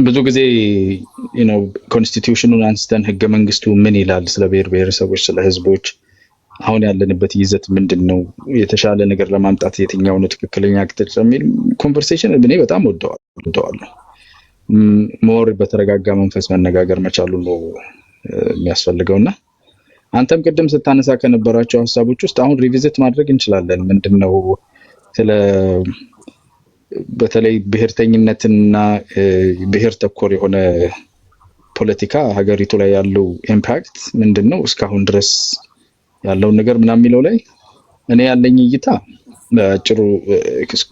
ብዙ ጊዜ ኮንስቲቲዩሽኑን አንስተን ህገ መንግስቱ ምን ይላል ስለ ብሔር ብሔረሰቦች ስለ ህዝቦች አሁን ያለንበት ይዘት ምንድነው የተሻለ ነገር ለማምጣት የትኛው ነው ትክክለኛ አቅጣጫ የሚል ኮንቨርሴሽን እኔ በጣም ወደዋለሁ። ሞር በተረጋጋ መንፈስ መነጋገር መቻሉ ነው የሚያስፈልገውና አንተም ቅድም ስታነሳ ከነበራቸው ሐሳቦች ውስጥ አሁን ሪቪዚት ማድረግ እንችላለን። ምንድነው ስለ በተለይ ብሔርተኝነትና ብሔር ተኮር የሆነ ፖለቲካ ሀገሪቱ ላይ ያለው ኢምፓክት ምንድነው እስካሁን ድረስ ያለው ነገር ምናምን የሚለው ላይ እኔ ያለኝ እይታ በአጭሩ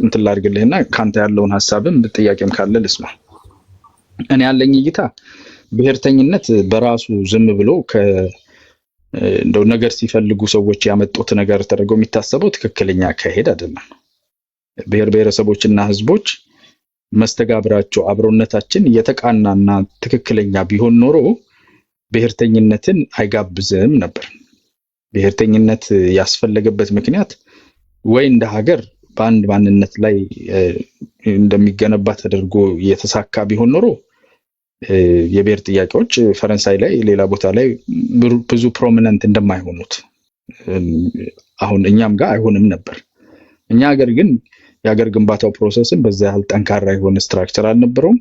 እንትን ላድርግልህና ካንተ ያለውን ሐሳብም ጥያቄም ካለ ልስማ። እኔ ያለኝ እይታ ብሔርተኝነት በራሱ ዝም ብሎ እንደው ነገር ሲፈልጉ ሰዎች ያመጡት ነገር ተደርጎ የሚታሰበው ትክክለኛ አካሄድ አይደለም። ብሔር ብሔረሰቦችና ህዝቦች መስተጋብራቸው አብሮነታችን የተቃናና ትክክለኛ ቢሆን ኖሮ ብሔርተኝነትን አይጋብዝም ነበር። ብሔርተኝነት ያስፈለገበት ምክንያት ወይ እንደ ሀገር በአንድ ማንነት ላይ እንደሚገነባ ተደርጎ የተሳካ ቢሆን ኖሮ የብሔር ጥያቄዎች ፈረንሳይ ላይ ሌላ ቦታ ላይ ብዙ ፕሮሚነንት እንደማይሆኑት አሁን እኛም ጋር አይሆንም ነበር። እኛ ሀገር ግን የሀገር ግንባታው ፕሮሰስን በዛ ያህል ጠንካራ የሆነ ስትራክቸር አልነበረውም፣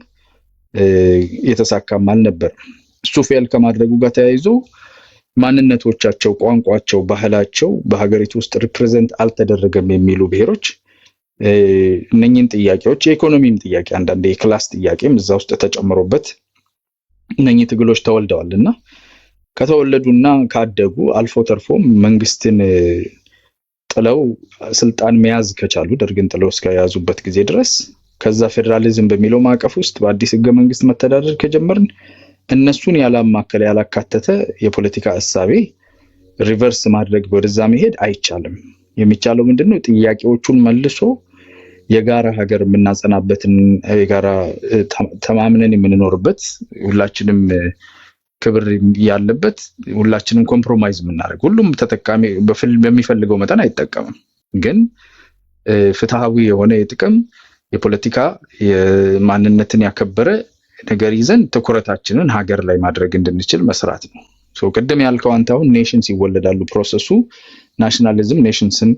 የተሳካም አልነበረም። እሱ ፌል ከማድረጉ ጋር ተያይዞ ማንነቶቻቸው፣ ቋንቋቸው፣ ባህላቸው በሀገሪቱ ውስጥ ሪፕሬዘንት አልተደረገም የሚሉ ብሔሮች እነኚህን ጥያቄዎች የኢኮኖሚም ጥያቄ አንዳንዴ የክላስ ጥያቄም እዛ ውስጥ ተጨምሮበት እነኚህ ትግሎች ተወልደዋልና ከተወለዱና ካደጉ አልፎ ተርፎም መንግስትን ጥለው ስልጣን መያዝ ከቻሉ ደርግን ጥለው እስከያዙበት ጊዜ ድረስ ከዛ ፌደራሊዝም በሚለው ማዕቀፍ ውስጥ በአዲስ ህገ መንግስት መተዳደር ከጀመርን እነሱን ያላማከለ ያላካተተ የፖለቲካ እሳቤ ሪቨርስ ማድረግ ወደዛ መሄድ አይቻልም። የሚቻለው ምንድነው ጥያቄዎቹን መልሶ የጋራ ሀገር የምናጸናበትን የጋራ ተማምነን የምንኖርበት ሁላችንም ክብር ያለበት ሁላችንም ኮምፕሮማይዝ የምናደርግ ሁሉም ተጠቃሚ በሚፈልገው መጠን አይጠቀምም፣ ግን ፍትሃዊ የሆነ የጥቅም የፖለቲካ የማንነትን ያከበረ ነገር ይዘን ትኩረታችንን ሀገር ላይ ማድረግ እንድንችል መስራት ነው። ቅድም ያልከው አንተ አሁን ኔሽንስ ይወለዳሉ፣ ፕሮሰሱ ናሽናሊዝም ኔሽንስን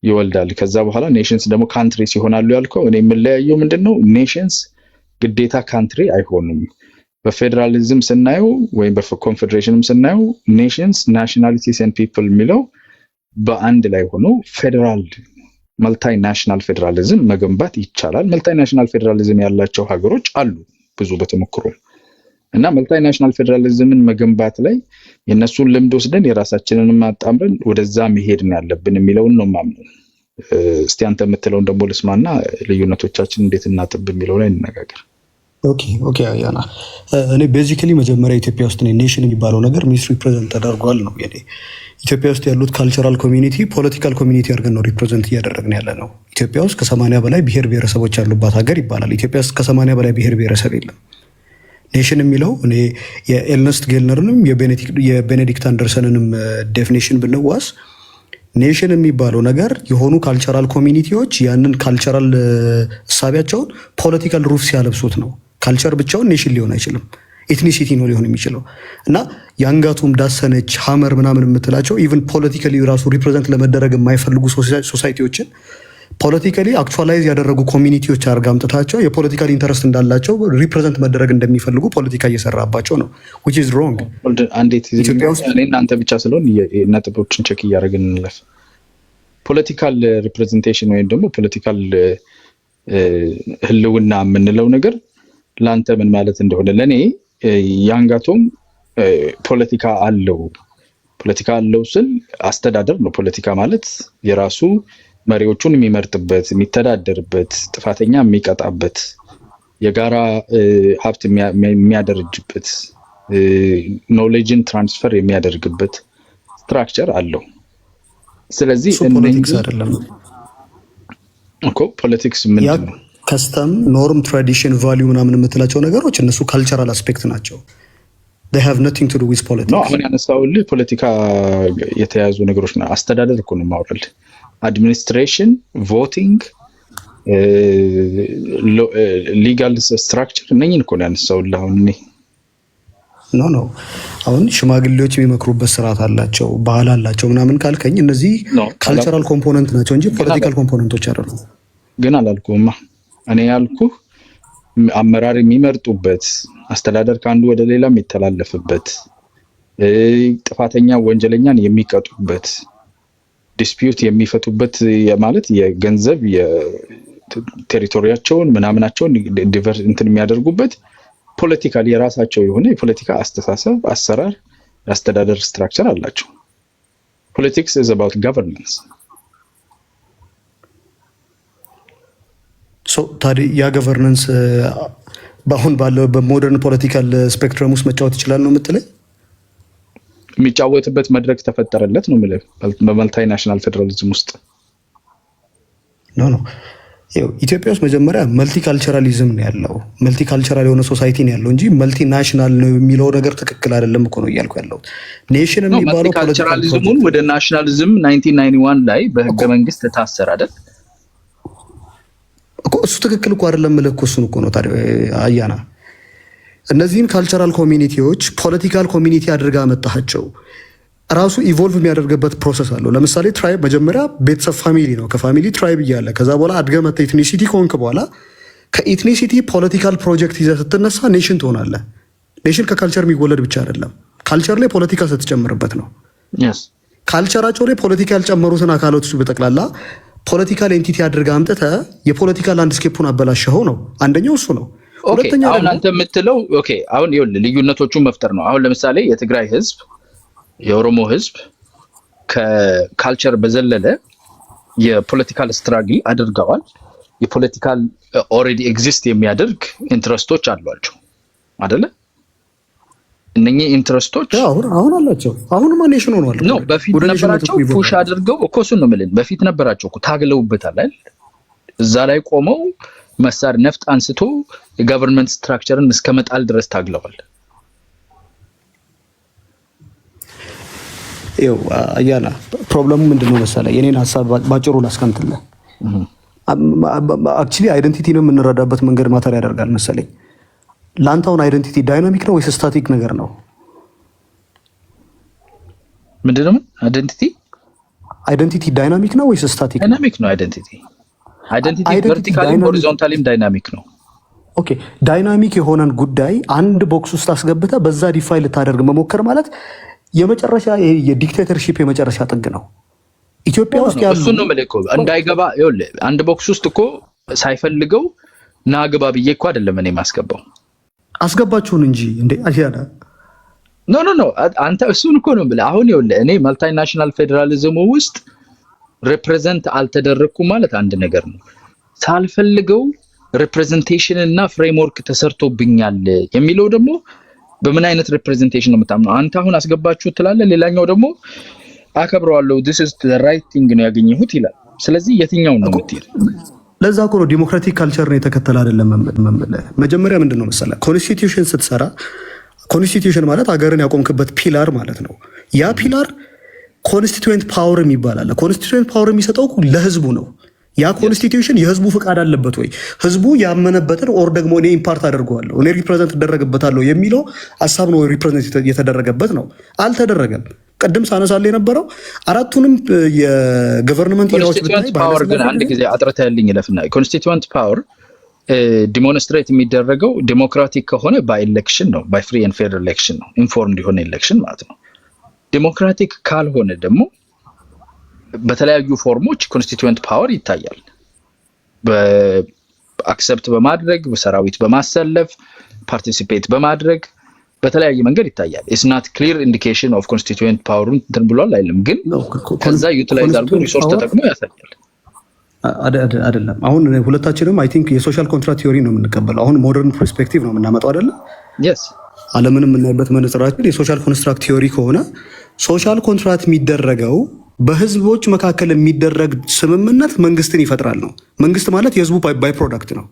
ይወልዳል። ከዛ በኋላ ኔሽንስ ደግሞ ካንትሪስ ይሆናሉ ያልከው እኔ የምለያየው ምንድነው ኔሽንስ ግዴታ ካንትሪ አይሆኑም። በፌደራሊዝም ስናየው ወይም በኮንፌደሬሽንም ስናየው ኔሽንስ ናሽናሊቲስ ኤንድ ፒፕል የሚለው በአንድ ላይ ሆኖ ፌደራል መልታይ ናሽናል ፌደራሊዝም መገንባት ይቻላል። መልታይ ናሽናል ፌደራሊዝም ያላቸው ሀገሮች አሉ ብዙ በተሞክሮ እና መልታይ ናሽናል ፌደራሊዝምን መገንባት ላይ የነሱን ልምድ ወስደን የራሳችንን አጣምረን ወደዛ መሄድ ነው ያለብን የሚለውን ነው ማምነው። እስቲ አንተ የምትለውን ደግሞ ልስማና ልዩነቶቻችን እንዴት እናጥብ የሚለው ላይ እንነጋገር። ኦኬ ያና እኔ ቤዚካሊ መጀመሪያ ኢትዮጵያ ውስጥ ኔሽን የሚባለው ነገር ሚስ ሪፕሬዘንት ተደርጓል ነው የኔ። ኢትዮጵያ ውስጥ ያሉት ካልቸራል ኮሚኒቲ ፖለቲካል ኮሚኒቲ አድርገን ነው ሪፕሬዘንት እያደረግን ያለ ነው። ኢትዮጵያ ውስጥ ከ80 በላይ ብሔር ብሔረሰቦች ያሉባት ሀገር ይባላል። ኢትዮጵያ ውስጥ ከ80 በላይ ብሔር ብሔረሰብ የለም። ኔሽን የሚለው እኔ የኤርነስት ጌልነርንም የቤኔዲክት አንደርሰንንም ዴፊኒሽን ብንዋስ ኔሽን የሚባለው ነገር የሆኑ ካልቸራል ኮሚኒቲዎች ያንን ካልቸራል እሳቢያቸውን ፖለቲካል ሩፍ ሲያለብሱት ነው። ካልቸር ብቻውን ኔሽን ሊሆን አይችልም። ኤትኒሲቲ ነው ሊሆን የሚችለው እና ያንጋቱም ዳሰነች ሀመር ምናምን የምትላቸው ኢቭን ፖለቲካሊ ራሱ ሪፕሬዘንት ለመደረግ የማይፈልጉ ሶሳይቲዎችን ፖለቲካሊ አክቹዋላይዝ ያደረጉ ኮሚኒቲዎች አድርጋ አምጥታቸው የፖለቲካል ኢንተረስት እንዳላቸው ሪፕሬዘንት መደረግ እንደሚፈልጉ ፖለቲካ እየሰራባቸው ነው which is wrong። ኢትዮጵያ ውስጥ እናንተ ብቻ ስለሆን ነጥቦችን ቼክ እያደረግን እንለፍ። ፖለቲካል ሪፕሬዘንቴሽን ወይም ደግሞ ፖለቲካል ህልውና የምንለው ነገር ላንተ ምን ማለት እንደሆነ ለኔ ያንጋቶም ፖለቲካ አለው ስል አስተዳደር ነው። ፖለቲካ ማለት የራሱ መሪዎቹን የሚመርጥበት የሚተዳደርበት ጥፋተኛ የሚቀጣበት የጋራ ሀብት የሚያደርጅበት ኖሌጅን ትራንስፈር የሚያደርግበት ስትራክቸር አለው። ስለዚህ ፖለቲክስ አይደለም እኮ ፖለቲክስ ምንድነው? ከስተም ኖርም ትራዲሽን ቫልዩ ምናምን የምትላቸው ነገሮች እነሱ ካልቸራል አስፔክት ናቸው። they have nothing to do with politics። ነው አሁን ያነሳውልህ ፖለቲካ የተያዙ ነገሮች ነው። አስተዳደር እኮ ነው ማውራል። አድሚኒስትሬሽን፣ ቮቲንግ፣ ሊጋል ስትራክቸር እነኝን እኮ ነው ያነሳሁልህ። አሁን እኔ ኖ አሁን ሽማግሌዎች የሚመክሩበት ስርዓት አላቸው፣ ባህል አላቸው ምናምን ካልከኝ እነዚህ ካልቸራል ኮምፖነንት ናቸው እንጂ ፖለቲካል ኮምፖነንቶች አይደሉም። ግን አላልኩህማ። እኔ ያልኩህ አመራር የሚመርጡበት፣ አስተዳደር ከአንዱ ወደ ሌላ የሚተላለፍበት፣ ጥፋተኛ ወንጀለኛን የሚቀጡበት፣ ዲስፒዩት የሚፈቱበት ማለት የገንዘብ የቴሪቶሪያቸውን ምናምናቸውን ዲቨር እንትን የሚያደርጉበት ፖለቲካል የራሳቸው የሆነ የፖለቲካ አስተሳሰብ፣ አሰራር፣ የአስተዳደር ስትራክቸር አላቸው። ፖለቲክስ ኢዝ አባውት ገቨርናንስ። ታዲያ ያ ገቨርናንስ በአሁን ባለው በሞደርን ፖለቲካል ስፔክትረም ውስጥ መጫወት ይችላል ነው የምትለኝ? የሚጫወትበት መድረክ ተፈጠረለት ነው የምልህ። በመልታይ ናሽናል ፌዴራሊዝም ውስጥ ኖ ኢትዮጵያ ውስጥ መጀመሪያ መልቲካልቸራሊዝም ነው ያለው። መልቲካልቸራል የሆነ ሶሳይቲ ነው ያለው እንጂ መልቲ ናሽናል ነው የሚለው ነገር ትክክል አይደለም እኮ ነው እያልኩ ያለው። ኔሽን የሚባለው መልቲካልቸራሊዝሙን ወደ ናሽናሊዝም 1991 ላይ በህገ መንግስት ታሰረ አይደል እኮ። እሱ ትክክል እኮ አይደለም የምልህ እኮ እሱን እኮ ነው። ታዲያ አያና እነዚህን ካልቸራል ኮሚኒቲዎች ፖለቲካል ኮሚኒቲ አድርጋ መጣሃቸው። ራሱ ኢቮልቭ የሚያደርግበት ፕሮሰስ አለው። ለምሳሌ ትራይብ መጀመሪያ ቤተሰብ ፋሚሊ ነው። ከፋሚሊ ትራይብ እያለ ከዛ በኋላ አድገህ መጥተህ ኢትኒሲቲ ከሆንክ በኋላ ከኢትኒሲቲ ፖለቲካል ፕሮጀክት ይዘህ ስትነሳ ኔሽን ትሆናለህ። ኔሽን ከካልቸር የሚወለድ ብቻ አይደለም፣ ካልቸር ላይ ፖለቲካ ስትጨምርበት ነው። ካልቸራቸው ላይ ፖለቲካ ያልጨመሩትን አካላቶች በጠቅላላ ፖለቲካል ኤንቲቲ አድርገህ አምጥተህ የፖለቲካ ላንድስኬፑን አበላሸኸው ነው። አንደኛው እሱ ነው። ሁለተኛው አሁን አንተ የምትለው አሁን ይኸውልህ ልዩነቶቹን መፍጠር ነው። አሁን ለምሳሌ የትግራይ ህዝብ፣ የኦሮሞ ህዝብ ከካልቸር በዘለለ የፖለቲካል ስትራግል አድርገዋል። የፖለቲካል ኦልሬዲ ኤግዚስት የሚያደርግ ኢንትረስቶች አሏቸው አይደለ? እነኚህ ኢንትረስቶች አሁን አላቸው። አሁንማ ኔሽን ሆኗል ነው። በፊት ነበራቸው ፑሽ አድርገው እኮ እሱን ነው የምልህ። በፊት ነበራቸው እኮ ታግለውበታል አይደል? እዛ ላይ ቆመው መሳሪያ ነፍጥ አንስቶ የገቨርንመንት ስትራክቸርን እስከ መጣል ድረስ ታግለዋል። ይኸው አያና ፕሮብለሙ ምንድነው መሰለህ? የኔን ሀሳብ ባጭሩ ላስቀምጥልህ። አክቹሊ አይደንቲቲን የምንረዳበት መንገድ ማተር ያደርጋል መሰለኝ። ለአንተ አሁን አይደንቲቲ ዳይናሚክ ነው ወይስ ስታቲክ ነገር ነው? ምንድነው አይደንቲቲ ዳይናሚክ ነው ወይስ ስታቲክ? ዳይናሚክ ነው አይደንቲቲ ቨርቲካሊም ሆሪዞንታሊም ዳይናሚክ ነው። ኦኬ ዳይናሚክ የሆነን ጉዳይ አንድ ቦክስ ውስጥ አስገብተህ በዛ ዲፋይን ልታደርግ መሞከር ማለት የመጨረሻ የዲክቴተርሺፕ የመጨረሻ ጥግ ነው። ኢትዮጵያ ውስጥ ያለው እሱ ነው መልኩ እንዳይገባ ይኸውልህ፣ አንድ ቦክስ ውስጥ እኮ ሳይፈልገው ናግባ ብዬ እኮ አይደለም እኔ ማስገባው። አስገባችሁን እንጂ እንዴ አያና ኖ አንተ እሱን እኮ ነው ብለህ አሁን ይኸውልህ፣ እኔ መልታይ ናሽናል ፌዴራሊዝሙ ውስጥ ሪፕሬዘንት አልተደረኩም ማለት አንድ ነገር ነው። ሳልፈልገው ሪፕሬዘንቴሽን እና ፍሬምወርክ ተሰርቶብኛል የሚለው ደግሞ በምን አይነት ሪፕሬዘንቴሽን ነው የምታምነው? አንተ አሁን አስገባችሁ ትላለህ፣ ሌላኛው ደግሞ አከብረዋለሁ this is the right thing ነው ያገኘሁት ይላል። ስለዚህ የትኛው ነው የምትሄድ? ለዛ እኮ ነው ዲሞክራቲክ ካልቸር ነው የተከተለ አይደለም። መጀመሪያ ምንድን ነው መሰለህ ኮንስቲቲዩሽን ስትሰራ፣ ኮንስቲቲዩሽን ማለት ሀገርን ያቆምክበት ፒላር ማለት ነው። ያ ፒላር ኮንስቲትዩዌንት ፓወር የሚባል አለ። ኮንስቲትዩዌንት ፓወር የሚሰጠው ለህዝቡ ነው። ያ ኮንስቲትዩሽን የህዝቡ ፍቃድ አለበት ወይ? ህዝቡ ያመነበትን ኦር ደግሞ እኔ ኢምፓርት አደርገዋለሁ እኔ ሪፕሬዘንት እደረግበታለሁ የሚለው ሀሳብ ነው ሪፕሬዘንት የተደረገበት ነው። አልተደረገም። ቅድም ሳነሳለህ የነበረው አራቱንም የገቨርንመንት ኢራዎች ብታይ ፓወር ግን አንድ ጊዜ አጥርተህልኝ ይለፍና ኮንስቲትዩዌንት ፓወር ዲሞንስትሬት የሚደረገው ዲሞክራቲክ ከሆነ ባይ ኤሌክሽን ነው፣ ባይ ፍሪ ኤንድ ፌር ኤሌክሽን ነው፣ ኢንፎርምድ የሆነ ኤሌክሽን ማለት ነው። ዲሞክራቲክ ካልሆነ ደግሞ በተለያዩ ፎርሞች ኮንስቲትዩዌንት ፓወር ይታያል። በአክሰፕት በማድረግ በሰራዊት በማሰለፍ ፓርቲሲፔት በማድረግ በተለያየ መንገድ ይታያል። ኢትስ ናት ክሊር ኢንዲኬሽን ኦፍ ኮንስቲትዩዌንት ፓወሩን እንትን ብሏል አይልም፣ ግን ከዛ ዩቲላይዝ አድርጎ ሪሶርስ ተጠቅሞ ያሳያል። አይደለም አሁን ሁለታችንም አይ ቲንክ የሶሻል ኮንትራክት ቲዮሪ ነው የምንቀበለው። አሁን ሞደርን ፐርስፔክቲቭ ነው የምናመጣው አይደለ? yes ዓለምንም የምናይበት መነጽራችን የሶሻል ኮንስትራክት ቲዮሪ ከሆነ ሶሻል ኮንትራክት የሚደረገው በህዝቦች መካከል የሚደረግ ስምምነት መንግስትን ይፈጥራል ነው። መንግስት ማለት የህዝቡ ባይ ፕሮዳክት ነው።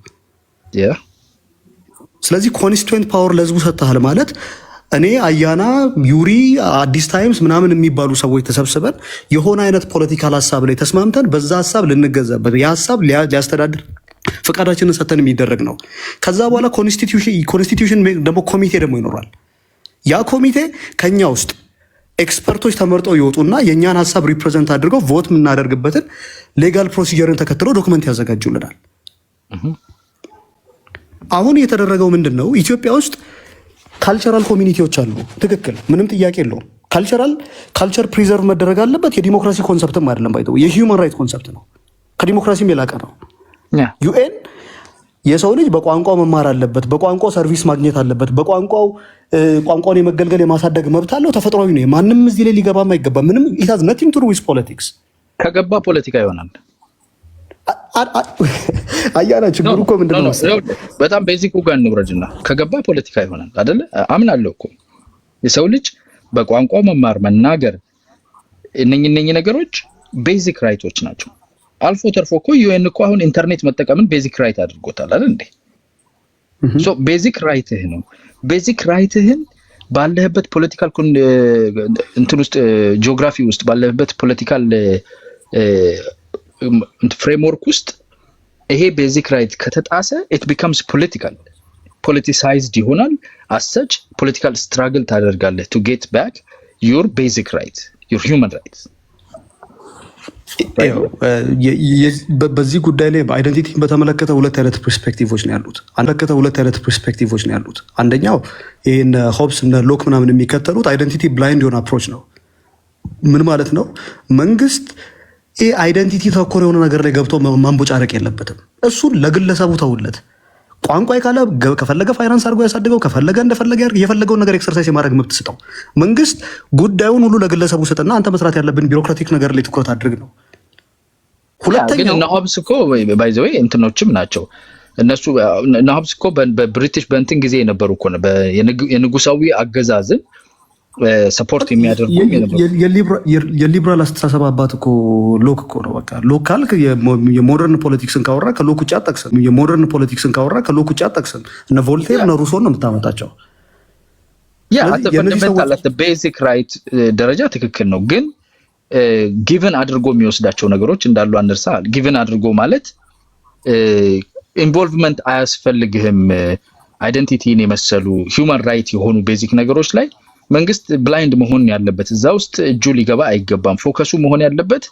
ስለዚህ ኮንስቲትዩዌንት ፓወር ለህዝቡ ሰጥተሃል ማለት እኔ አያና ዩሪ አዲስ ታይምስ ምናምን የሚባሉ ሰዎች ተሰብስበን የሆነ አይነት ፖለቲካል ሀሳብ ላይ ተስማምተን በዛ ሀሳብ ልንገዛበት ያ ሀሳብ ሊያስተዳድር ፍቃዳችንን ሰተን የሚደረግ ነው። ከዛ በኋላ ኮንስቲትዩሽን ደግሞ ኮሚቴ ደግሞ ይኖራል። ያ ኮሚቴ ከኛ ውስጥ ኤክስፐርቶች ተመርጠው ይወጡና የእኛን ሀሳብ ሪፕሬዘንት አድርገው ቮት የምናደርግበትን ሌጋል ፕሮሲጀርን ተከትለው ዶክመንት ያዘጋጁልናል። አሁን የተደረገው ምንድን ነው? ኢትዮጵያ ውስጥ ካልቸራል ኮሚኒቲዎች አሉ። ትክክል፣ ምንም ጥያቄ የለውም። ካልቸር ፕሪዘርቭ መደረግ አለበት። የዲሞክራሲ ኮንሰፕትም አይደለም ባይተው የሂውማን ራይት ኮንሰፕት ነው። ከዲሞክራሲም የላቀ ነው። ዩኤን የሰው ልጅ በቋንቋው መማር አለበት፣ በቋንቋው ሰርቪስ ማግኘት አለበት፣ በቋንቋው ቋንቋውን የመገልገል የማሳደግ መብት አለው። ተፈጥሯዊ ነው። ማንም እዚህ ላይ ሊገባም አይገባም። ምንም it has nothing to do with politics። ከገባ ፖለቲካ ይሆናል። አያና ችግሩ እኮ ምንድነው? በጣም ቤዚክ ጋር እንውረድና ከገባ ፖለቲካ ይሆናል አይደለ? አምናለሁ እኮ የሰው ልጅ በቋንቋው መማር መናገር እነኚህ ነገሮች ቤዚክ ራይቶች ናቸው። አልፎ ተርፎ እኮ ዩኤን እኮ አሁን ኢንተርኔት መጠቀምን ቤዚክ ራይት አድርጎታል አይደል እንዴ? ሶ ቤዚክ ራይትህ ነው። ቤዚክ ራይትህን ባለህበት ፖለቲካል እንትን ውስጥ ጂኦግራፊ ውስጥ ባለህበት ፖለቲካል ፍሬምወርክ ውስጥ ይሄ ቤዚክ ራይት ከተጣሰ it becomes politicized ይሆናል። as such political struggle ታደርጋለህ to get back your basic right, your human rights። በዚህ ጉዳይ ላይ በአይደንቲቲ በተመለከተ ሁለት አይነት ፐርስፔክቲቮች ነው ያሉት። አንደኛው ይሄን ሆብስ እና ሎክ ምናምን የሚከተሉት አይደንቲቲ ብላይንድ የሆነ አፕሮች ነው። ምን ማለት ነው? መንግስት ይሄ አይደንቲቲ ተኮር የሆነ ነገር ላይ ገብቶ ማንቦጫረቅ የለበትም። እሱን ለግለሰቡ ተውለት። ቋንቋ ካለ ከፈለገ ፋይናንስ አድርጎ ያሳድገው፣ ከፈለገ እንደፈለገ የፈለገውን ነገር ኤክሰርሳይዝ የማድረግ መብት ስጠው። መንግስት ጉዳዩን ሁሉ ለግለሰቡ ስጥና አንተ መስራት ያለብን ቢሮክራቲክ ነገር ላይ ትኩረት አድርግ ነው። ሁለተኛው ግን ሆብስ እኮ ባይ ዘ ዌይ እንትኖችም ናቸው እነሱ። ሆብስ እኮ በብሪቲሽ በእንትን ጊዜ የነበሩ እኮ ነው የንጉሳዊ አገዛዝን ሰፖርት የሚያደርጉ የሊበራል አስተሳሰብ አባት እኮ ሎክ እኮ ነው። በቃ ሎክ ካልክ የሞደርን ፖለቲክስን ካወራ ከሎክ ውጭ አጠቅስም። እነ ቮልቴር እነ ሩሶን ነው የምታመጣቸው። ፈንዳሜንታል ቤዚክ ራይት ደረጃ ትክክል ነው። ግን ጊቨን አድርጎ የሚወስዳቸው ነገሮች እንዳሉ አንርሳል። ጊቨን አድርጎ ማለት ኢንቮልቭመንት አያስፈልግህም። አይደንቲቲን የመሰሉ ሂውማን ራይት የሆኑ ቤዚክ ነገሮች ላይ መንግስት ብላይንድ መሆን ያለበት፣ እዛ ውስጥ እጁ ሊገባ አይገባም። ፎከሱ መሆን ያለበት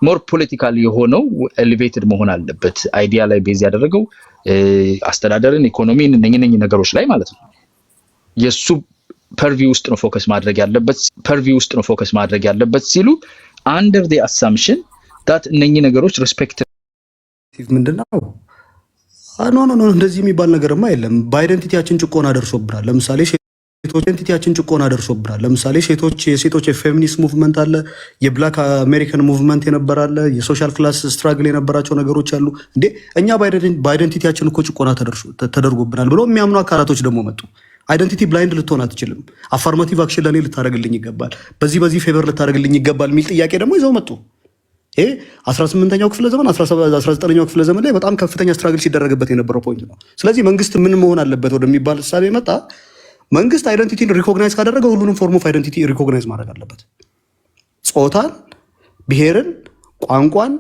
ሞር ፖለቲካል የሆነው ኤሌቬትድ መሆን አለበት። አይዲያ ላይ ቤዝ ያደረገው አስተዳደርን፣ ኢኮኖሚን እነኚህ ነገሮች ላይ ማለት ነው። የሱ ፐርቪው ውስጥ ነው ፎከስ ማድረግ ያለበት ሲሉ አንደር ዲ አሳምፕሽን ዳት እነኚህ ነገሮች ሪስፔክቲቭ ምንድነው? ኖ እንደዚህ የሚባል ነገርማ የለም። በአይደንቲቲያችን ጭቆና ደርሶብናል። ለምሳሌ የሴቶች የፌሚኒስት ሙቭመንት አለ፣ የብላክ አሜሪካን ሙቭመንት የነበራለ፣ የሶሻል ክላስ ስትራግል የነበራቸው ነገሮች አሉ። እንዴ እኛ በአይደንቲቲያችን እኮ ጭቆና ተደርጎብናል ብሎ የሚያምኑ አካላቶች ደግሞ መጡ። አይደንቲቲ ብላይንድ ልትሆን አትችልም፣ አፋርማቲቭ አክሽን ለእኔ ልታደርግልኝ ይገባል፣ በዚህ ፌቨር ልታደርግልኝ ይገባል የሚል ጥያቄ ደግሞ ይዘው መጡ። ይሄ 18ኛው ክፍለ ዘመን 19ኛው ክፍለ ዘመን ላይ በጣም ከፍተኛ ስትራግል ሲደረግበት የነበረው ፖይንት ነው። ስለዚህ መንግስት ምን መሆን አለበት ወደሚባል ሀሳብ መጣ። መንግስት አይደንቲቲን ሪኮግናይዝ ካደረገ ሁሉንም ፎርም ኦፍ አይደንቲቲ ሪኮግናይዝ ማድረግ አለበት። ጾታን፣ ብሔርን፣ ቋንቋን፣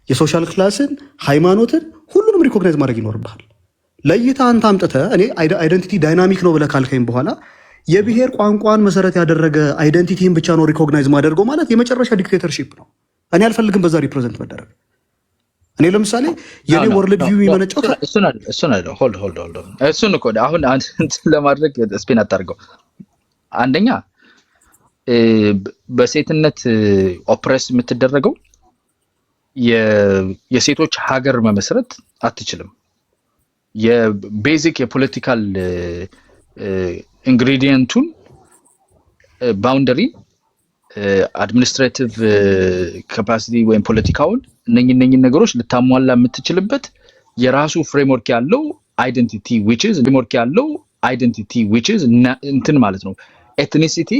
የሶሻል ክላስን፣ ሃይማኖትን ሁሉንም ሪኮግናይዝ ማድረግ ይኖርብሃል። ለይታ አንተ አምጥተህ እኔ አይደንቲቲ ዳይናሚክ ነው ብለህ ካልከኝ በኋላ የብሔር ቋንቋን መሰረት ያደረገ አይደንቲቲን ብቻ ነው ሪኮግናይዝ ማደርገው ማለት የመጨረሻ ዲክቴተርሺፕ ነው። እኔ አልፈልግም በዛ ሪፕሬዘንት መደረግ። እኔ ለምሳሌ የኔ ወርልድ ቪው የሚመነጨው እሱን ሆልድ እሱን እኮ አሁን ለማድረግ ስፔን አታርገው። አንደኛ በሴትነት ኦፕሬስ የምትደረገው የሴቶች ሀገር መመስረት አትችልም። የቤዚክ የፖለቲካል ኢንግሪዲየንቱን ባውንደሪ አድሚኒስትሬቲቭ ካፓሲቲ ወይም ፖለቲካውን እነኚህ ነገሮች ልታሟላ የምትችልበት የራሱ ፍሬምወርክ ያለው አይደንቲቲ which is እንትን ማለት ነው። ኤትኒሲቲ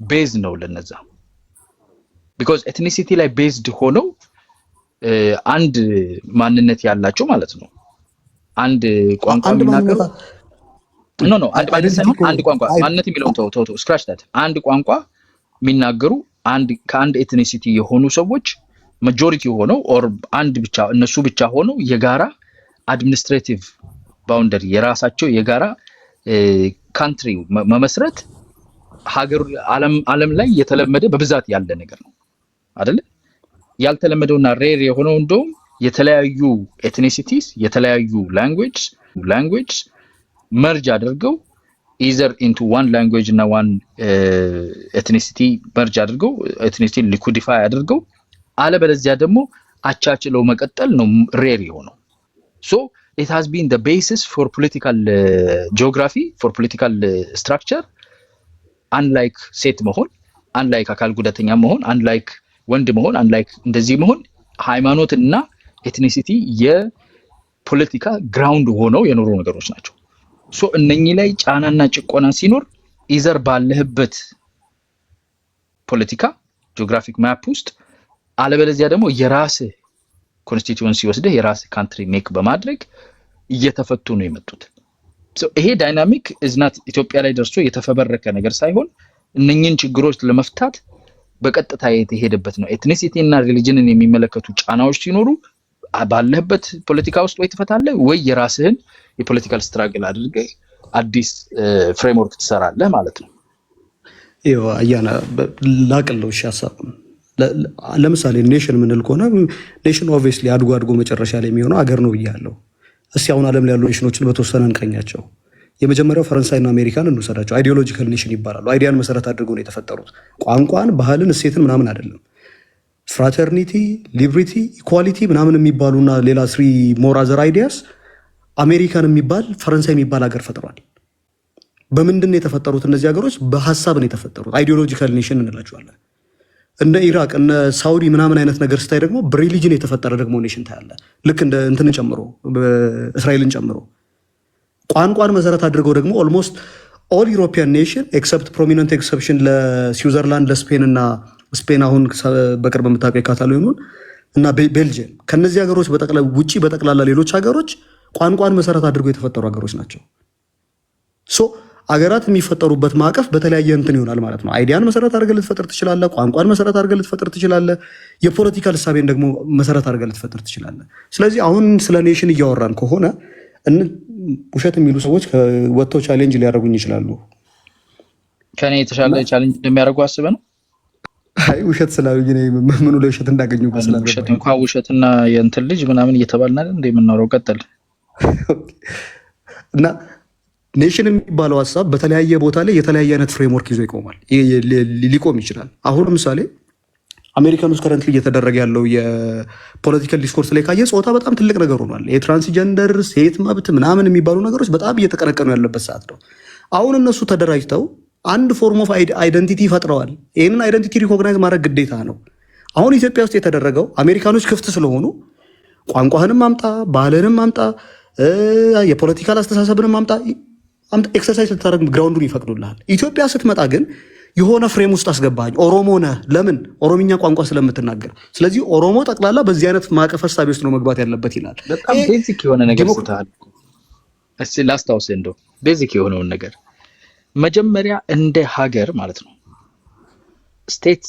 ቤዝ ነው ለነዛ። ቢኮዝ ኤትኒሲቲ ላይ ቤዝድ ሆነው አንድ ማንነት ያላቸው ማለት ነው። አንድ ቋንቋ የሚናገሩ አንድ ቋንቋ ማንነት የሚለውን ተው ስክራች ዳት። አንድ ቋንቋ የሚናገሩ ከአንድ ኤትኒሲቲ የሆኑ ሰዎች ማጆሪቲ ሆነው ኦር አንድ ብቻ እነሱ ብቻ ሆነው የጋራ አድሚኒስትሬቲቭ ባውንደሪ የራሳቸው የጋራ ካንትሪ መመስረት ሀገር ዓለም ላይ የተለመደ በብዛት ያለ ነገር ነው አይደለ? ያልተለመደውና ሬር የሆነው እንደውም የተለያዩ ኤትኒሲቲስ የተለያዩ ላንጉዌጅ መርጅ አድርገው either into one language እና one ethnicity መርጅ አድርገው ኤትኒሲቲ ሊኩዲፋይ አድርገው አለበለዚያ ደግሞ አቻችለው መቀጠል ነው ሬር የሆነው። so it has been the basis for political geography, for political structure, unlike ሴት መሆን፣ unlike አካል ጉዳተኛ መሆን፣ unlike ወንድ መሆን፣ unlike እንደዚህ መሆን ሃይማኖትና ኤትኒሲቲ የፖለቲካ ግራውንድ ሆነው የኖሩ ነገሮች ናቸው። ሶ እነኚህ ላይ ጫናና ጭቆና ሲኖር ኢዘር ባለህበት ፖለቲካ ጂኦግራፊክ ማፕ ውስጥ አለበለዚያ ደግሞ የራስህ ኮንስቲቲዩንሲ ወስደህ የራስህ ካንትሪ ሜክ በማድረግ እየተፈቱ ነው የመጡት። ሶ ይሄ ዳይናሚክ እዝናት ኢትዮጵያ ላይ ደርሶ የተፈበረከ ነገር ሳይሆን እነኚህን ችግሮች ለመፍታት በቀጥታ የተሄደበት ነው። ኤትኒሲቲ እና ሪሊጅንን የሚመለከቱ ጫናዎች ሲኖሩ ባለህበት ፖለቲካ ውስጥ ወይ ትፈታለህ ወይ የራስህን የፖለቲካል ስትራግል አድርገህ አዲስ ፍሬምወርክ ትሰራለህ ማለት ነው። ይኸው አያና ላቅለው ሐሳብ ለምሳሌ ኔሽን ምንል ከሆነ ኔሽን ኦብቪየስሊ አድጎ መጨረሻ ላይ የሚሆነው አገር ነው ብያለሁ። እስቲ አሁን ዓለም ላይ ያሉ ኔሽኖችን በተወሰነ እንቀኛቸው። የመጀመሪያው ፈረንሳይና አሜሪካን እንውሰዳቸው። አይዲዮሎጂካል ኔሽን ይባላሉ። አይዲያን መሰረት አድርገው ነው የተፈጠሩት። ቋንቋን፣ ባህልን፣ እሴትን ምናምን አይደለም። ፍራተርኒቲ፣ ሊብሪቲ፣ ኢኳሊቲ ምናምን የሚባሉና ሌላ ስሪ ሞር አዘር አይዲያስ አሜሪካን የሚባል ፈረንሳይ የሚባል ሀገር ፈጥሯል። በምንድን ነው የተፈጠሩት እነዚህ ሀገሮች? በሀሳብ ነው የተፈጠሩት። አይዲዮሎጂካል ኔሽን እንላቸዋለን። እነ ኢራቅ እነ ሳውዲ ምናምን አይነት ነገር ስታይ ደግሞ በሪሊጅን የተፈጠረ ደግሞ ኔሽን ታያለ። ልክ እንደ እንትንን ጨምሮ እስራኤልን ጨምሮ ቋንቋን መሰረት አድርገው ደግሞ ኦልሞስት ኦል ዩሮፒያን ኔሽን ኤክሰፕት ፕሮሚነንት ኤክሰፕሽን ለስዊዘርላንድ፣ ለስፔን እና ስፔን አሁን በቅርብ የምታውቀው ካታሎኒውን እና ቤልጅየም ከነዚህ ሀገሮች ውጪ በጠቅላላ ሌሎች ሀገሮች ቋንቋን መሰረት አድርገው የተፈጠሩ ሀገሮች ናቸው። ሶ አገራት የሚፈጠሩበት ማዕቀፍ በተለያየ እንትን ይሆናል ማለት ነው። አይዲያን መሰረት አድርገህ ልትፈጥር ትችላለህ። ቋንቋን መሰረት አድርገህ ልትፈጥር ትችላለህ። የፖለቲካል እሳቤን ደግሞ መሰረት አድርገህ ልትፈጥር ትችላለህ። ስለዚህ አሁን ስለ ኔሽን እያወራን ከሆነ ውሸት የሚሉ ሰዎች ወጥተው ቻሌንጅ ሊያደርጉኝ ይችላሉ። ከኔ የተሻለ ቻሌንጅ እንደሚያደርጉ አስበህ ነው? አይ ውሸት ስላሉኝ ምኑ ላይ ውሸት እንዳገኙ በስላል ውሸት እንኳን ውሸትና የእንትን ልጅ ምናምን እየተባልን አይደል እንደምናወራው ቀጥል እና ኔሽን የሚባለው ሀሳብ በተለያየ ቦታ ላይ የተለያየ አይነት ፍሬምወርክ ይዞ ይቆማል፣ ሊቆም ይችላል። አሁን ለምሳሌ አሜሪካን ውስጥ ከረንትሊ እየተደረገ ያለው የፖለቲካል ዲስኮርስ ላይ ካየ ጾታ በጣም ትልቅ ነገር ሆኗል። የትራንስጀንደር ሴት መብት ምናምን የሚባሉ ነገሮች በጣም እየተቀነቀኑ ያለበት ሰዓት ነው። አሁን እነሱ ተደራጅተው አንድ ፎርም ኦፍ አይደንቲቲ ፈጥረዋል። ይህንን አይደንቲቲ ሪኮግናይዝ ማድረግ ግዴታ ነው። አሁን ኢትዮጵያ ውስጥ የተደረገው አሜሪካኖች ክፍት ስለሆኑ ቋንቋህንም አምጣ፣ ባህልንም አምጣ፣ የፖለቲካል አስተሳሰብንም አምጣ ኤክሰርሳይዝ ልታደርግ ግራውንዱን ይፈቅዱልሃል። ኢትዮጵያ ስትመጣ ግን የሆነ ፍሬም ውስጥ አስገባኝ። ኦሮሞ ነህ፣ ለምን? ኦሮምኛ ቋንቋ ስለምትናገር። ስለዚህ ኦሮሞ ጠቅላላ በዚህ አይነት ማዕቀፍ ሀሳቤ ውስጥ ነው መግባት ያለበት ይላል። በጣም ቤዚክ የሆነ ነገር ስትል እስቲ ላስታውስ እንደው ቤዚክ የሆነውን ነገር መጀመሪያ እንደ ሀገር ማለት ነው ስቴት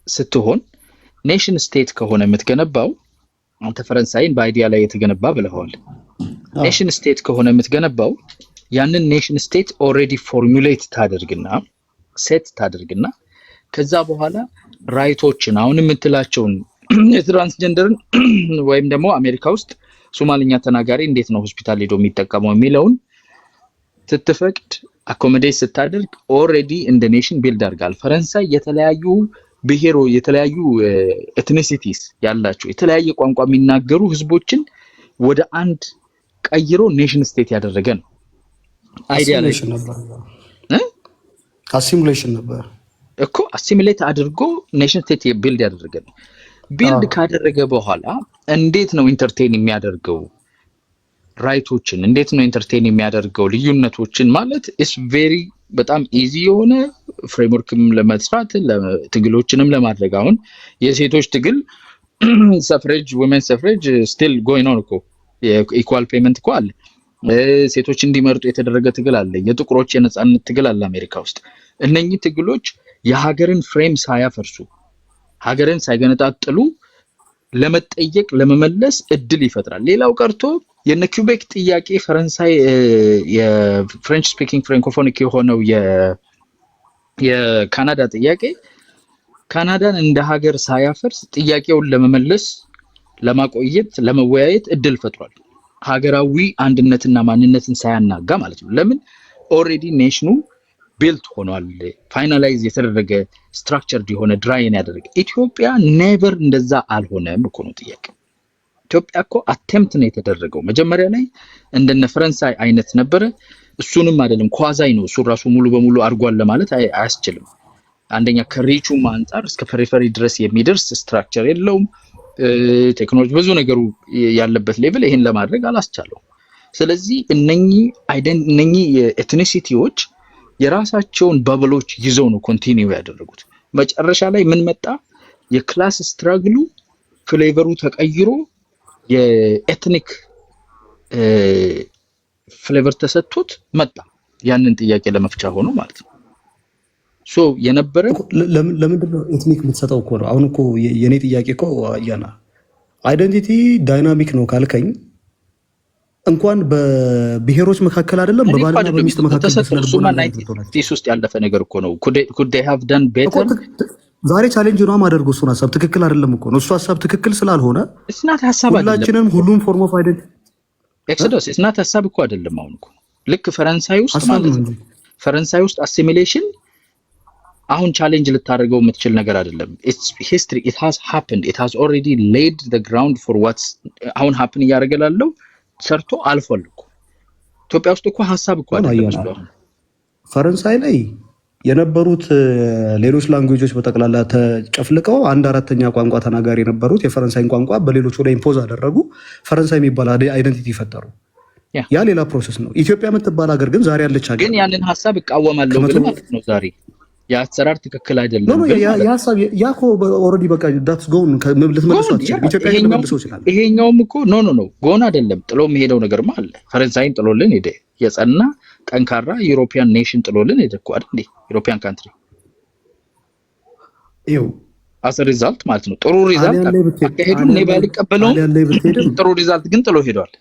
ስትሆን ኔሽን ስቴት ከሆነ የምትገነባው አንተ ፈረንሳይን በአይዲያ ላይ የተገነባ ብለዋል። ኔሽን ስቴት ከሆነ የምትገነባው ያንን ኔሽን ስቴት ኦልሬዲ ፎርሙሌት ታደርግና ሴት ታደርግና ከዛ በኋላ ራይቶችን አሁን የምትላቸውን የትራንስጀንደርን ወይም ደግሞ አሜሪካ ውስጥ ሶማሊኛ ተናጋሪ እንዴት ነው ሆስፒታል ሄዶ የሚጠቀመው የሚለውን ስትፈቅድ አኮሞዴት ስታደርግ ኦልሬዲ እንደ ኔሽን ቢልድ አድርጋል። ፈረንሳይ የተለያዩ ብሔሮ የተለያዩ ኤትኒሲቲስ ያላቸው የተለያየ ቋንቋ የሚናገሩ ህዝቦችን ወደ አንድ ቀይሮ ኔሽን ስቴት ያደረገ ነው። አሲሙሌሽን ነበር እኮ አሲሙሌት አድርጎ ኔሽን ስቴት ቢልድ ያደረገ ነው። ቢልድ ካደረገ በኋላ እንዴት ነው ኢንተርቴን የሚያደርገው ራይቶችን? እንዴት ነው ኢንተርቴን የሚያደርገው ልዩነቶችን? ማለት ኢስ ቬሪ በጣም ኢዚ የሆነ ፍሬምወርክም ለመስራት ትግሎችንም ለማድረግ አሁን የሴቶች ትግል ሰፍሬጅ ወመን ሰፍሬጅ ስቲል ጎይንግ ኦን እኮ ኢኳል ፔመንት እኮ አለ። ሴቶች እንዲመርጡ የተደረገ ትግል አለ። የጥቁሮች የነጻነት ትግል አለ አሜሪካ ውስጥ። እነኚህ ትግሎች የሀገርን ፍሬም ሳያፈርሱ ሀገርን ሳይገነጣጥሉ ለመጠየቅ ለመመለስ እድል ይፈጥራል። ሌላው ቀርቶ የነ ኪውቤክ ጥያቄ ፈረንሳይ የፍሬንች ስፒኪንግ ፍራንኮፎኒክ የሆነው የካናዳ ጥያቄ ካናዳን እንደ ሀገር ሳያፈርስ ጥያቄውን ለመመለስ ለማቆየት ለመወያየት እድል ፈጥሯል። ሀገራዊ አንድነትና ማንነትን ሳያናጋ ማለት ነው። ለምን ኦልሬዲ ኔሽኑ ቢልት ሆኗል። ፋይናላይዝ የተደረገ ስትራክቸርድ የሆነ ድራይን ያደረገ። ኢትዮጵያ ኔቨር እንደዛ አልሆነም እኮ ነው ጥያቄ። ኢትዮጵያ እኮ አቴምፕት ነው የተደረገው። መጀመሪያ ላይ እንደነ ፈረንሳይ አይነት ነበረ። እሱንም አይደለም ኳዛይ ነው። እሱ ራሱ ሙሉ በሙሉ አድርጓል ለማለት አያስችልም። አንደኛ ከሪቹም አንጻር እስከ ፐሪፈሪ ድረስ የሚደርስ ስትራክቸር የለውም። ቴክኖሎጂ ብዙ ነገሩ ያለበት ሌቭል ይሄን ለማድረግ አላስቻለውም። ስለዚህ እነኚህ የኤትኒሲቲዎች የራሳቸውን በብሎች ይዘው ነው ኮንቲኒው ያደረጉት። መጨረሻ ላይ ምን መጣ? የክላስ ስትራግሉ ፍሌቨሩ ተቀይሮ የኤትኒክ ፍሌቨር ተሰጥቶት መጣ። ያንን ጥያቄ ለመፍቻ ሆኖ ማለት ነው። ሶ የነበረ ለምንድን ነው ኤትኒክ የምትሰጠው እኮ ነው። አሁን እኮ የኔ ጥያቄ እኮ ያና አይደንቲቲ ዳይናሚክ ነው ካልከኝ እንኳን በብሔሮች መካከል አይደለም በባልና በሚስት መካከል ውስጥ ያለፈ ነገር እኮ ነው። could they have done better? ዛሬ ቻሌንጅ ነው ማደርገው። እሱን ሀሳብ ትክክል አይደለም እኮ ነው። እሱ ሀሳብ ትክክል ስላልሆነ እስናት ሀሳብ አይደለም። ሁላችንም ሁሉም ፎርም ኦፍ አይደንቲቲ ኤክሶዶስ እስናት ሀሳብ እኮ አይደለም። አሁን እኮ ልክ ፈረንሳይ ውስጥ ማለት ነው። ፈረንሳይ ውስጥ አሲሚሌሽን አሁን ቻሌንጅ ልታደርገው የምትችል ነገር አይደለም። it's history, it has happened, it has already laid the ground for what's አሁን happen እያደረገ ላለው ሰርቶ አልፏል እኮ። ኢትዮጵያ ውስጥ እኮ ሀሳብ እኮ አይደለም። ፈረንሳይ ላይ የነበሩት ሌሎች ላንጉዌጆች በጠቅላላ ተጨፍልቀው 1/4 ቋንቋ ተናጋሪ የነበሩት የፈረንሳይን ቋንቋ በሌሎቹ ላይ ኢምፖዝ አደረጉ። ፈረንሳይ የሚባል አይደንቲቲ ፈጠሩ። ያ ሌላ ፕሮሰስ ነው። ኢትዮጵያ የምትባል ሀገር ግን ዛሬ ያለች ሀገር ግን ያንን ሀሳብ እቃወማለሁ ግን ማለት ነው ዛሬ የአሰራር ትክክል አይደለም። ያኮ ኦልሬዲ በቃ ዳትስ ጎን ልትመልሱ አትችልም። ኢትዮጵያ ልትመልሰው ይችላል። ይሄኛውም እኮ ኖ ጎን አይደለም ጥሎ የሚሄደው ነገርማ አለ። ፈረንሳይን ጥሎልን ሄደ። የጸና ጠንካራ ዩሮፒያን ኔሽን ጥሎልን ሄደ እኮ አይደል? ዩሮፒያን ካንትሪ ይው አስ ሪዛልት ማለት ነው። ጥሩ ሪዛልት አካሄዱ ነው ባልቀበለው ጥሩ ሪዛልት ግን ጥሎ ሄዷል።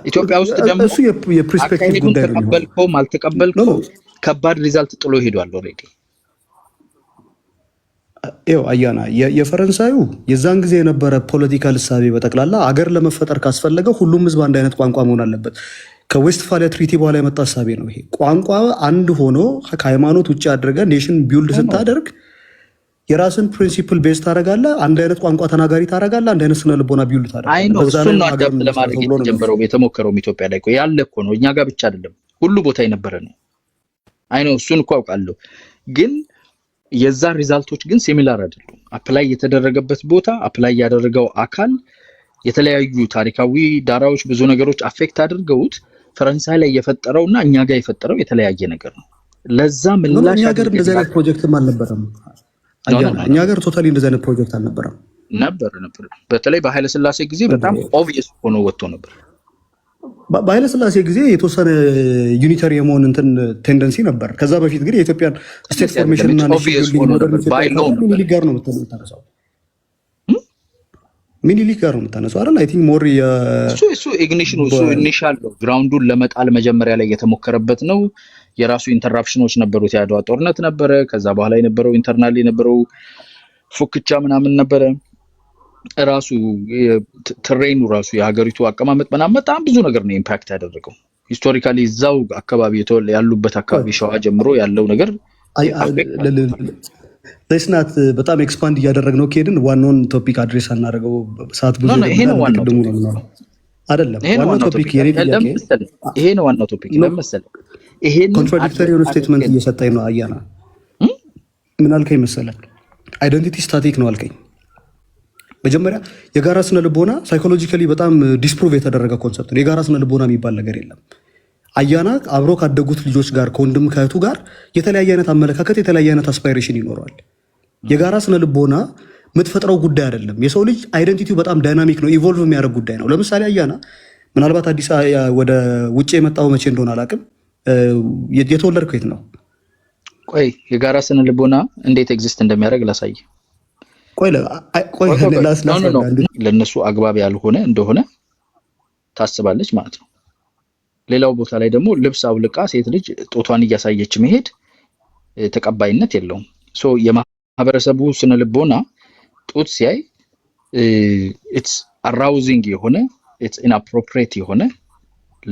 ኢትዮጵያ ውስጥ ደግሞ እሱ የፕሪስፔክቲቭ ጉዳይ ነው። ተቀበልከውም አልተቀበልከው ከባድ ሪዛልት ጥሎ ሄዷል ኦልሬዲ። ይኸው አያና የፈረንሳዩ የዛን ጊዜ የነበረ ፖለቲካል እሳቤ በጠቅላላ አገር ለመፈጠር ካስፈለገ ሁሉም ህዝብ አንድ አይነት ቋንቋ መሆን አለበት። ከዌስትፋሊያ ትሪቲ በኋላ የመጣ እሳቤ ነው ይሄ። ቋንቋ አንድ ሆኖ ከሃይማኖት ውጭ አድርገ ኔሽን ቢውልድ ስታደርግ የራስን ፕሪንሲፕል ቤዝ ታደርጋለህ። አንድ አይነት ቋንቋ ተናጋሪ ታደርጋለህ። አንድ አይነት ስነ ልቦና ቢውልድ ታደርጋለህ። በዛ ላይ አዳፕት ለማድረግ የተጀመረው የተሞከረው ኢትዮጵያ ላይ ያለ እኮ ነው። እኛ ጋር ብቻ አይደለም ሁሉ ቦታ የነበረ ነው። እሱን እኮ አውቃለሁ። ግን የዛ ሪዛልቶች ግን ሲሚላር አይደሉም። አፕላይ የተደረገበት ቦታ አፕላይ ያደረገው አካል የተለያዩ ታሪካዊ ዳራዎች ብዙ ነገሮች አፌክት አድርገውት ፈረንሳይ ላይ የፈጠረውና እኛ ጋር የፈጠረው የተለያየ ነገር ነው። ለዛ ምላሽ እኛ ጋር እንደዚህ አይነት ፕሮጀክትም አልነበረም። እኛ ጋር ቶታሊ እንደዚህ አይነት ፕሮጀክት አልነበረም። ነበር በተለይ በኃይለ ሥላሴ ጊዜ በጣም ኦብቪየስ ሆኖ ወጥቶ ነበር። በኃይለ ሥላሴ ጊዜ የተወሰነ ዩኒተሪ የመሆን እንትን ቴንደንሲ ነበር። ከዛ በፊት ግን የኢትዮጵያን ስቴት ፎርሜሽን እና ሚኒሊክ ጋር ነው የምታነሳው። ሚኒሊክ ጋር ነው የምታነሳው አይደል? አይ ቲንክ ሞር እሱ ኢግኒሽኑ እሱ ኢኒሻል ግራውንዱን ለመጣል መጀመሪያ ላይ የተሞከረበት ነው። የራሱ ኢንተራፕሽኖች ነበሩት። የአድዋ ጦርነት ነበረ። ከዛ በኋላ የነበረው ኢንተርናል የነበረው ፉክቻ ምናምን ነበረ። ራሱ ትሬኑ ራሱ የሀገሪቱ አቀማመጥ ምናምን በጣም ብዙ ነገር ነው ኢምፓክት ያደረገው። ሂስቶሪካሊ እዛው አካባቢ ያሉበት አካባቢ ሸዋ ጀምሮ ያለው ነገር ለስናት በጣም ኤክስፓንድ እያደረግነው ከሄድን ዋናውን ቶፒክ አድሬስ አናደርገው። ሰዓት ብዙ ነው። ይሄ ነው ዋናው ቶፒክ አይደለም። ዋናው ቶፒክ የኔ ጥያቄ ይሄ ነው። ዋናው ቶፒክ ነው መሰለህ። ይሄን ኮንትራዲክተሪ የሆነ ስቴትመንት እየሰጠኝ ነው። አያና ምን አልከኝ መሰለህ? አይደንቲቲ ስታቲክ ነው አልከኝ። መጀመሪያ የጋራ ስነ ልቦና ሳይኮሎጂካሊ በጣም ዲስፕሩቭ የተደረገ ኮንሰፕት ነው። የጋራ ስነ ልቦና የሚባል ነገር የለም። አያና አብሮ ካደጉት ልጆች ጋር ከወንድም ከእህቱ ጋር የተለያየ አይነት አመለካከት፣ የተለያየ አይነት አስፓይሬሽን ይኖረዋል። የጋራ ስነ ልቦና የምትፈጥረው ጉዳይ አይደለም። የሰው ልጅ አይደንቲቲው በጣም ዳይናሚክ ነው፣ ኢቮልቭ የሚያደርግ ጉዳይ ነው። ለምሳሌ አያና ምናልባት አዲስ ወደ ውጭ የመጣው መቼ እንደሆነ አላውቅም። የተወለድከው የት ነው? ቆይ የጋራ ስነ ልቦና እንዴት ኤግዚስት እንደሚያደርግ ላሳይ። ቆይ ለነሱ አግባብ ያልሆነ እንደሆነ ታስባለች ማለት ነው። ሌላው ቦታ ላይ ደግሞ ልብስ አውልቃ ሴት ልጅ ጦቷን እያሳየች መሄድ ተቀባይነት የለውም። ሶ የማህበረሰቡ ስነ ልቦና ጡት ሲያይ ኢትስ አራውዚንግ የሆነ ኢትስ ኢንአፕሮፕሪየት የሆነ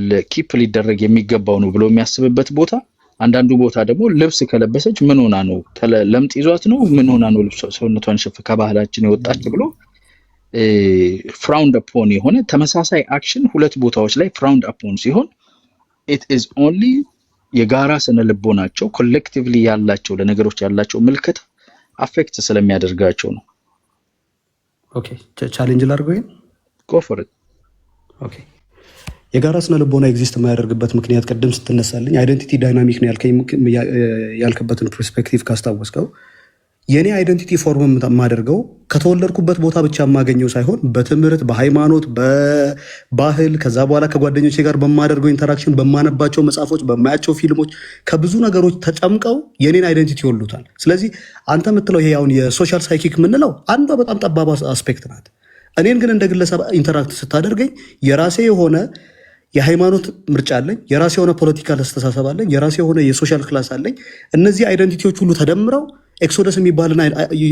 ለኪፕ ሊደረግ የሚገባው ነው ብሎ የሚያስብበት ቦታ፣ አንዳንዱ ቦታ ደግሞ ልብስ ከለበሰች ምን ሆና ነው ለምጥ ይዟት ነው ምን ሆና ነው ልብስ ሰውነቷን ሸፍ ከባህላችን የወጣች ብሎ ፍራውንድ አፖን የሆነ ተመሳሳይ አክሽን ሁለት ቦታዎች ላይ ፍራውንድ አፖን ሲሆን it is only የጋራ ስነ ልቦናቸው ኮሌክቲቭሊ ያላቸው ለነገሮች ያላቸው ምልከታ አፌክት ስለሚያደርጋቸው ነው። ኦኬ ቻሌንጅ ላድርገው ይሄን go for it። ኦኬ የጋራ ስነ ልቦና ኤግዚስት የማያደርግበት ምክንያት ቅድም ስትነሳልኝ አይደንቲቲ ዳይናሚክ ነው ያልከበትን ፐርስፔክቲቭ ካስታወስከው የኔ አይደንቲቲ ፎርም የማደርገው ከተወለድኩበት ቦታ ብቻ የማገኘው ሳይሆን በትምህርት፣ በሃይማኖት፣ በባህል ከዛ በኋላ ከጓደኞቼ ጋር በማደርገው ኢንተራክሽን፣ በማነባቸው መጽሐፎች፣ በማያቸው ፊልሞች ከብዙ ነገሮች ተጨምቀው የኔን አይደንቲቲ ይወሉታል። ስለዚህ አንተ የምትለው ይሄ አሁን የሶሻል ሳይኪክ የምንለው አንዷ በጣም ጠባብ አስፔክት ናት። እኔን ግን እንደ ግለሰብ ኢንተራክት ስታደርገኝ የራሴ የሆነ የሃይማኖት ምርጫ አለኝ፣ የራሴ የሆነ ፖለቲካል አስተሳሰብ አለኝ፣ የራሴ የሆነ የሶሻል ክላስ አለኝ። እነዚህ አይደንቲቲዎች ሁሉ ተደምረው ኤክሶደስ የሚባልና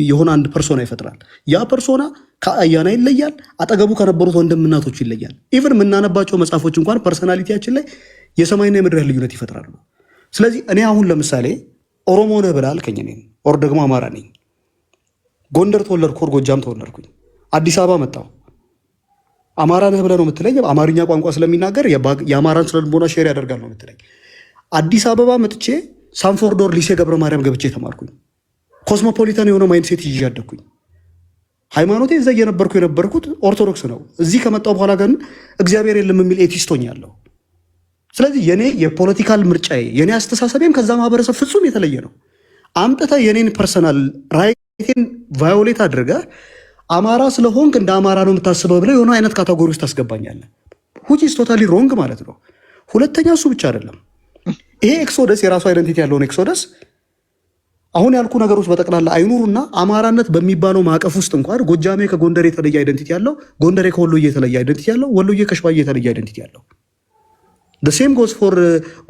የሆነ አንድ ፐርሶና ይፈጥራል። ያ ፐርሶና ከአያና ይለያል፣ አጠገቡ ከነበሩት ወንድምናቶች ይለያል። ኢቨን የምናነባቸው መጽሐፎች እንኳን ፐርሰናሊቲያችን ላይ የሰማይና የምድር ልዩነት ይፈጥራሉ። ስለዚህ እኔ አሁን ለምሳሌ ኦሮሞ ነህ ብለህ አልከኝ፣ እኔን ኦር ደግሞ አማራ ነኝ፣ ጎንደር ተወለድኩ፣ ኦር ጎጃም ተወለድኩኝ፣ አዲስ አበባ መጣሁ፣ አማራ ነህ ብለህ ነው የምትለኝ። አማርኛ ቋንቋ ስለሚናገር የአማራን ስነ ልቦና ሼር ያደርጋል ነው የምትለኝ። አዲስ አበባ መጥቼ ሳንፎርድ ኦር ሊሴ ገብረ ማርያም ገብቼ ተማርኩኝ። ኮስሞፖሊታን የሆነ ማይንድሴት ይዤ ያደግኩኝ። ሃይማኖቴ እዛ የነበርኩት ኦርቶዶክስ ነው። እዚህ ከመጣሁ በኋላ ግን እግዚአብሔር የለም የሚል ኤቲስት ሆኛለሁ። ስለዚህ የኔ የፖለቲካል ምርጫዬ የኔ አስተሳሰቤም ከዛ ማህበረሰብ ፍጹም የተለየ ነው። አምጥተህ የኔን ፐርሰናል ራይቴን ቫዮሌት አድርገህ አማራ ስለሆንክ እንደ አማራ ነው የምታስበው ብለህ የሆነ አይነት ካቴጎሪ ውስጥ ታስገባኛለህ። which is totally wrong ማለት ነው። ሁለተኛ እሱ ብቻ አይደለም። ይሄ ኤክሶደስ የራሱ አይደንቲቲ ያለውን ኤክሶደስ አሁን ያልኩ ነገሮች በጠቅላላ አይኑሩና አማራነት በሚባለው ማዕቀፍ ውስጥ እንኳን ጎጃሜ ከጎንደሬ የተለየ አይደንቲቲ ያለው፣ ጎንደሬ ከወሎዬ የተለየ አይደንቲቲ ያለው፣ ወሎዬ ከሸዋዬ የተለየ አይደንቲቲ ያለው። the same goes for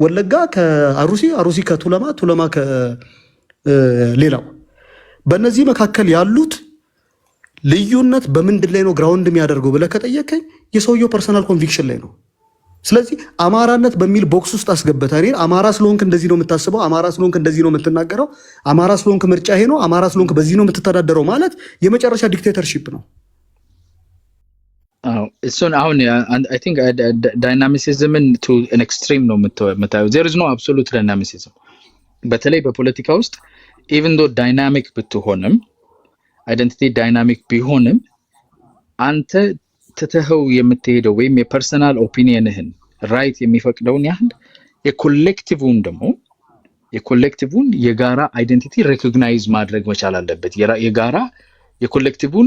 ወለጋ ከአሩሲ፣ አሩሲ ከቱለማ፣ ቱለማ ከሌላው። በእነዚህ መካከል ያሉት ልዩነት በምንድን ላይ ነው ግራውንድ የሚያደርገው ብለህ ከጠየቀኝ የሰውየው ፐርሰናል ኮንቪክሽን ላይ ነው። ስለዚህ አማራነት በሚል ቦክስ ውስጥ አስገበተ እኔን አማራ ስለሆንክ እንደዚህ ነው የምታስበው፣ አማራ ስለሆንክ እንደዚህ ነው የምትናገረው፣ አማራ ስለሆንክ ምርጫ ይሄ ነው፣ አማራ ስለሆንክ በዚህ ነው የምትተዳደረው ማለት የመጨረሻ ዲክቴተርሺፕ ነው። እሱን አሁን አይ ቲንክ ዳይናሚሲዝምን ቱ አን ኤክስትሪም ነው የምታየው። ዜር ኢዝ ኖ አብሶሉት ዳይናሚሲዝም። በተለይ በፖለቲካ ውስጥ ኢቭን ዶ ዳይናሚክ ብትሆንም አይደንቲቲ ዳይናሚክ ቢሆንም አንተ ትተኸው የምትሄደው ወይም የፐርሰናል ኦፒኒየንህን ራይት የሚፈቅደውን ያህል የኮሌክቲቭን የጋራ አይደንቲቲ ሬኮግናይዝ ማድረግ መቻል አለበት። የጋራ የኮሌክቲቭን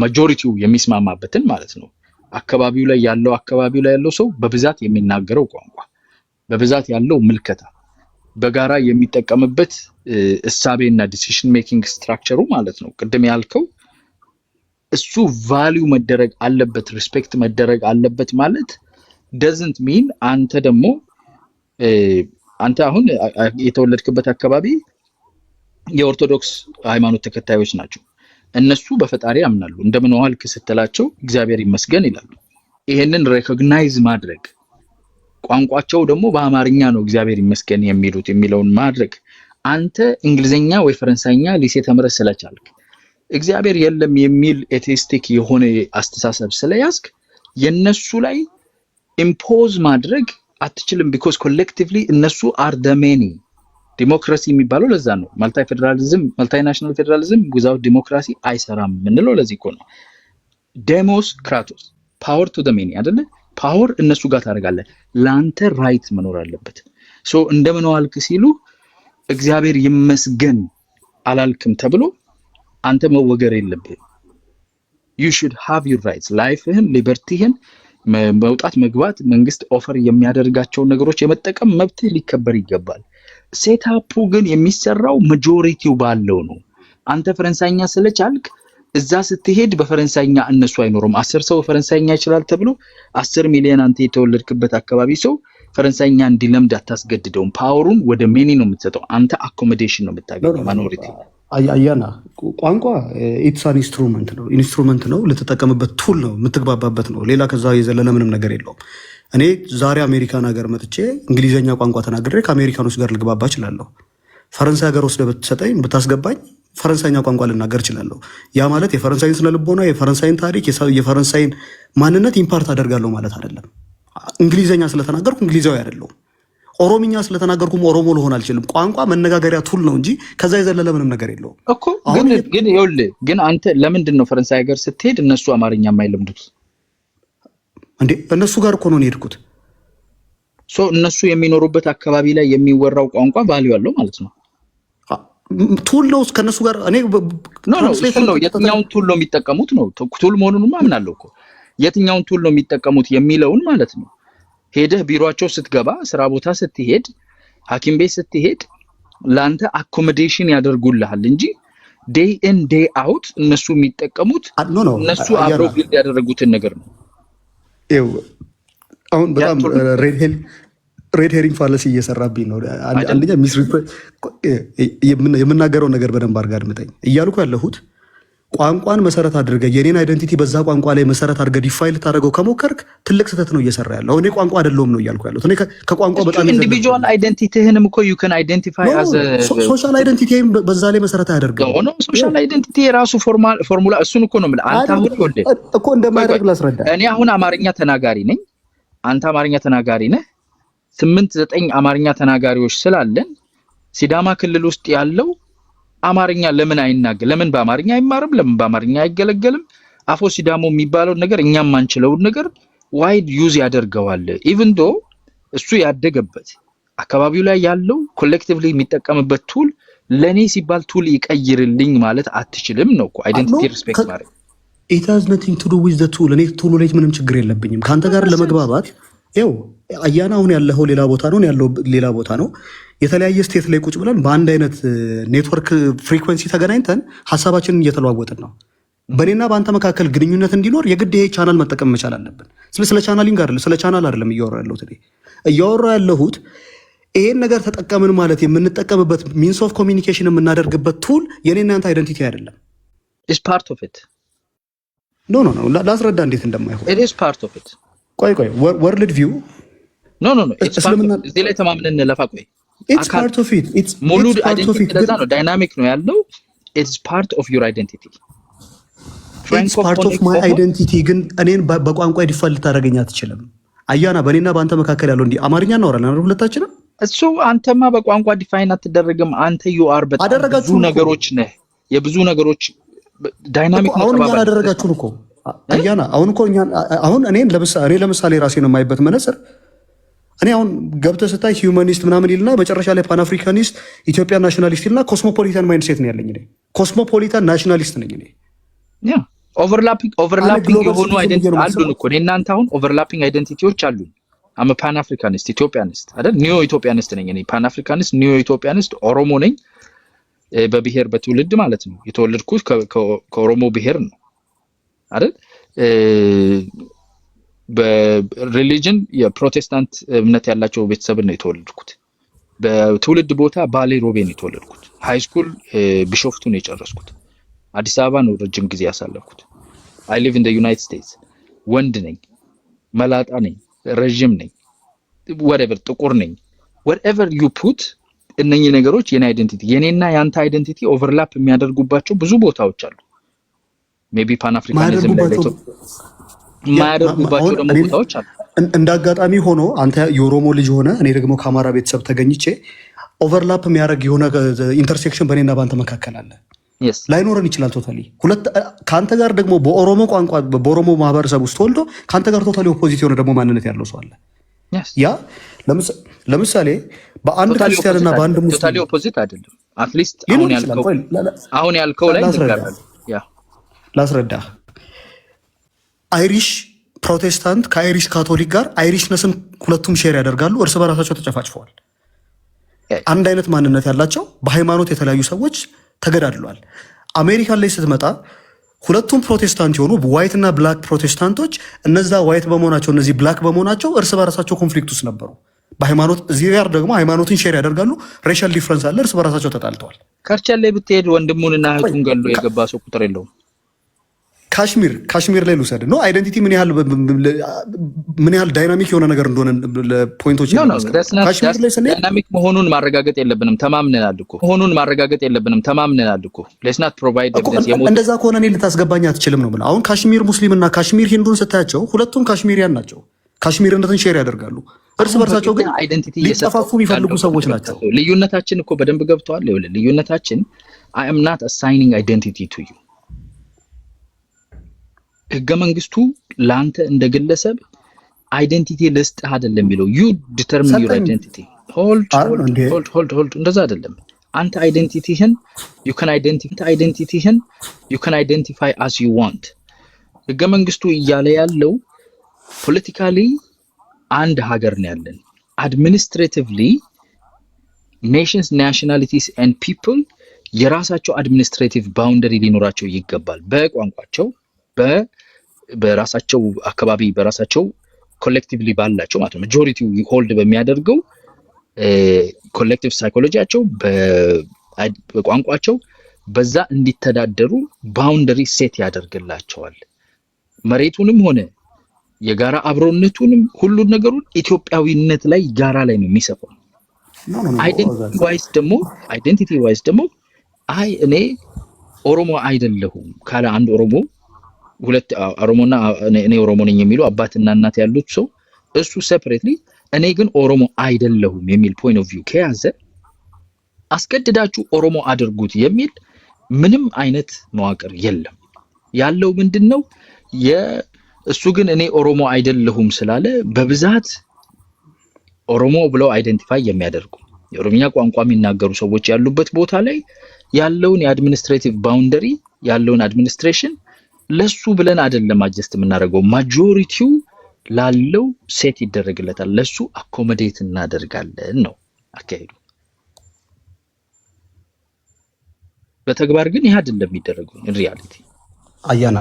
ማጆሪቲው የሚስማማበትን ማለት ነው። አካባቢው ላይ ያለው ሰው በብዛት የሚናገረው ቋንቋ፣ በብዛት ያለው ምልከታ፣ በጋራ የሚጠቀምበት እሳቤና ዲሲሽን ሜኪንግ ስትራክቸሩ ማለት ነው። ቅድም ያልከው እሱ ቫልዩ መደረግ አለበት፣ ሪስፔክት መደረግ አለበት ማለት doesn't mean አንተ ደግሞ አንተ አሁን የተወለድክበት አካባቢ የኦርቶዶክስ ሃይማኖት ተከታዮች ናቸው። እነሱ በፈጣሪ ያምናሉ። እንደምን ዋልክ ስትላቸው እግዚአብሔር ይመስገን ይላሉ። ይሄንን ሬኮግናይዝ ማድረግ፣ ቋንቋቸው ደግሞ በአማርኛ ነው እግዚአብሔር ይመስገን የሚለውን ማድረግ፣ አንተ እንግሊዘኛ ወይ ፈረንሳይኛ ሊሴ ተምረህ ስለቻልክ እግዚአብሔር የለም የሚል ኤቲስቲክ የሆነ አስተሳሰብ ስለያዝክ የነሱ ላይ ኢምፖዝ ማድረግ አትችልም። ቢኮዝ ኮሌክቲቭሊ እነሱ አር ዘ ሜኒ። ዲሞክራሲ የሚባለው ለዛ ነው። ማልታይናሽናል ፌዴራሊዝም ዊዛውት ዲሞክራሲ አይሰራም የምንለው ለዚህ እኮ ነው። ዴሞስ ክራቶስ ፓወር ቱ ዘ ሜኒ አይደለ? ፓወር እነሱ ጋር ታደርጋለህ። ለአንተ ራይት መኖር አለበት። ሶ እንደምን ዋልክ ሲሉ እግዚአብሔር ይመስገን አላልክም ተብሎ አንተ መወገር የለብህም። you should have your rights ላይፍህን፣ ሊበርቲህን፣ መውጣት መግባት፣ መንግስት ኦፈር የሚያደርጋቸው ነገሮች የመጠቀም መብትህ ሊከበር ይገባል። ሴታፑ ግን የሚሰራው ማጆሪቲው ባለው ነው። አንተ ፈረንሳይኛ ስለቻልክ እዛ ስትሄድ በፈረንሳይኛ እነሱ አይኖሩም። 10 ሰው ፈረንሳይኛ ይችላል ተብሎ 10 ሚሊዮን አንተ የተወለድክበት አካባቢ ሰው ፈረንሳይኛ እንዲለምድ አታስገድደውም። ፓወሩን ወደ ሜኒ ነው የምትሰጠው። አንተ አኮሞዴሽን ነው የምታገኘው። ማይኖሪቲ አያና ቋንቋ ኢትስ አን ኢንስትሩመንት ነው፣ ልትጠቀምበት ቱል ነው፣ የምትግባባበት ነው። ሌላ ከዛ የዘለለ ምንም ነገር የለውም። እኔ ዛሬ አሜሪካን ሀገር መጥቼ እንግሊዝኛ ቋንቋ ተናግሬ ከአሜሪካኖች ጋር ልግባባ እችላለሁ። ፈረንሳይ ሀገር ወስደህ ብትሰጠኝ ብታስገባኝ ፈረንሳይኛ ቋንቋ ልናገር እችላለሁ። ያ ማለት የፈረንሳይን ስነልቦና፣ የፈረንሳይን ታሪክ፣ የፈረንሳይን ማንነት ኢምፓርት አደርጋለሁ ማለት አይደለም። እንግሊዝኛ ስለተናገርኩ እንግሊዛዊ አይደለሁም። ኦሮምኛ ስለተናገርኩም ኦሮሞ ልሆን አልችልም። ቋንቋ መነጋገሪያ ቱል ነው እንጂ ከዛ የዘለለ ምንም ነገር የለውም እኮ። ግን ይኸውልህ፣ ግን አንተ ለምንድን ነው ፈረንሳይ ሀገር ስትሄድ እነሱ አማርኛ የማይለምዱት እንዴ? እነሱ ጋር እኮ ነው የሄድኩት። እነሱ የሚኖሩበት አካባቢ ላይ የሚወራው ቋንቋ ቫልዩ አለው ማለት ነው። ቱል ነው ከነሱ ጋር እኔ ነው የትኛውን ቱል ነው የሚጠቀሙት ነው። ቱል መሆኑንማ አምናለሁ እኮ። የትኛውን ቱል ነው የሚጠቀሙት የሚለውን ማለት ነው። ሄደህ ቢሮአቸው ስትገባ፣ ስራ ቦታ ስትሄድ፣ ሐኪም ቤት ስትሄድ ለአንተ አኮሞዴሽን ያደርጉልሃል እንጂ ዴይ ኢን ዴይ አውት እነሱ የሚጠቀሙት እነሱ አብረው ቢልድ ያደረጉትን ነገር ነው። አሁን በጣም ሬድ ሄሪንግ ፋለሲ እየሰራብኝ ነው። አንደኛ የምናገረው ነገር በደንብ አድርገህ አድምጠኝ። እያልኩ ያለሁት ቋንቋን መሰረት አድርገህ የኔን አይደንቲቲ በዛ ቋንቋ ላይ መሰረት አድርገህ ዲፋይን ልታደርገው ከሞከርክ ትልቅ ስህተት ነው እየሰራ ያለው። እኔ ቋንቋ አይደለሁም ነው እያልኩ ያለሁት። እኔ ከቋንቋ በጣም ኢንዲቪጁዋል አይደንቲቲህንም እኮ ዩ ካን አይደንቲፋይ አዝ ሶሻል አይደንቲቲም በዛ ላይ መሰረት አያደርገው ነው። ሶሻል አይደንቲቲ የራሱ ፎርሙላ እሱን እኮ ነው የምልህ። አንተ አሁን ይወልድ እኮ እንደማያደርግ ላስረዳ። እኔ አሁን አማርኛ ተናጋሪ ነኝ፣ አንተ አማርኛ ተናጋሪ ነህ። 8-9 አማርኛ ተናጋሪዎች ስላለን ሲዳማ ክልል ውስጥ ያለው አማርኛ ለምን አይናገር? ለምን በአማርኛ አይማርም? ለምን በአማርኛ አይገለገልም? አፎ ሲዳሞ የሚባለው ነገር እኛም ማንችለውን ነገር ዋይድ ዩዝ ያደርገዋል። ኢቭን ዶ እሱ ያደገበት አካባቢው ላይ ያለው ኮሌክቲቭሊ የሚጠቀምበት ቱል ለኔ ሲባል ቱል ይቀይርልኝ ማለት አትችልም ነው እኮ አይደንቲቲ ሪስፔክት ማለት it has nothing to do with the tool። እኔ ቱሉ ላይ ምንም ችግር የለብኝም ካንተ ጋር ለመግባባት። ይኸው አያና አሁን ያለው ሌላ ቦታ ነው ያለው ሌላ ቦታ ነው። የተለያየ ስቴት ላይ ቁጭ ብለን በአንድ አይነት ኔትወርክ ፍሪኩዌንሲ ተገናኝተን ሀሳባችንን እየተለዋወጥን ነው። በእኔና በአንተ መካከል ግንኙነት እንዲኖር የግድ ይሄ ቻናል መጠቀም መቻል አለብን። ስለ ቻናሊንግ አይደለም፣ ስለ ቻናል አይደለም እያወራ ያለሁት። እያወራ ያለሁት ይሄን ነገር ተጠቀምን ማለት የምንጠቀምበት ሚንስ ኦፍ ኮሚኒኬሽን የምናደርግበት ቱል የኔና አንተ አይደንቲቲ አይደለም። ኢስ ፓርት ኦፍ ኢት። ኖ ላስረዳ እንዴት እንደማይሆን። ኢት ኢስ ፓርት ኦፍ ኢት። ቆይ ወርልድ ቪው ኖ ኢትስ ፓርት ኦፍ ኢት። እዚህ ላይ ተማምነን እንለፋ። ቆይ ኢትስ ፓርት ኦፍ ኢት። ኢትስ ሙሉ አይደንቲቲ ለዛ ነው ዳይናሚክ ነው ያለው። ኢትስ ፓርት ኦፍ ዩር አይደንቲቲ። ኢትስ ፓርት ኦፍ ማይ አይደንቲቲ። ግን እኔን በቋንቋ ዲፋልት ልታደርገኝ አትችልም። አያና በእኔና በአንተ መካከል ያለው እንዲህ አማርኛ እናወራለን አይደል ሁለታችንም? እሱ አንተማ በቋንቋ ዲፋይን አትደረግም። አንተ ዩ አር ብዙ ነገሮች ነህ። የብዙ ነገሮች ዳይናሚክ ነው። አሁን እኛ አደረጋችሁን እኮ አያና። አሁን እኔ ለምሳሌ ራሴን የማይበት መነጽር እኔ አሁን ገብተህ ስታይ ሂውማኒስት ምናምን ይልና መጨረሻ ላይ ፓን አፍሪካኒስት ኢትዮጵያ ናሽናሊስት ይልና ኮስሞፖሊታን ማይንድ ሴት ነው ያለኝ እኔ። ኮስሞፖሊታን ናሽናሊስት ነኝ እኔ። ያ ኦቨርላፒንግ የሆኑ አይደንቲቲ አሉን እኮ እኔ እናንተ አሁን ኦቨርላፒንግ አይደንቲቲዎች አሉን። አም ፓን አፍሪካኒስት ኢትዮጵያኒስት አይደል? ኒዮ ኢትዮጵያኒስት ነኝ እኔ። ፓን አፍሪካኒስት ኒዮ ኢትዮጵያኒስት ኦሮሞ ነኝ። በብሔር በትውልድ ማለት ነው። የተወለድኩት ከኦሮሞ ብሔር ነው አይደል? በሪሊጅን የፕሮቴስታንት እምነት ያላቸው ቤተሰብን ነው የተወለድኩት። በትውልድ ቦታ ባሌ ሮቤ ነው የተወለድኩት። ሃይ ስኩል ቢሾፍቱ ነው የጨረስኩት። አዲስ አበባ ነው ረጅም ጊዜ ያሳለፍኩት። አይ ሊቭ ኢን ዘ ዩናይትድ ስቴትስ። ወንድ ነኝ፣ መላጣ ነኝ፣ ረጅም ነኝ፣ whatever ጥቁር ነኝ፣ whatever you put እነኚህ ነገሮች የኔ አይደንቲቲ የኔና ያንተ አይደንቲቲ ኦቨርላፕ የሚያደርጉባቸው ብዙ ቦታዎች አሉ። ሜቢ ፓን አፍሪካኒዝም ላይ የማያደርጉባቸው ደግሞ ቦታዎች አሉ። እንደ አጋጣሚ ሆኖ አንተ የኦሮሞ ልጅ ሆነ እኔ ደግሞ ከአማራ ቤተሰብ ተገኝቼ ኦቨርላፕ የሚያደርግ የሆነ ኢንተርሴክሽን በእኔና በአንተ መካከል አለ። ላይኖረን ይችላል ቶታሊ። ከአንተ ጋር ደግሞ በኦሮሞ ቋንቋ በኦሮሞ ማህበረሰብ ውስጥ ተወልዶ ከአንተ ጋር ቶታሊ ኦፖዚት የሆነ ደግሞ ማንነት ያለው ሰው አለ። ያ ለምሳሌ በአንድ ክርስቲያንና በአንድ ሙስሊም ቶታሊ ኦፖዚት አይደለም። አትሊስት አሁን ያልከው ላይ ተጋራለ። ያ ላስረዳ። አይሪሽ ፕሮቴስታንት ከአይሪሽ ካቶሊክ ጋር አይሪሽነስን ሁለቱም ሼር ያደርጋሉ። እርስ በራሳቸው ተጨፋጭፈዋል። አንድ አይነት ማንነት ያላቸው በሃይማኖት የተለያዩ ሰዎች ተገዳድሏል። አሜሪካን ላይ ስትመጣ ሁለቱም ፕሮቴስታንት የሆኑ ዋይት እና ብላክ ፕሮቴስታንቶች እነዛ ዋይት በመሆናቸው እነዚህ ብላክ በመሆናቸው እርስ በራሳቸው ኮንፍሊክት ውስጥ ነበሩ። በሃይማኖት እዚህ ጋር ደግሞ ሃይማኖትን ሼር ያደርጋሉ። ሬሻል ዲፍረንስ አለ። እርስ በራሳቸው ተጣልተዋል። ከርቸን ላይ ብትሄድ ወንድሙንና እህቱን ገሎ የገባ ሰው ቁጥር የለውም። ካሽሚር ላይ ልውሰድ ነው አይደንቲቲ ምን ያህል ዳይናሚክ የሆነ ነገር እንደሆነ ለፖይንቶች ካሽሚር ላይ ስንሄድ ዳይናሚክ መሆኑን ማረጋገጥ የለብንም። ተማምነናል እኮ let's not provide evidence። እንደዛ ከሆነ እኔ ልታስገባኝ አትችልም ነው ብለህ አሁን ካሽሚር ሙስሊም እና ካሽሚር ሂንዱን ስታያቸው ሁለቱም ካሽሚሪያን ናቸው። ካሽሚርነትን ሼር ያደርጋሉ። እርስ በርሳቸው ግን ሊጠፋፉ የሚፈልጉ ሰዎች ናቸው። ልዩነታችን እኮ በደንብ ገብተዋል። ልዩነታችን I am not assigning identity to you። ህገ መንግስቱ ላንተ እንደ ግለሰብ አይደንቲቲ ልስጥህ አይደለም የሚለው you determine your identity። hold እንደዛ አይደለም። አንተ አይደንቲቲህን you can identify as you want። ህገ መንግስቱ እያለ ያለው ፖለቲካሊ አንድ ሀገር ነው ያለን። administratively nations, nationalities and people የራሳቸው administrative boundary ሊኖራቸው ይገባል። በቋንቋቸው በራሳቸው አካባቢ በራሳቸው ኮሌክቲቭሊ ባላቸው ማለት ነው ማጆሪቲው ሆልድ በሚያደርገው ኮሌክቲቭ ሳይኮሎጂያቸው በቋንቋቸው በዛ እንዲተዳደሩ ባውንደሪ ሴት ያደርግላቸዋል። መሬቱንም ሆነ የጋራ አብሮነቱንም ሁሉ ነገሩን ኢትዮጵያዊነት ላይ ጋራ ላይ ነው የሚሰፋው። አይደንቲቲ ዋይስ ደግሞ እኔ ኦሮሞ አይደለሁም ካለ አንድ ኦሮሞ ሁለት ኦሮሞና እኔ ኦሮሞ ነኝ የሚሉ አባትና እናት ያሉት ሰው እሱ ሴፐሬትሊ እኔ ግን ኦሮሞ አይደለሁም የሚል ፖይንት ኦፍ ቪው ከያዘ አስገድዳችሁ ኦሮሞ አድርጉት የሚል ምንም አይነት መዋቅር የለም። ያለው ምንድነው እሱ ግን እኔ ኦሮሞ አይደለሁም ስላለ በብዛት ኦሮሞ ብለው አይደንቲፋይ የሚያደርጉ የኦሮሚያ ቋንቋ የሚናገሩ ሰዎች ያሉበት ቦታ ላይ ያለውን የአድሚኒስትሬቲቭ ባውንደሪ ያለውን አድሚኒስትሬሽን ለሱ ብለን አይደለም አጀስት የምናደርገው። ማጆሪቲው ላለው ሴት ይደረግለታል፣ ለሱ አኮሞዴት እናደርጋለን ነው አካሄዱ። በተግባር ግን ይሄ አይደለም የሚደረገው። ኢን ሪያሊቲ አያና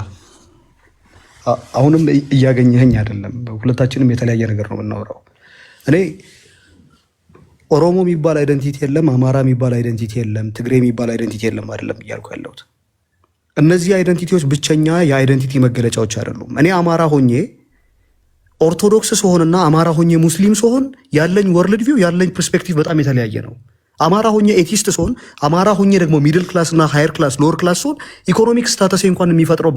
አሁንም እያገኘኸኝ አይደለም። ሁለታችንም የተለያየ ነገር ነው የምናወራው። እኔ ኦሮሞ የሚባል አይደንቲቲ የለም፣ አማራ የሚባል አይደንቲቲ የለም፣ ትግሬ የሚባል አይደንቲቲ የለም አይደለም እያልኩ ያለሁት። እነዚህ አይደንቲቲዎች ብቸኛ የአይደንቲቲ መገለጫዎች አይደሉም። እኔ አማራ ሆኜ ኦርቶዶክስ ስሆንና አማራ ሆኜ ሙስሊም ስሆን ያለኝ ወርልድ ቪው ያለኝ ፐርስፔክቲቭ በጣም የተለያየ ነው። አማራ ሆኜ ኤቲስት ስሆን፣ አማራ ሆኜ ደግሞ ሚድል ክላስ እና ሃየር ክላስ ሎወር ክላስ ስሆን ኢኮኖሚክ ስታተስ እንኳን የሚፈጥረው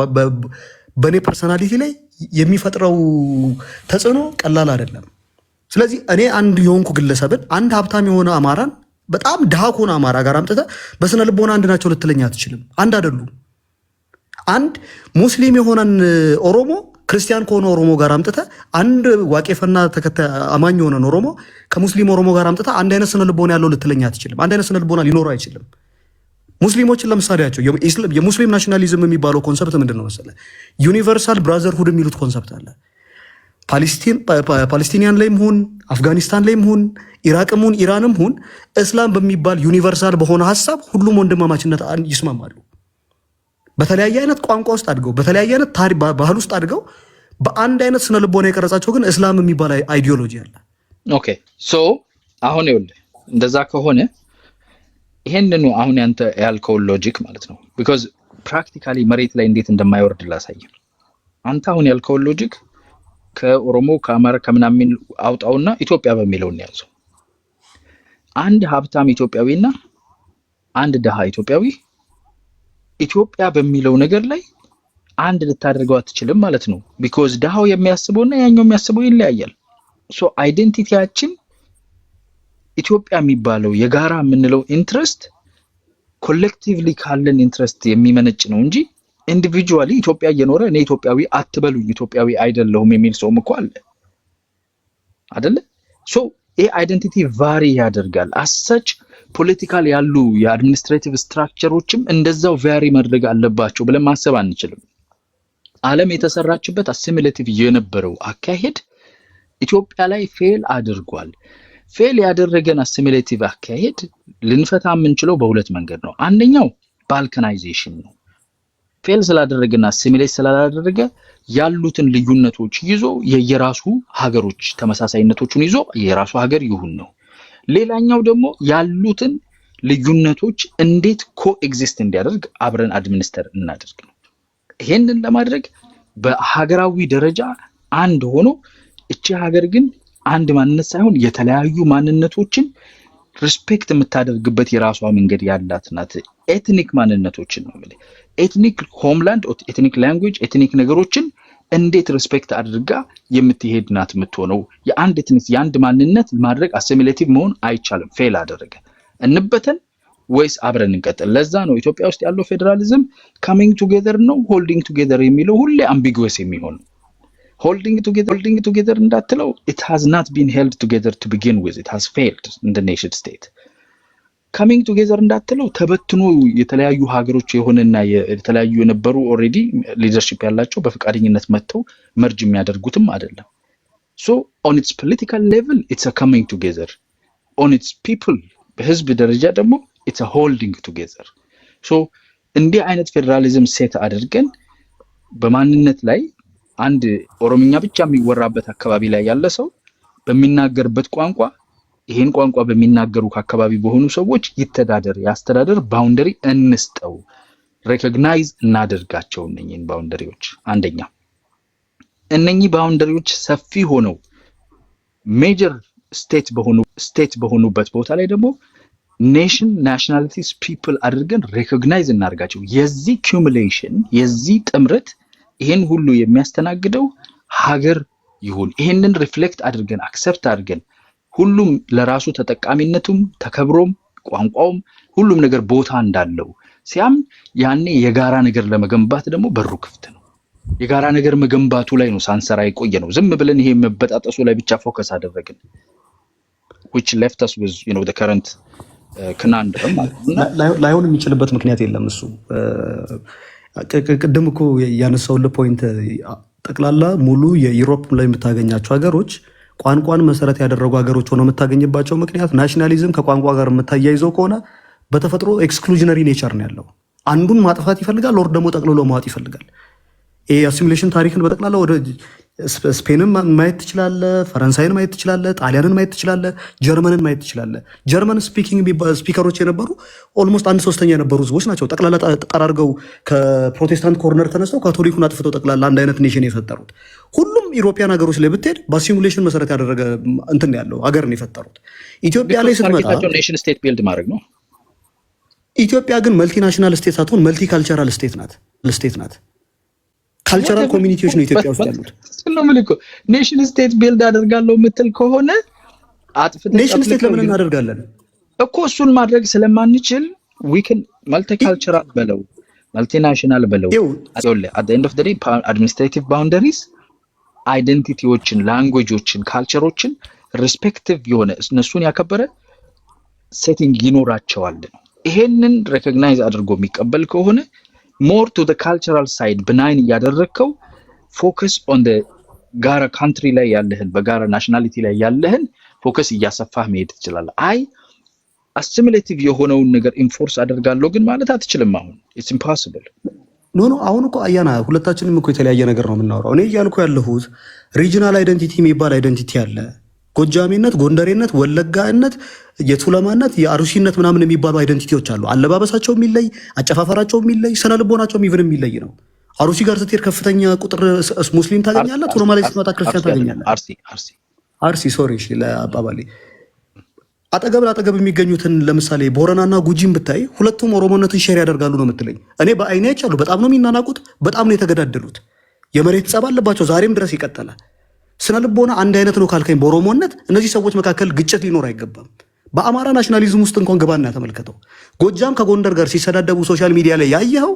በእኔ ፐርሰናሊቲ ላይ የሚፈጥረው ተጽዕኖ ቀላል አይደለም። ስለዚህ እኔ አንድ የሆንኩ ግለሰብን አንድ ሀብታም የሆነ አማራን በጣም ድሃ ከሆነ አማራ ጋር አምጥተህ በስነ ልቦና አንድ ናቸው ልትለኝ አትችልም። አንድ አይደሉም። አንድ ሙስሊም የሆነን ኦሮሞ ክርስቲያን ከሆነ ኦሮሞ ጋር አምጥተህ አንድ ዋቄፈና ተከታይ አማኝ የሆነን ኦሮሞ ከሙስሊም ኦሮሞ ጋር አምጥተህ አንድ አይነት ስነ ልቦና ያለው ልትለኝ አትችልም። አንድ አይነት ስነ ልቦና ሊኖረው አይችልም። ሙስሊሞችን ለምሳሌያቸው የሙስሊም ናሽናሊዝም የሚባለው ኮንሰፕት ምንድን ነው መሰለህ? ዩኒቨርሳል ብራዘርሁድ የሚሉት ኮንሰፕት አለ። ፓለስቲኒያን ላይም ሁን አፍጋኒስታን ላይም ሁን ኢራቅም ሁን ኢራንም ሁን እስላም በሚባል ዩኒቨርሳል በሆነ ሀሳብ ሁሉም ወንድማማችነት ይስማማሉ። በተለያየ አይነት ቋንቋ ውስጥ አድገው በተለያየ አይነት ታሪክ ባህል ውስጥ አድገው በአንድ አይነት ስነ ልቦና የቀረጻቸው ግን እስላም የሚባል አይዲዮሎጂ አለ። ኦኬ ሶ አሁን ይኸውልህ እንደዛ ከሆነ ይሄንን አሁን ያንተ ያልከው ሎጂክ ማለት ነው። ቢኮዝ ፕራክቲካሊ መሬት ላይ እንዴት እንደማይወርድ ላሳይ። አንተ አሁን ያልከው ሎጂክ ከኦሮሞ ከአማራ ከምናምን አውጣውና ኢትዮጵያ በሚለው እንያዘው። አንድ ሀብታም ኢትዮጵያዊና አንድ ደሃ ኢትዮጵያዊ ኢትዮጵያ በሚለው ነገር ላይ አንድ ልታደርገው አትችልም ማለት ነው። ቢኮዝ ደሃው የሚያስበውና ያኛው የሚያስበው ይለያያል። ሶ አይደንቲቲያችን ኢትዮጵያ የሚባለው የጋራ የምንለው ኢንትረስት ኮሌክቲቭሊ ካለን ኢንትረስት የሚመነጭ ነው እንጂ ኢንዲቪጁዋሊ ኢትዮጵያ እየኖረ እኔ ኢትዮጵያዊ አትበሉኝ ኢትዮጵያዊ አይደለሁም የሚል ሰውም እኮ አለ አይደለ? ሶ ይሄ አይደንቲቲ ቫሪ ያደርጋል። አሰች ፖለቲካል ያሉ የአድሚኒስትሬቲቭ ስትራክቸሮችም እንደዛው ቫሪ ማድረግ አለባቸው ብለን ማሰብ አንችልም። ዓለም የተሰራችበት አሲሚሌቲቭ የነበረው አካሄድ ኢትዮጵያ ላይ ፌል አድርጓል። ፌል ያደረገን አሲሚሌቲቭ አካሄድ ልንፈታ የምንችለው በሁለት መንገድ ነው። አንደኛው ባልካናይዜሽን ነው። ፌል ስላደረገና አሲሚሌት ስላላደረገ ያሉትን ልዩነቶች ይዞ የየራሱ ሀገሮች ተመሳሳይነቶችን ይዞ የራሱ ሀገር ይሁን ነው። ሌላኛው ደግሞ ያሉትን ልዩነቶች እንዴት ኮኤግዚስት እንዲያደርግ አብረን አድሚኒስተር እናደርግ ነው። ይሄንን ለማድረግ በሀገራዊ ደረጃ አንድ ሆኖ እቺ ሀገር ግን አንድ ማንነት ሳይሆን የተለያዩ ማንነቶችን ሪስፔክት የምታደርግበት የራሷ መንገድ ያላት ናት። ኤትኒክ ማንነቶችን ነው ማለት ኤትኒክ ሆምላንድ፣ ኤትኒክ ላንጉዌጅ፣ ኤትኒክ ነገሮችን እንዴት ሪስፔክት አድርጋ የምትሄድ ናት የምትሆነው። የአንድ ኤትኒክ የአንድ ማንነት ማድረግ አሲሚሌቲቭ መሆን አይቻልም። ፌል አደረገ እንበተን ወይስ አብረን እንቀጥል? ለዛ ነው ኢትዮጵያ ውስጥ ያለው ፌደራሊዝም ካሚንግ ቱጌዘር ነው ሆልዲንግ ቱጌዘር የሚለው ሁሌ አምቢጉዌስ የሚሆን holding together እንዳትለው it has not been held together to begin with, it has failed in the nation state. coming together እንዳትለው ተበትኖ የተለያዩ ሀገሮች የሆነና የተለያዩ የነበሩ ኦሬዲ ሊደርሺፕ ያላቸው በፍቃደኝነት መጥተው መርጅ የሚያደርጉትም አይደለም። so on its political level it's a coming together, on its people በህዝብ ደረጃ ደግሞ it's a holding together. so እንዲህ አይነት ፌደራሊዝም ሴት አድርገን በማንነት ላይ አንድ ኦሮምኛ ብቻ የሚወራበት አካባቢ ላይ ያለ ሰው በሚናገርበት ቋንቋ ይሄን ቋንቋ በሚናገሩ አካባቢ በሆኑ ሰዎች ይተዳደር ያስተዳደር ባውንደሪ እንስጠው፣ ሪኮግናይዝ እናደርጋቸው እነኚህን ባውንደሪዎች። አንደኛ እነኚህ ባውንደሪዎች ሰፊ ሆነው ሜጀር ስቴት በሆኑበት ቦታ ላይ ደግሞ ኔሽን ናሽናሊቲስ ፒፕል አድርገን ሪኮግናይዝ እናደርጋቸው። የዚህ ኩሙሌሽን የዚህ ጥምረት ይሄን ሁሉ የሚያስተናግደው ሀገር ይሁን። ይሄንን ሪፍሌክት አድርገን አክሰፕት አድርገን ሁሉም ለራሱ ተጠቃሚነቱም ተከብሮም ቋንቋውም ሁሉም ነገር ቦታ እንዳለው ሲያም ያኔ የጋራ ነገር ለመገንባት ደግሞ በሩ ክፍት ነው። የጋራ ነገር መገንባቱ ላይ ነው ሳንሰራ የቆየ ነው። ዝም ብለን ይሄ መበጣጠሱ ላይ ብቻ ፎከስ አደረግን which left us with the current conundrum። ላይሆን የሚችልበት ምክንያት የለም። እሱ ቅድም እኮ ያነሳውልህ ፖይንት ጠቅላላ ሙሉ የዩሮፕ ላይ የምታገኛቸው ሀገሮች ቋንቋን መሰረት ያደረጉ ሀገሮች ሆነው የምታገኝባቸው ምክንያት ናሽናሊዝም ከቋንቋ ጋር የምታያይዘው ከሆነ በተፈጥሮ ኤክስክሉዥነሪ ኔቸር ነው ያለው። አንዱን ማጥፋት ይፈልጋል፣ ኦር ደግሞ ጠቅልሎ ማዋጥ ይፈልጋል። ይሄ አሲሚሌሽን ታሪክን በጠቅላላ ወደ ስፔንን ማየት ትችላለህ፣ ፈረንሳይን ማየት ትችላለህ፣ ጣሊያንን ማየት ትችላለህ፣ ጀርመንን ማየት ትችላለህ። ጀርመን ስፒከሮች የነበሩ ኦልሞስት 1/3 የነበሩ ህዝቦች ናቸው። ጠቅላላ ጠራርገው ከፕሮቴስታንት ኮርነር ተነስተው ካቶሊኩን አጥፍተው ጠቅላላ አንድ አይነት ኔሽን የፈጠሩት። ሁሉም ኢሮፒያን ሀገሮች ላይ ብትሄድ በአሲሚሌሽን መሰረት ያደረገ እንትን ያለው ሀገር ነው የፈጠሩት። ኢትዮጵያ ላይ ስትመጣ ኔሽን ስቴት ቢልድ ማድረግ ነው። ኢትዮጵያ ግን መልቲናሽናል ስቴት ሳትሆን መልቲ ካልቸራል ስቴት ናት። ካልቸራል ኮሚኒቲዎች ነው ኢትዮጵያ ውስጥ ያሉት። ስለምን ምልኮ ኔሽን ስቴት ቢልድ አደርጋለሁ የምትል ከሆነ አጥፍተን ኔሽን ስቴት ለምን እናደርጋለን እኮ? እሱን ማድረግ ስለማንችል ዊክን መልቲካልቸራል በለው መልቲናሽናል በለው at the end of the day administrative boundaries አይደንቲቲዎችን፣ ላንጉዌጆችን፣ ካልቸሮችን ሪስፔክቲቭ የሆነ እነሱን ያከበረ ሴቲንግ ይኖራቸዋል ነው። ይሄንን ሪኮግናይዝ አድርጎ የሚቀበል ከሆነ more to the cultural side benign ያደረከው focus on the ጋራ country ላይ ያለህን በጋራ nationality ላይ ያለህን focus እያሰፋህ መሄድ ትችላለህ። አይ assimilative የሆነውን ነገር enforce አደርጋለሁ ግን ማለት አትችልም። አሁን it's impossible። ኖ አሁን እኮ አያና ሁለታችንም እኮ የተለያየ ነገር ነው የምናወራው። እኔ እያልኩ ያለሁት ሪጂናል አይደንቲቲ የሚባል አይደንቲቲ አለ። ጎጃሜነት፣ ጎንደሬነት፣ ወለጋነት፣ የቱለማነት፣ የአሩሲነት ምናምን የሚባሉ አይደንቲቲዎች አሉ። አለባበሳቸው የሚለይ፣ አጨፋፈራቸው የሚለይ፣ ስነ ልቦናቸው ኢቭን የሚለይ ነው። አሩሲ ጋር ስትሄድ ከፍተኛ ቁጥር ሙስሊም ታገኛለህ። ቱለማ ላይ ስትመጣ ክርስቲያን ታገኛለህ። አርሲ ሶሪ እሺ ለአባባሌ አጠገብ ለአጠገብ የሚገኙትን ለምሳሌ ቦረናና ጉጂን ብታይ ሁለቱም ኦሮሞነትን ሼር ያደርጋሉ ነው የምትለኝ? እኔ በአይኔ አይቻለሁ። በጣም ነው የሚናናቁት፣ በጣም ነው የተገዳደሉት። የመሬት ጸብ አለባቸው፣ ዛሬም ድረስ ይቀጥላል። ስነ ልቦና አንድ አይነት ነው ካልከኝ በኦሮሞነት እነዚህ ሰዎች መካከል ግጭት ሊኖር አይገባም። በአማራ ናሽናሊዝም ውስጥ እንኳን ገባና ተመልከተው። ጎጃም ከጎንደር ጋር ሲሰዳደቡ ሶሻል ሚዲያ ላይ ያየኸው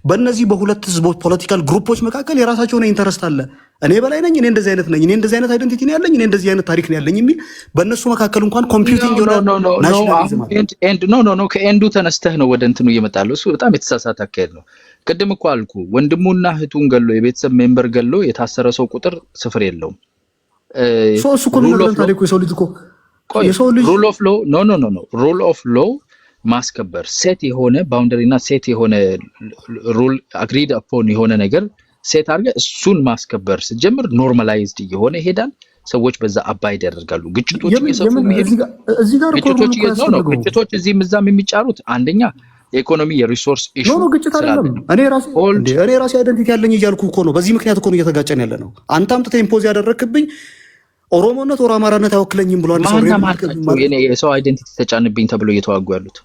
በእነዚህ በሁለት ህዝቦች ፖለቲካል ግሩፖች መካከል የራሳቸው ኢንተረስት አለ። እኔ በላይ ነኝ፣ እኔ እንደዚህ አይነት ነኝ፣ እኔ እንደዚህ አይነት አይደንቲቲ ነው ያለኝ፣ እኔ እንደዚህ አይነት ታሪክ ነው ያለኝ የሚል በእነሱ መካከል እንኳን ኮምፒውቲንግ ኖ ከኤንዱ ተነስተህ ነው ወደ እንትኑ እየመጣለሁ። እሱ በጣም የተሳሳተ አካሄድ ነው። ቅድም እኮ አልኩ ወንድሙና እህቱን ገሎ የቤተሰብ ሜምበር ገሎ የታሰረ ሰው ቁጥር ስፍር የለውም። እሱ እኮ ነው ታሪኩ። የሰው ልጅ እኮ ሩል ኦፍ ሎው ሩል ኦፍ ሎው ማስከበር ሴት የሆነ ባውንደሪ እና ሴት የሆነ ሩል አግሪድ አፖን የሆነ ነገር ሴት አድርገህ እሱን ማስከበር ስትጀምር ኖርማላይዝድ እየሆነ ይሄዳል። ሰዎች በዛ አባይድ ያደርጋሉ። ግጭቶች እየሰፉ የሚሄዱ ግጭቶች እዚህም እዛም የሚጫሩት አንደኛ የኢኮኖሚ የሪሶርስ ኢሹ ነው። ግጭት አይደለም። እኔ ራሴ አይደንቲቲ ያለኝ እያልኩ እኮ ነው። በዚህ ምክንያት እኮ ነው እየተጋጨን ያለ ነው። አንተ አምጥተህ ኢምፖዝ ያደረክብኝ ኦሮሞነት ወር አማራነት አይወክለኝም ብሎ አንድ ሰው የሰው አይደንቲቲ ተጫንብኝ ተብሎ እየተዋጉ ያሉት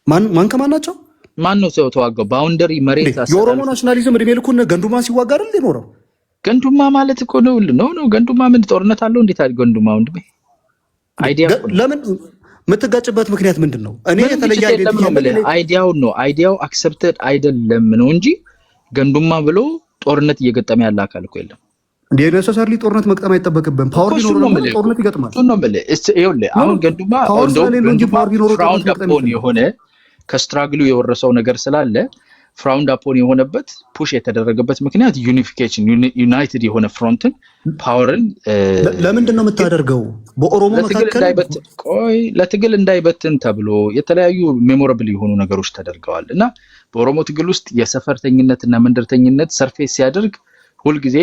ማን ከማን ናቸው? ማን ነው ሰው ተዋጋው? ባውንደሪ መሬት የኦሮሞ ናሽናሊዝም እድሜ ልኩን ገንዱማ ሲዋጋ አይደል የኖረው? ገንዱማ ማለት እኮ ነው ገንዱማ ምን ጦርነት አለው? እንዴት አድርገው ገንዱማ ወንድሜ አይዲያ ለምን የምትጋጭበት ምክንያት ምንድን ነው? እኔ የተለየ አይዲያውን ነው አይዲያው አክሰፕትድ አይደለም ነው እንጂ ገንዱማ ብሎ ጦርነት እየገጠመ ያለ አካል እኮ የለም። እንዴ ነሰሰርሊ ጦርነት መቅጠም አይጠበቅብን። ፓወር ቢኖር ጦርነት ይገጥማል። እሱ ነው ማለት ይኸውልህ አሁን ገንዱማ ፍራውንድ አፖን የሆነ ከስትራግሉ የወረሰው ነገር ስላለ ፍራውንድ አፖን የሆነበት ፑሽ የተደረገበት ምክንያት ዩኒፊኬሽን ዩናይትድ የሆነ ፍሮንትን ፓወርን ለምንድን ነው የምታደርገው? በኦሮሞ መካከል ለትግል እንዳይበትን ተብሎ የተለያዩ ሜሞራብል የሆኑ ነገሮች ተደርገዋል እና በኦሮሞ ትግል ውስጥ የሰፈርተኝነትና መንደርተኝነት ሰርፌስ ሲያደርግ ሁልጊዜ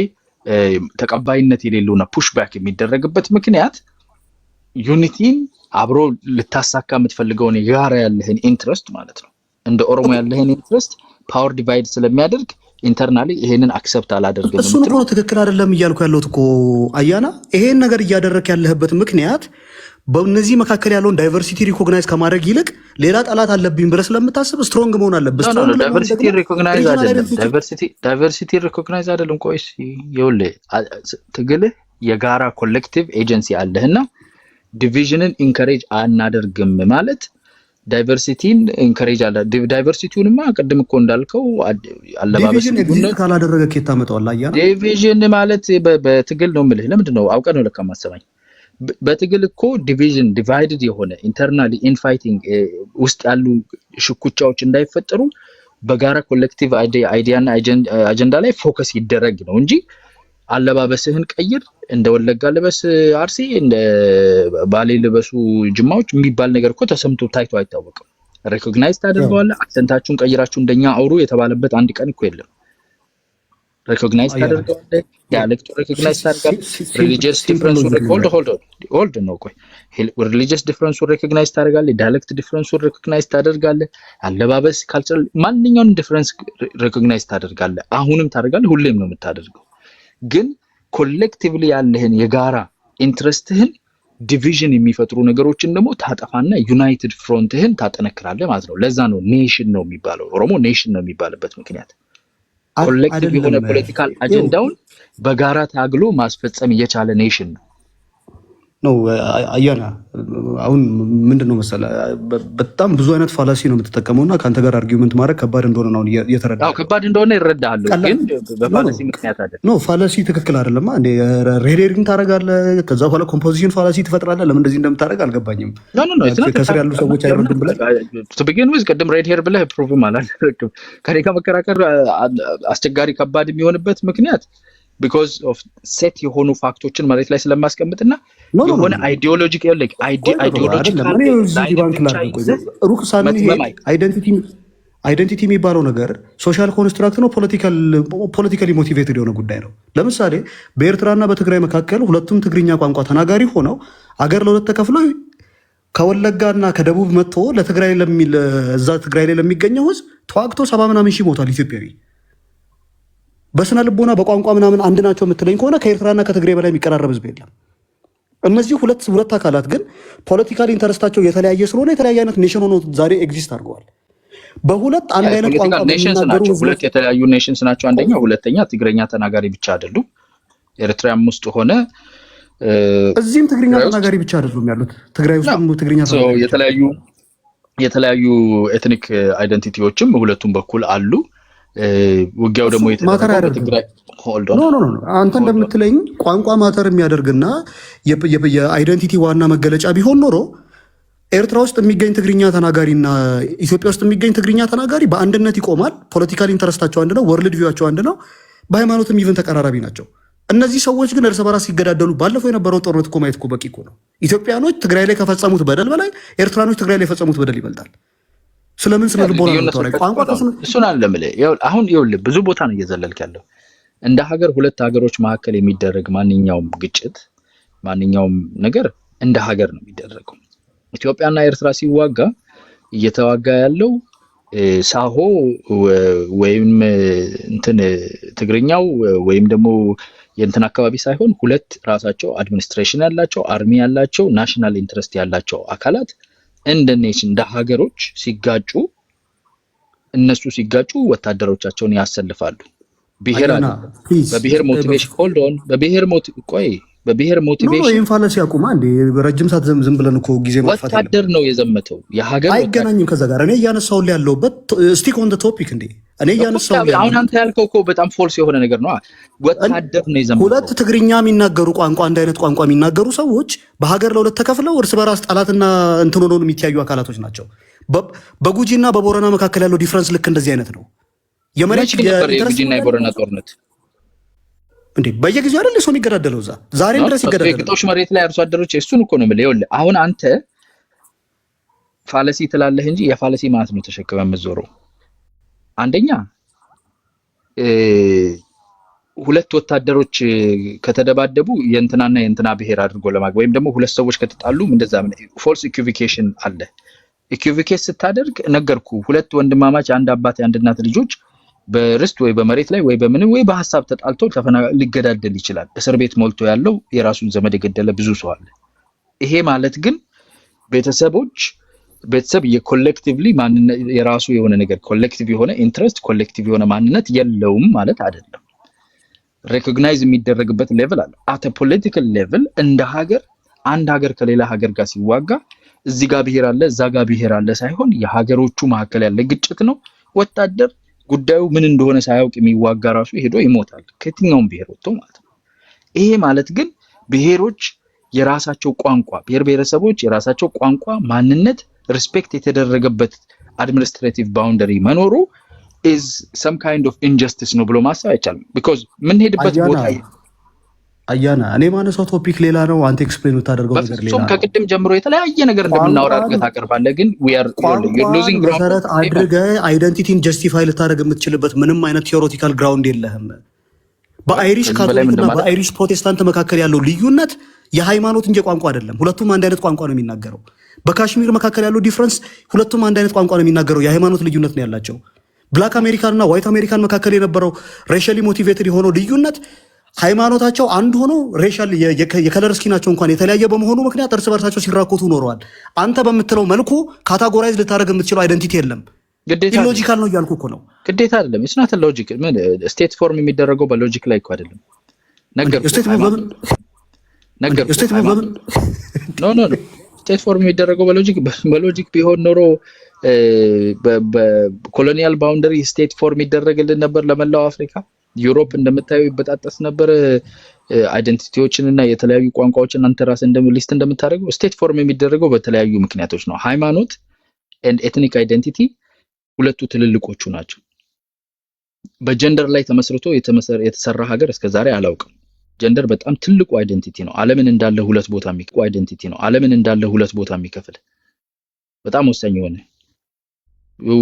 ተቀባይነት የሌለውና ፑሽ ባክ የሚደረግበት ምክንያት ዩኒቲን አብሮ ልታሳካ የምትፈልገውን የጋራ ያለህን ኢንትረስት ማለት ነው። እንደ ኦሮሞ ያለህን ኢንትረስት ፓወር ዲቫይድ ስለሚያደርግ ኢንተርናሊ ይሄንን አክሰፕት አላደርግም። እሱ ነው ትክክል አይደለም እያልኩ ያለሁት እኮ አያና። ይሄን ነገር እያደረክ ያለህበት ምክንያት በእነዚህ መካከል ያለውን ዳይቨርሲቲ ሪኮግናይዝ ከማድረግ ይልቅ ሌላ ጠላት አለብኝ ብለህ ስለምታስብ ስትሮንግ መሆን አለብህ። ዳይቨርሲቲ ሪኮግናይዝ አይደለም። ቆይስ ይኸውልህ ትግልህ የጋራ ኮሌክቲቭ ኤጀንሲ አለህና ዲቪዥንን ኢንከሬጅ አናደርግም ማለት ዳይቨርሲቲን ኢንከሬጅ አለ። ዳይቨርሲቲውንማ ቅድም እኮ እንዳልከው አለባበስ ካላደረገ ከየት ታመጣዋለህ? አያና ዲቪዥን ማለት በትግል ነው የምልህ። ለምንድን ነው አውቀህ ነው ለካ ማሰማኝ። በትግል እኮ ዲቪዥን ዲቫይድድ የሆነ ኢንተርናሊ ኢንፋይቲንግ ውስጥ ያሉ ሽኩቻዎች እንዳይፈጠሩ በጋራ ኮሌክቲቭ አይዲያና አጀንዳ ላይ ፎከስ ይደረግ ነው እንጂ አለባበስህን ቀይር፣ እንደ ወለጋ ልበስ አርሲ፣ እንደ ባሌ ልበሱ ጅማዎች የሚባል ነገር እኮ ተሰምቶ ታይቶ አይታወቅም። ሪኮግናይዝ ታደርገዋለህ። አክሰንታችሁን ቀይራችሁ እንደኛ አውሩ የተባለበት አንድ ቀን እኮ የለም። ሪኮግናይዝ ታደርገዋለህ። ዳያሌክቱ ሪኮግናይዝ ታደርጋለህ። ሪሊጂየስ ዲፍረንሱ ሆልድ ነው። ቆይ ሪሊጂየስ ዲፍረንሱ ሪኮግናይዝ ታደርጋለህ። ዳያሌክት ዲፍረንሱ ሪኮግናይዝ ታደርጋለህ። አለባበስ፣ ካልቸራል ማንኛውንም ዲፍረንስ ሪኮግናይዝ ታደርጋለህ። አሁንም ታደርጋለህ። ሁሌም ነው የምታደርገው። ግን ኮሌክቲቭሊ ያለህን የጋራ ኢንትረስትህን ዲቪዥን የሚፈጥሩ ነገሮችን ደግሞ ታጠፋና ዩናይትድ ፍሮንትህን ታጠነክራለህ ማለት ነው። ለዛ ነው ኔሽን ነው የሚባለው። ኦሮሞ ኔሽን ነው የሚባልበት ምክንያት ኮሌክቲቭ የሆነ ፖለቲካል አጀንዳውን በጋራ ታግሎ ማስፈጸም እየቻለ ኔሽን ነው። አያና አሁን ምንድነው መሰለህ በጣም ብዙ አይነት ፋላሲ ነው የምትጠቀመውና ከአንተ ጋር አርጊውመንት ማድረግ ከባድ እንደሆነ ነው እየተረዳሁ። ከባድ እንደሆነ ይረዳሃለሁ፣ ግን በፋላሲ ምክንያት አይደለም። ፋላሲ ትክክል አይደለም። እንደ ሬዲንግ ታደርጋለህ፣ ከዛ በኋላ ኮምፖዚሽን ፋላሲ ትፈጥራለህ። ለምን እንደዚህ እንደምታደርግ አልገባኝም። ከስር ያሉ ሰዎች አይረዱም ብለህ ትብጌን ወይስ ቅድም ሬድ ሄር ብለህ ፕሩቭም አላደረግም። ከኔ ጋር መከራከር አስቸጋሪ ከባድ የሚሆንበት ምክንያት ቢኮዝ ኦፍ ሴት የሆኑ ፋክቶችን መሬት ላይ ስለማስቀምጥና የሆነ አይዲዮሎጂክ አይደንቲቲ የሚባለው ነገር ሶሻል ኮንስትራክት ነው። ፖለቲካሊ ሞቲቬትድ የሆነ ጉዳይ ነው። ለምሳሌ በኤርትራና በትግራይ መካከል ሁለቱም ትግርኛ ቋንቋ ተናጋሪ ሆነው አገር ለሁለት ተከፍሎ ከወለጋና ከደቡብ መጥቶ ለትግራይ እዛ ትግራይ ላይ ለሚገኘው ህዝብ ተዋግቶ 70 ምናምን ሺህ ሞቷል ኢትዮጵያዊ። በስነ ልቦና በቋንቋ ምናምን አንድ ናቸው የምትለኝ ከሆነ ከኤርትራና ከትግራይ በላይ የሚቀራረብ ህዝብ የለም። እነዚህ ሁለት አካላት ግን ፖለቲካል ኢንተረስታቸው የተለያየ ስለሆነ የተለያየ አይነት ኔሽን ሆኖ ዛሬ ኤግዚስት አድርገዋል። በሁለት አንድ አይነት ቋንቋ የሚናገሩ ሁለት የተለያዩ ኔሽንስ ናቸው። አንደኛ፣ ሁለተኛ ትግረኛ ተናጋሪ ብቻ አይደሉም። ኤርትራም ውስጥ ሆነ እዚህም ትግርኛ ተናጋሪ ብቻ አይደሉም ያሉት። ትግራይ ውስጥም ትግርኛ ተናጋሪ የተለያዩ ኤትኒክ አይደንቲቲዎችም ሁለቱም በኩል አሉ። ውጊያው ደግሞ የተደረገው በትግራይ አንተ እንደምትለኝ ቋንቋ ማተር የሚያደርግና የአይደንቲቲ ዋና መገለጫ ቢሆን ኖሮ ኤርትራ ውስጥ የሚገኝ ትግርኛ ተናጋሪና ኢትዮጵያ ውስጥ የሚገኝ ትግርኛ ተናጋሪ በአንድነት ይቆማል። ፖለቲካል ኢንተረስታቸው አንድ ነው። ወርልድ ቪዋቸው አንድ ነው። በሃይማኖትም ኢቨን ተቀራራቢ ናቸው። እነዚህ ሰዎች ግን እርስ በራስ ሲገዳደሉ ባለፈው የነበረው ጦርነት እኮ ማየት እኮ በቂ እኮ ነው። ኢትዮጵያኖች ትግራይ ላይ ከፈጸሙት በደል በላይ ኤርትራኖች ትግራይ ላይ የፈጸሙት በደል ይበልጣል። ስለምን ስነ ልቦና ነው ተወራይ ቋንቋ እሱን አለምለ አሁን ይኸውልህ ብዙ ቦታ ነው እየዘለልክ ያለው። እንደ ሀገር ሁለት ሀገሮች መካከል የሚደረግ ማንኛውም ግጭት ማንኛውም ነገር እንደ ሀገር ነው የሚደረገው። ኢትዮጵያና ኤርትራ ሲዋጋ እየተዋጋ ያለው ሳሆ ወይም እንትን ትግርኛው ወይም ደግሞ የእንትን አካባቢ ሳይሆን ሁለት ራሳቸው አድሚኒስትሬሽን ያላቸው አርሚ ያላቸው ናሽናል ኢንትረስት ያላቸው አካላት እንደ ኔሽን እንደ ሀገሮች ሲጋጩ እነሱ ሲጋጩ ወታደሮቻቸውን ያሰልፋሉ። ብሔር አለ በብሔር ሞቲቬሽን ሆልድ ኦን በብሔር ሞቲቬሽን ነው ኢንፋለስ ያቁማ እንዴ ረጅም ሰዓት ዝም ብለን እኮ ጊዜ ማጥፋት ወታደር ነው የዘመተው የሀገር አይገናኝም ከዛ ጋር እኔ ያነሳው ያለውበት ስቲክ ኦን ዘ ቶፒክ እንዴ እኔ ያነሳው አሁን አንተ ያልከው እኮ በጣም ፎልስ የሆነ ነገር ነው። ወታደር ነው የዘመተው። ሁለት ትግርኛ የሚናገሩ ቋንቋ አንድ አይነት ቋንቋ የሚናገሩ ሰዎች በሀገር ለሁለት ተከፍለው እርስ በራስ ጠላትና እንትን ሆነው የሚተያዩ አካላቶች ናቸው። በጉጂና በቦረና መካከል ያለው ዲፈረንስ ልክ እንደዚህ አይነት ነው። የመሬት የጉጂና የቦረና ጦርነት እንዴ በየጊዜው አይደል ሰው የሚገዳደለው እዛ ዛሬም ድረስ ይገዳደላል። ግጦሽ መሬት ላይ አርሶ አደሮች እሱን እኮ ነው የምልህ። ይኸውልህ አሁን አንተ ፋለሲ ትላለህ እንጂ የፋለሲ ማለት ነው ተሸክመ የምትዞረው። አንደኛ ሁለት ወታደሮች ከተደባደቡ የእንትናና የእንትና ብሔር አድርጎ ለማግ ወይም ደግሞ ሁለት ሰዎች ከተጣሉ እንደዛ ፎልስ ኢኩቪኬሽን አለ። ኢኩቪኬት ስታደርግ ነገርኩ ሁለት ወንድማማች አንድ አባት አንድ እናት ልጆች በርስት ወይ በመሬት ላይ ወይ በምን ወይ በሐሳብ ተጣልተው ሊገዳደል ይችላል። እስር ቤት ሞልቶ ያለው የራሱን ዘመድ የገደለ ብዙ ሰው አለ። ይሄ ማለት ግን ቤተሰብ የኮሌክቲቭሊ ማንነት የራሱ የሆነ ነገር ኮሌክቲቭ የሆነ ኢንትረስት ኮሌክቲቭ የሆነ ማንነት የለውም ማለት አይደለም። ሪኮግናይዝ የሚደረግበት ሌቭል አለ። አት ፖለቲካል ሌቭል እንደ ሀገር አንድ ሀገር ከሌላ ሀገር ጋር ሲዋጋ እዚህ ጋር ብሔር አለ እዛ ጋር ብሔር አለ ሳይሆን የሀገሮቹ መካከል ያለ ግጭት ነው። ወታደር ጉዳዩ ምን እንደሆነ ሳያውቅ የሚዋጋ ራሱ ሄዶ ይሞታል ከየትኛውም ብሔር ወጥቶ ማለት ነው። ይሄ ማለት ግን ብሔሮች የራሳቸው ቋንቋ ብሔር ብሔረሰቦች የራሳቸው ቋንቋ ማንነት ሪስፔክት የተደረገበት አድሚኒስትሬቲቭ ባውንደሪ መኖሩ is some kind of injustice ነው ብሎ ማሰብ አይቻልም። because ምን ሄድበት ቦታ አያና እኔ ማነሳው ቶፒክ ሌላ ነው አንተ ኤክስፕሌን የምታደርገው ነገር ሌላ ነው። ከቅድም ጀምሮ የተለያየ ነገር እንደምናወራ አድርገህ ታቀርባለህ ግን we are losing ground መሰረት አድርገህ አይደንቲቲን ጀስቲፋይ ልታደርግ የምትችልበት ምንም አይነት ቲዮሬቲካል ግራውንድ የለህም። በአይሪሽ ካቶሊክና በአይሪሽ ፕሮቴስታንት መካከል ያለው ልዩነት የሃይማኖት እንጂ ቋንቋ አይደለም። ሁለቱም አንድ አይነት ቋንቋ ነው የሚናገረው። በካሽሚር መካከል ያለው ዲፈረንስ ሁለቱም አንድ አይነት ቋንቋ ነው የሚናገረው። የሃይማኖት ልዩነት ነው ያላቸው። ብላክ አሜሪካን እና ዋይት አሜሪካን መካከል የነበረው ሬሻሊ ሞቲቬትድ የሆነው ልዩነት ሃይማኖታቸው አንድ ሆኖ ሬሻል የከለር ስኪናቸው እንኳን የተለያየ በመሆኑ ምክንያት እርስ በርሳቸው ሲራኮቱ ኖረዋል። አንተ በምትለው መልኩ ካታጎራይዝ ልታደርግ የምትችለው አይደንቲቲ የለም። ኢሎጂካል ነው እያልኩ እኮ ነው። ግዴታ አይደለም። it's not a logic ምን ስቴት ፎርም የሚደረገው በሎጂክ ላይ እኮ አይደለም። ስቴት ፎርም የሚደረገው በሎጂክ ቢሆን ኖሮ በኮሎኒያል ባውንደሪ ስቴት ፎርም ይደረግልን ነበር ለመላው አፍሪካ። ዩሮፕ እንደምታየው ይበጣጠስ ነበር። አይደንቲቲዎችን እና የተለያዩ ቋንቋዎችን አንተ ራስህ ሊስት እንደምታደርገው ስቴት ፎርም የሚደረገው በተለያዩ ምክንያቶች ነው። ሃይማኖት and ethnic identity ሁለቱ ትልልቆቹ ናቸው። በጀንደር ላይ ተመስርቶ የተሰራ ሀገር እስከዛሬ አላውቅም። ጀንደር በጣም ትልቁ አይደንቲቲ ነው። ዓለምን እንዳለ ሁለት ቦታ የሚከፍል አይደንቲቲ ነው። ዓለምን እንዳለ ሁለት ቦታ የሚከፍል በጣም ወሳኝ የሆነ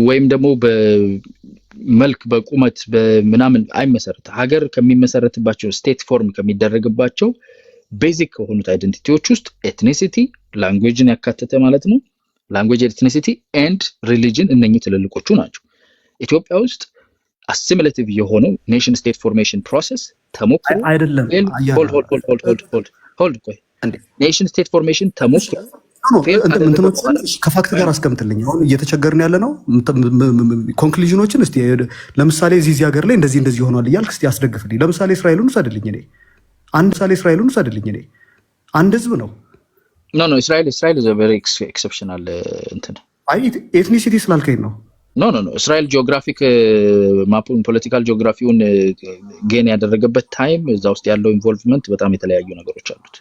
ወይም ደግሞ በመልክ በቁመት በምናምን አይመሰረት ሀገር ከሚመሰረትባቸው ስቴት ፎርም ከሚደረግባቸው ቤዚክ ከሆኑት አይደንቲቲዎች ውስጥ ኤትኒሲቲ ላንጉዌጅን ያካተተ ማለት ነው። ላንጉዌጅ ኤትኒሲቲ ኤንድ ሪሊጅን እነኚህ ትልልቆቹ ናቸው። ኢትዮጵያ ውስጥ አሲሚሌቲቭ የሆነው ኔሽን ስቴት ፎርሜሽን ፕሮሰስ ተሞክሮ አይደለም። ሆልድ ቆይ ኔሽን ስቴት ፎርሜሽን ተሞክሮ ከፋክት ጋር አስቀምጥልኝ። አሁን እየተቸገርን ያለ ነው። ኮንክሉዥኖችን እስቲ ለምሳሌ እዚህ ሀገር ላይ እንደዚህ ሆኗል እያልክ እስቲ አስደግፍልኝ። ለምሳሌ እስራኤልን ውሰድልኝ። እኔ አንድ ህዝብ ነው። ኖ እስራኤል is a very exceptional እንትን አይ ኤትኒሲቲ ስላልከኝ ነው። ኖ እስራኤል ጂኦግራፊክ ማፑን ፖለቲካል ጂኦግራፊውን ጌን ያደረገበት ታይም እዛ ውስጥ ያለው ኢንቮልቭመንት በጣም የተለያዩ ነገሮች አሉት።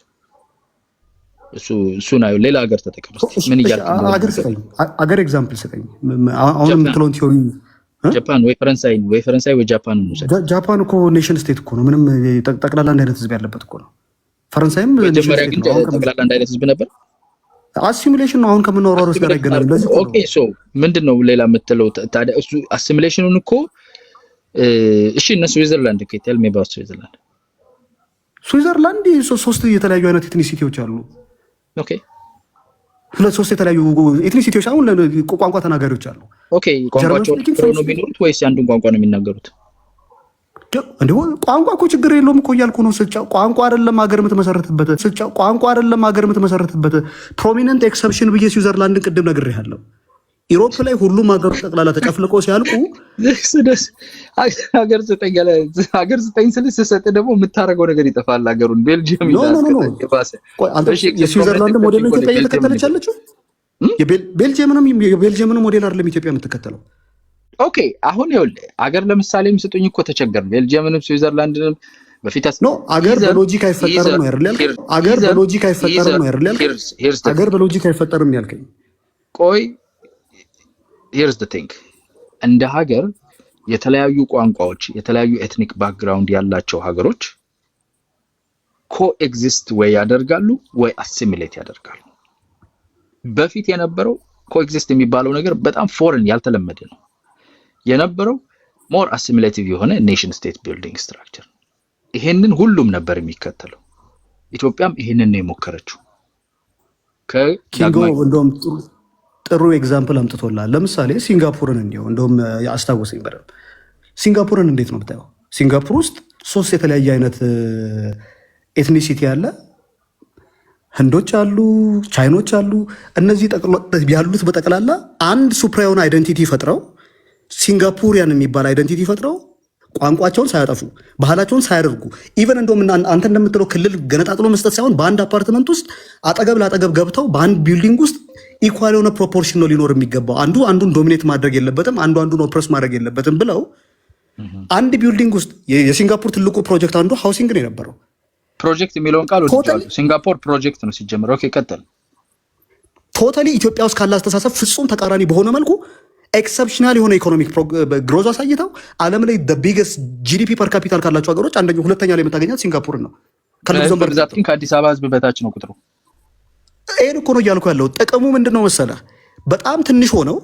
እሱ ነው ሌላ ሀገር ተጠቅመስ ምን ይያል ሀገር ኤግዛምፕል ስጠኝ። አሁን የምትለውን ቲዮሪ ጃፓን ወይ ፈረንሳይ ወይ ጃፓን ነው። ጃፓን እኮ ኔሽን ስቴት እኮ ነው። ምንም ጠቅላላ አንድ አይነት ህዝብ ያለበት እኮ ነው። ፈረንሳይም መጀመሪያ ግን ጠቅላላ አንድ አይነት ህዝብ ነበር። አሲሚሌሽን ነው አሁን ከምናወራው ርዕስ ጋር አይገናኝም። ለዚህ ኦኬ ሶ ምንድነው ሌላ የምትለው ታዲያ? እሱ አሲሚሌሽኑን እኮ እሺ እነ ስዊዘርላንድ እኮ ቴል ሚ አባውት ስዊዘርላንድ ሶስት የተለያዩ አይነት ኤትኒሲቲዎች አሉ። ኦኬ ሶስት የተለያዩ ኤትኒሲቲዎች አሁን ቋንቋ ተናጋሪዎች አሉ። ኦኬ ቋንቋቸው ነው የሚኖሩት ወይስ አንዱን ቋንቋ ነው የሚናገሩት? እንዴ ቋንቋ እኮ ችግር የለውም እኮ እያልኩ ነው። ቋንቋ አይደለም ሀገር የምትመሰረትበት ፕሮሚነንት ኤክሰፕሽን ብዬ ስዊዘርላንድን ቅድም ነግሬሃለሁ። ኢሮፕ ላይ ሁሉም ሀገሮች ጠቅላላ ተጨፍልቆ ሲያልቁ ሀገር ስጠኝ ስልህ ስሰጥ ደግሞ የምታደርገው ነገር ይጠፋል። ሀገሩን ቤልጅየም የስዊዘርላንድ ሞዴል ነው ኢትዮጵያ እየተከተለች ያለችው። የቤልጅየምንም ሞዴል አይደለም ኢትዮጵያ የምትከተለው። ኦኬ አሁን ይኸውልህ አገር ለምሳሌ የምሰጡኝ እኮ ተቸገርን። ቤልጅየምንም ስዊዘርላንድንም በፊት አገር በሎጂክ አይፈጠርም ነው አይደል ያልከኝ? አገር በሎጂክ አይፈጠርም ያልከኝ? ቆይ here's the thing እንደ ሀገር የተለያዩ ቋንቋዎች የተለያዩ ኤትኒክ ባክግራውንድ ያላቸው ሀገሮች ኮኤግዚስት ወይ ያደርጋሉ ወይ አሲሚሌት ያደርጋሉ። በፊት የነበረው ኮኤግዚስት የሚባለው ነገር በጣም ፎሬን ያልተለመደ ነው የነበረው። ሞር አሲሚሌቲቭ የሆነ ኔሽን ስቴት ቢልዲንግ ስትራክቸር ይሄንን ሁሉም ነበር የሚከተለው። ኢትዮጵያም ይሄንን ነው የሞከረችው። እንደውም ጥሩ ኤግዛምፕል አምጥቶላል። ለምሳሌ ሲንጋፖርን እንደውም አስታውሰኝ በደምብ። ሲንጋፖርን እንዴት ነው ብታየው? ሲንጋፖር ውስጥ ሶስት የተለያየ አይነት ኤትኒሲቲ አለ። ህንዶች አሉ፣ ቻይኖች አሉ። እነዚህ ያሉት በጠቅላላ አንድ ሱፕራዮን አይደንቲቲ ፈጥረው ሲንጋፖሪያን የሚባል አይደንቲቲ ፈጥረው ቋንቋቸውን ሳያጠፉ ባህላቸውን ሳያደርጉ ኢቨን እንደውም አንተ እንደምትለው ክልል ገነጣጥሎ መስጠት ሳይሆን በአንድ አፓርትመንት ውስጥ አጠገብ ለአጠገብ ገብተው በአንድ ቢልዲንግ ውስጥ ኢኳል የሆነ ፕሮፖርሽን ነው ሊኖር የሚገባው። አንዱ አንዱን ዶሚኔት ማድረግ የለበትም፣ አንዱ አንዱን ኦፕረስ ማድረግ የለበትም ብለው አንድ ቢልዲንግ ውስጥ የሲንጋፖር ትልቁ ፕሮጀክት አንዱ ሃውሲንግ ነው የነበረው። ፕሮጀክት የሚለውን ቃል ወስጃለሁ። ሲንጋፖር ፕሮጀክት ነው ሲጀምር። ኦኬ ቀጥል። ቶታሊ ኢትዮጵያ ውስጥ ካለ አስተሳሰብ ፍጹም ተቃራኒ በሆነ መልኩ ኤክሰፕሽናል የሆነ ኢኮኖሚክ ግሮዝ አሳይተው ዓለም ላይ ቢገስት ጂዲፒ ፐር ካፒታል ካላቸው ሀገሮች አንደኛው ሁለተኛ ላይ የምታገኛት ሲንጋፖር ነው። ከአዲስ አበባ ህዝብ በታች ነው ቁጥሩ። ይሄን እኮ ነው እያልኩ ያለው። ጥቅሙ ምንድን ነው መሰለህ? በጣም ትንሽ ሆነው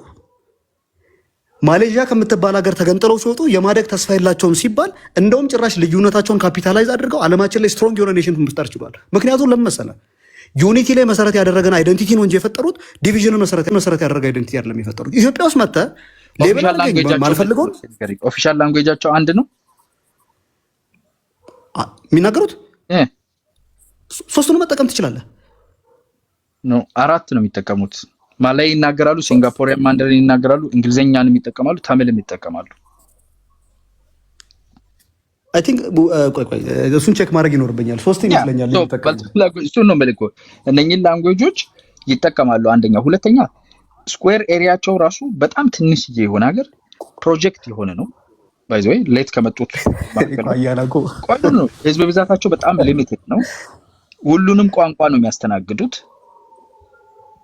ማሌዥያ ከምትባል ሀገር ተገንጥለው ሲወጡ የማደግ ተስፋ የላቸውም ሲባል እንደውም ጭራሽ ልዩነታቸውን ካፒታላይዝ አድርገው ዓለማችን ላይ ስትሮንግ የሆነ ኔሽን መፍጠር ችሏል። ምክንያቱም ለምን መሰለህ? ዩኒቲ ላይ መሰረት ያደረገን አይደንቲቲ ነው እንጂ የፈጠሩት ዲቪዥንን መሰረት ያደረገ አይደንቲቲ አይደለም የፈጠሩት። ኢትዮጵያ ውስጥ መጥተህ ማልፈልገውን ኦፊሻል ላንጉዌጃቸው አንድ ነው የሚናገሩት። ሶስቱን መጠቀም ትችላለህ። ነው አራት ነው የሚጠቀሙት። ማላይ ይናገራሉ፣ ሲንጋፖሪያን ማንደሪን ይናገራሉ፣ እንግሊዘኛን ይጠቀማሉ፣ ታሚልም ይጠቀማሉ። አይ ቲንክ ቆይ እሱን ቼክ ማድረግ ይኖርብኛል። ሶስት ይመስለኛል እሱን ነው መልኩ እነኚህን ላንጉዌጆች ይጠቀማሉ። አንደኛ፣ ሁለተኛ ስኩዌር ኤሪያቸው ራሱ በጣም ትንሽዬ የሆነ ሀገር ፕሮጀክት የሆነ ነው። ባይ ዘ ወይ ሌት ከመጡት ቆይ ነው ህዝብ ብዛታቸው በጣም ሊሚትድ ነው። ሁሉንም ቋንቋ ነው የሚያስተናግዱት።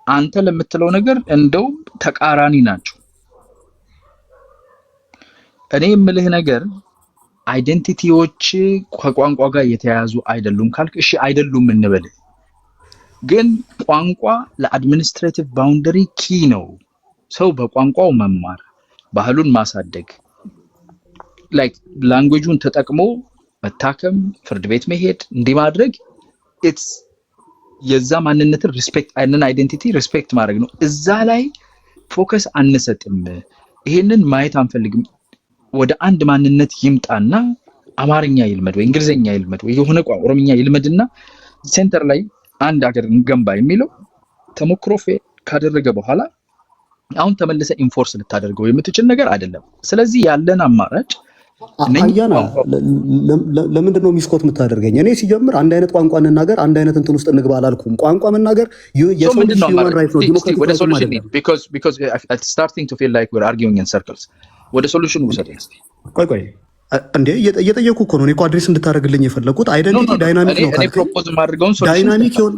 አንተ ለምትለው ነገር እንደው ተቃራኒ ናቸው። እኔ የምልህ ነገር አይደንቲቲዎች ከቋንቋ ጋር የተያያዙ አይደሉም ካልክ እሺ አይደሉም እንበል። ግን ቋንቋ ለአድሚኒስትሬቲቭ ባውንደሪ ኪ ነው። ሰው በቋንቋው መማር፣ ባህሉን ማሳደግ፣ ላይክ ላንጉዌጁን ተጠቅሞ መታከም፣ ፍርድ ቤት መሄድ እንዲህ ማድረግ ኢትስ የዛ ማንነትን ሪስፔክት አይነን አይደንቲቲ ሪስፔክት ማድረግ ነው። እዛ ላይ ፎከስ አንሰጥም። ይሄንን ማየት አንፈልግም። ወደ አንድ ማንነት ይምጣና አማርኛ ይልመድ ወይ እንግሊዘኛ ይልመድ ወይ የሆነ ቋንቋ ኦሮምኛ ይልመድና ሴንተር ላይ አንድ ሀገር እንገንባ የሚለው ተሞክሮ ካደረገ በኋላ አሁን ተመልሰ ኢንፎርስ ልታደርገው የምትችል ነገር አይደለም። ስለዚህ ያለን አማራጭ አያና ለምንድን ነው ሚስኮት የምታደርገኝ? እኔ ሲጀምር አንድ አይነት ቋንቋ እንናገር፣ አንድ አይነት እንትን ውስጥ እንግባ አላልኩም። ቋንቋ መናገር የሰው ልጅ ሂውማን ራይት ነው። ዲሞክራቲክ ወደ ሶሉሽን because it's starting to feel like we're arguing in circles። ወደ ሶሉሽኑ ውሰደኝ እስቲ። ቆይ እንዴ እየጠየኩ እኮ ነው። እኔ እኮ አድሬስ እንድታደርግልኝ የፈለኩት አይደንቲቲ ዳይናሚክ ነው። እኔ ፕሮፖዝ ማድረገውን ሶሉሽን ዳይናሚክ ይሁን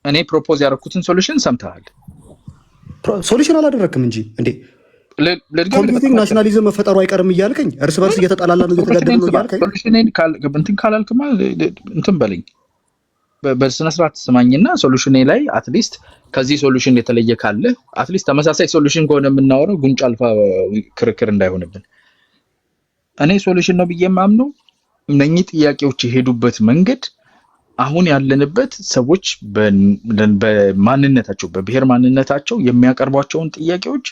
እኔ ፕሮፖዝ ያደረኩትን ሶሉሽን ሰምተሃል። ሶሉሽን አላደረክም እንጂ እንዴ ኮምፒውቲንግ ናሽናሊዝም መፈጠሩ አይቀርም እያልከኝ እርስ በርስ እየተጣላላ ነው እየተጋደለ ነው እያልከኝ ሶሉሽኔን እንትን ካላልክማ እንትን በለኝ በስነ ስርዓት ስማኝና ሶሉሽኔ ላይ አትሊስት ከዚህ ሶሉሽን የተለየ ካለ አትሊስት ተመሳሳይ ሶሉሽን ከሆነ የምናወራው ጉንጭ አልፋ ክርክር እንዳይሆንብን እኔ ሶሉሽን ነው ብዬ ማምነው እነኚህ ጥያቄዎች የሄዱበት መንገድ አሁን ያለንበት ሰዎች በማንነታቸው በብሔር ማንነታቸው የሚያቀርቧቸውን ጥያቄዎች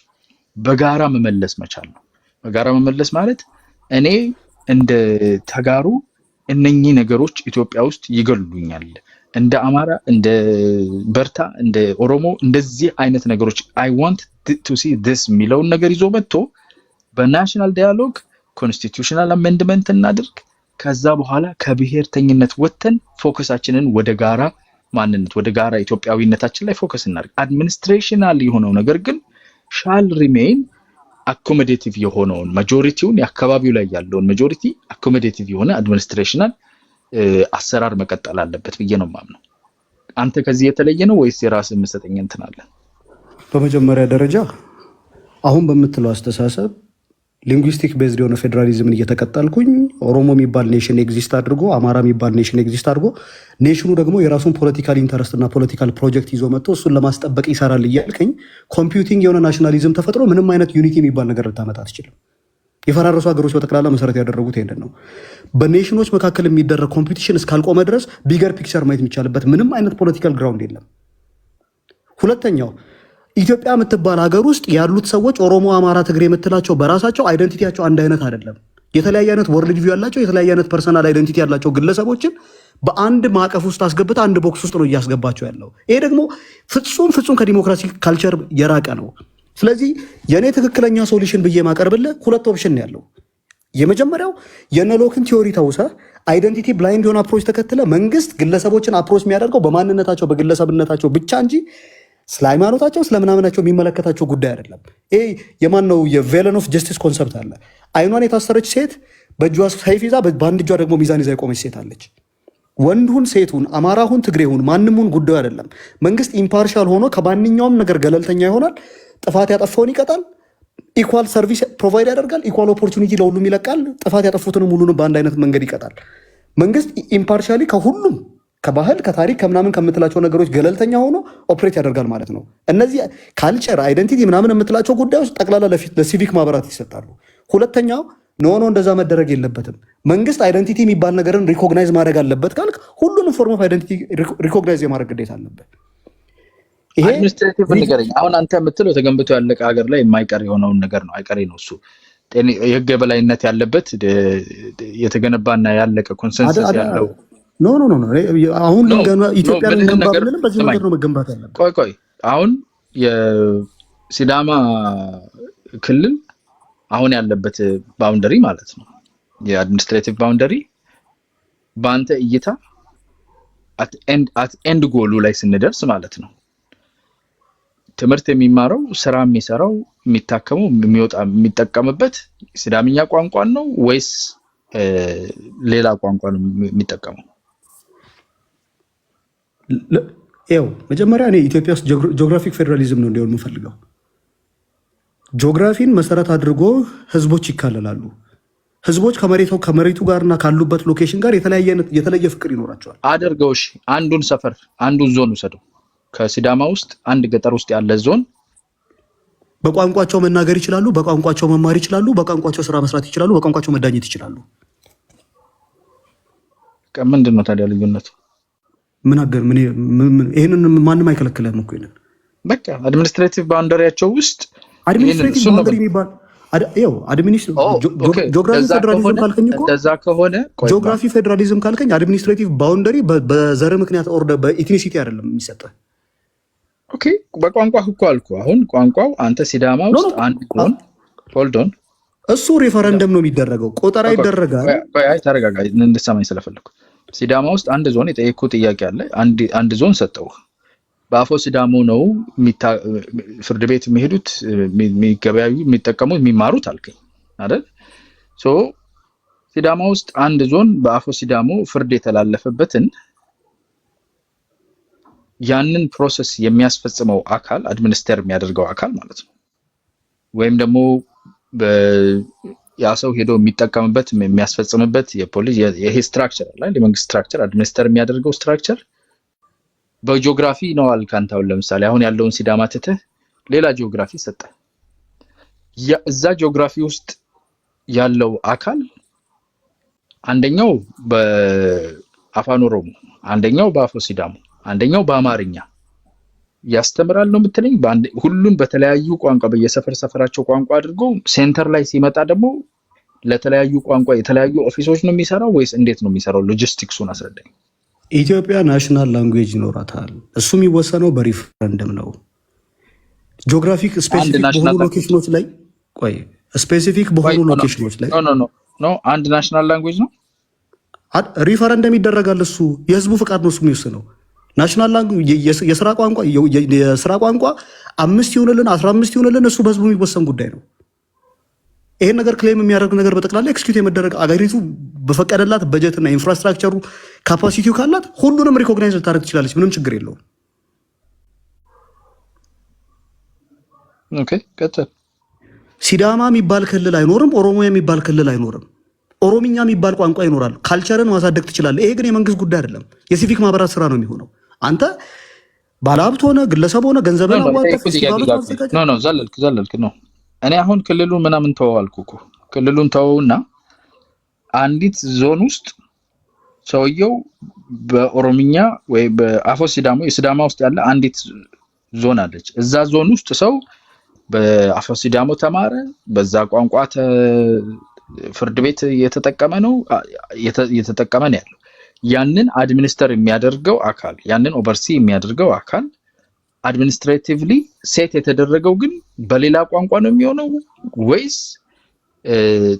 በጋራ መመለስ መቻል ነው። በጋራ መመለስ ማለት እኔ እንደ ተጋሩ እነኚህ ነገሮች ኢትዮጵያ ውስጥ ይገሉኛል፣ እንደ አማራ፣ እንደ በርታ፣ እንደ ኦሮሞ እንደዚህ አይነት ነገሮች I want to see this የሚለውን ነገር ይዞ መጥቶ በናሽናል ዳያሎግ ኮንስቲቱሽናል አሜንድመንት እናድርግ። ከዛ በኋላ ከብሔርተኝነት ወጥተን ፎከሳችንን ወደ ጋራ ማንነት ወደ ጋራ ኢትዮጵያዊነታችን ላይ ፎከስ እናድርግ። አድሚኒስትሬሽናል የሆነው ነገር ግን ሻል ሪሜይን አኮሞዴቲቭ የሆነውን ማጆሪቲውን የአካባቢው ላይ ያለውን ማጆሪቲ አኮሞዴቲቭ የሆነ አድሚኒስትሬሽናል አሰራር መቀጠል አለበት ብዬ ነው የማምነው። አንተ ከዚህ የተለየ ነው ወይስ የራስህ መሰጠኝ እንትን አለ? በመጀመሪያ ደረጃ አሁን በምትለው አስተሳሰብ ሊንጉዊስቲክ ቤዝድ የሆነ ፌዴራሊዝምን እየተቀጠልኩኝ ኦሮሞ የሚባል ኔሽን ኤግዚስት አድርጎ አማራ የሚባል ኔሽን ኤግዚስት አድርጎ ኔሽኑ ደግሞ የራሱን ፖለቲካል ኢንተረስት እና ፖለቲካል ፕሮጀክት ይዞ መጥቶ እሱን ለማስጠበቅ ይሰራል እያልከኝ ኮምፒውቲንግ የሆነ ናሽናሊዝም ተፈጥሮ ምንም አይነት ዩኒቲ የሚባል ነገር ልታመጣ አትችልም። የፈራረሱ ሀገሮች በጠቅላላ መሰረት ያደረጉት ይሄንን ነው። በኔሽኖች መካከል የሚደረግ ኮምፒቲሽን እስካልቆመ ድረስ ቢገር ፒክቸር ማየት የሚቻልበት ምንም አይነት ፖለቲካል ግራውንድ የለም። ሁለተኛው ኢትዮጵያ የምትባል ሀገር ውስጥ ያሉት ሰዎች ኦሮሞ፣ አማራ፣ ትግሬ የምትላቸው በራሳቸው አይደንቲቲያቸው አንድ አይነት አይደለም። የተለያየ አይነት ወርልድ ቪው ያላቸው የተለያየ አይነት ፐርሰናል አይደንቲቲ ያላቸው ግለሰቦችን በአንድ ማዕቀፍ ውስጥ አስገብታ አንድ ቦክስ ውስጥ ነው እያስገባቸው ያለው። ይሄ ደግሞ ፍጹም ከዲሞክራሲ ካልቸር የራቀ ነው። ስለዚህ የእኔ ትክክለኛ ሶሉሽን ብዬ ማቀርብልህ ሁለት ኦፕሽን ነው ያለው። የመጀመሪያው የነሎክን ቲዮሪ ተውሰህ አይደንቲቲ ብላይንድ የሆነ አፕሮች ተከትለ መንግስት ግለሰቦችን አፕሮች የሚያደርገው በማንነታቸው በግለሰብነታቸው ብቻ እንጂ ስለ ሃይማኖታቸው ስለምናምናቸው የሚመለከታቸው ጉዳይ አይደለም። ይሄ የማን ነው? የቬለን ኦፍ ጀስቲስ ኮንሰፕት አለ። አይኗን የታሰረች ሴት በእጇ ሰይፍ ይዛ በአንድ እጇ ደግሞ ሚዛን ይዛ የቆመች ሴት አለች። ወንድሁን፣ ሴቱን፣ አማራሁን፣ ትግሬሁን ማንሙን ጉዳዩ አይደለም። መንግስት ኢምፓርሻል ሆኖ ከማንኛውም ነገር ገለልተኛ ይሆናል። ጥፋት ያጠፋውን ይቀጣል። ኢኳል ሰርቪስ ፕሮቫይድ ያደርጋል። ኢኳል ኦፖርቹኒቲ ለሁሉም ይለቃል። ጥፋት ያጠፉትንም ሁሉንም በአንድ አይነት መንገድ ይቀጣል። መንግስት ኢምፓርሻሊ ከሁሉም ከባህል ከታሪክ ከምናምን ከምትላቸው ነገሮች ገለልተኛ ሆኖ ኦፕሬት ያደርጋል ማለት ነው። እነዚህ ካልቸር አይደንቲቲ ምናምን የምትላቸው ጉዳዮች ጠቅላላ ለሲቪክ ማህበራት ይሰጣሉ። ሁለተኛው ኖ እንደዛ መደረግ የለበትም። መንግስት አይደንቲቲ የሚባል ነገርን ሪኮግናይዝ ማድረግ አለበት ካልክ ሁሉንም ፎርም ኦፍ አይደንቲቲ ሪኮግናይዝ የማድረግ ግዴታ አለበት። ይሄ አድሚኒስትሬቲቭ ነገር አሁን አንተ የምትለው ተገንብቶ ያለቀ ሀገር ላይ የማይቀር የሆነውን ነገር ነው። አይቀሬ ነው እሱ። የህግ የበላይነት ያለበት የተገነባና ያለቀ ኮንሰንሰስ ያለው ኖ አሁን ኢትዮጵያ ልንገንባ ብለንም በዚህ መንገድ ነው መገንባት ያለበት። ቆይ አሁን የሲዳማ ክልል አሁን ያለበት ባውንደሪ ማለት ነው የአድሚኒስትሬቲቭ ባውንደሪ በአንተ እይታ አት ኤንድ ጎሉ ላይ ስንደርስ ማለት ነው ትምህርት የሚማረው ስራ የሚሰራው የሚታከመው የሚጠቀምበት ሲዳምኛ ቋንቋን ነው ወይስ ሌላ ቋንቋ ነው የሚጠቀመው? ይኸው መጀመሪያ እኔ ኢትዮጵያ ውስጥ ጂኦግራፊክ ፌዴራሊዝም ነው እንዲሆን የምፈልገው። ጂኦግራፊን መሰረት አድርጎ ህዝቦች ይካለላሉ። ህዝቦች ከመሬቱ ጋርና ካሉበት ሎኬሽን ጋር የተለየ ፍቅር ይኖራቸዋል። አድርገው እሺ፣ አንዱን ሰፈር አንዱን ዞን ውሰደው። ከሲዳማ ውስጥ አንድ ገጠር ውስጥ ያለ ዞን በቋንቋቸው መናገር ይችላሉ፣ በቋንቋቸው መማር ይችላሉ፣ በቋንቋቸው ስራ መስራት ይችላሉ፣ በቋንቋቸው መዳኘት ይችላሉ። ምንድን ነው ታዲያ ልዩነቱ? ይህንን ማንም አይከለክልም እኮ ይሄንን በቃ አድሚኒስትሬቲቭ ባውንደሪያቸው ውስጥ አድሚኒስትሬቲቭ ባውንደሪ የሚባል ጂኦግራፊ ፌዴራሊዝም ካልከኝ እኮ እንደዛ ከሆነ ጂኦግራፊ ፌዴራሊዝም ካልከኝ አድሚኒስትሬቲቭ ባውንደሪ በዘር ምክንያት ኦር በኢትኒሲቲ አይደለም የሚሰጠህ። ኦኬ በቋንቋ እኮ አልኩህ። አሁን ቋንቋው አንተ ሲዳማ ውስጥ አንድ ዞን ሆልድ ኦን እሱ ሪፈረንደም ነው የሚደረገው፣ ቆጠራ ይደረጋል። አይ ተረጋጋ፣ እንድትሰማኝ ስለፈለኩ ሲዳማ ውስጥ አንድ ዞን የጠየቅኩህ ጥያቄ አለ። አንድ ዞን ሰጠሁህ። በአፎ ሲዳሞ ነው ፍርድ ቤት የሚሄዱት፣ የሚገበያዩ፣ የሚጠቀሙት፣ የሚማሩት አልከኝ አይደል? ሶ ሲዳማ ውስጥ አንድ ዞን በአፎ ሲዳሞ ፍርድ የተላለፈበትን ያንን ፕሮሰስ የሚያስፈጽመው አካል አድሚኒስተር የሚያደርገው አካል ማለት ነው ወይም ደግሞ ያ ሰው ሄዶ የሚጠቀምበት የሚያስፈጽምበት የፖሊስ ይሄ ስትራክቸር አለ የመንግስት ስትራክቸር አድሚኒስተር የሚያደርገው ስትራክቸር በጂኦግራፊ ነው አልካንታው ለምሳሌ አሁን ያለውን ሲዳማ ትተህ ሌላ ጂኦግራፊ ሰጠ እዛ ጂኦግራፊ ውስጥ ያለው አካል አንደኛው በአፋን ኦሮሞ አንደኛው በአፎ ሲዳሞ አንደኛው በአማርኛ ያስተምራል ነው የምትለኝ ሁሉን በተለያዩ ቋንቋ በየሰፈር ሰፈራቸው ቋንቋ አድርጎ ሴንተር ላይ ሲመጣ ደግሞ ለተለያዩ ቋንቋ የተለያዩ ኦፊሶች ነው የሚሰራው ወይስ እንዴት ነው የሚሰራው ሎጂስቲክሱን አስረዳኝ ኢትዮጵያ ናሽናል ላንጉዌጅ ይኖራታል እሱ የሚወሰነው በሪፈረንደም ነው ጂኦግራፊክ ስፔሲፊክ በሆኑ ሎኬሽኖች ላይ ቆይ ስፔሲፊክ በሆኑ ሎኬሽኖች ላይ ኖ አንድ ናሽናል ላንጉዌጅ ነው ሪፈረንደም ይደረጋል እሱ የህዝቡ ፍቃድ ነው እሱ የሚወስነው ናሽናል ላንጉዌጅ የስራ ቋንቋ 5 ይሁንልን 15 ይሁንልን እሱ በህዝቡ የሚወሰን ጉዳይ ነው ይሄን ነገር ክሌም የሚያደርግ ነገር በጠቅላላ ኤክስኪዩት የመደረግ አገሪቱ በፈቀደላት በጀትና ኢንፍራስትራክቸሩ ካፓሲቲው ካላት ሁሉንም ሪኮግናይዝ ልታደርግ ትችላለች ምንም ችግር የለውም ኦኬ ቀጥል ሲዳማ የሚባል ክልል አይኖርም ኦሮሞ የሚባል ክልል አይኖርም ኦሮሚኛ የሚባል ቋንቋ ይኖራል ካልቸርን ማሳደግ ትችላለህ ይሄ ግን የመንግስት ጉዳይ አይደለም የሲቪክ ማህበራት ስራ ነው የሚሆነው አንተ ባለሀብት ሆነ ግለሰብ ሆነ ገንዘብን አዋጣህ ፌስቲቫሎች ማዘጋጀት ኖ ዘለልክ ነው እኔ አሁን ክልሉን ምናምን ተዋልኩ እኮ ክልሉን ተወውና አንዲት ዞን ውስጥ ሰውየው በኦሮሚኛ ወይ በአፎ ሲዳሞ የሲዳማ ውስጥ ያለ አንዲት ዞን አለች እዛ ዞን ውስጥ ሰው በአፎ ሲዳሞ ተማረ በዛ ቋንቋ ፍርድ ቤት የተጠቀመ ነው ያለው ያንን አድሚኒስተር የሚያደርገው አካል ያንን ኦቨርሲ የሚያደርገው አካል አድሚኒስትሬቲቭሊ ሴት የተደረገው ግን በሌላ ቋንቋ ነው የሚሆነው ወይስ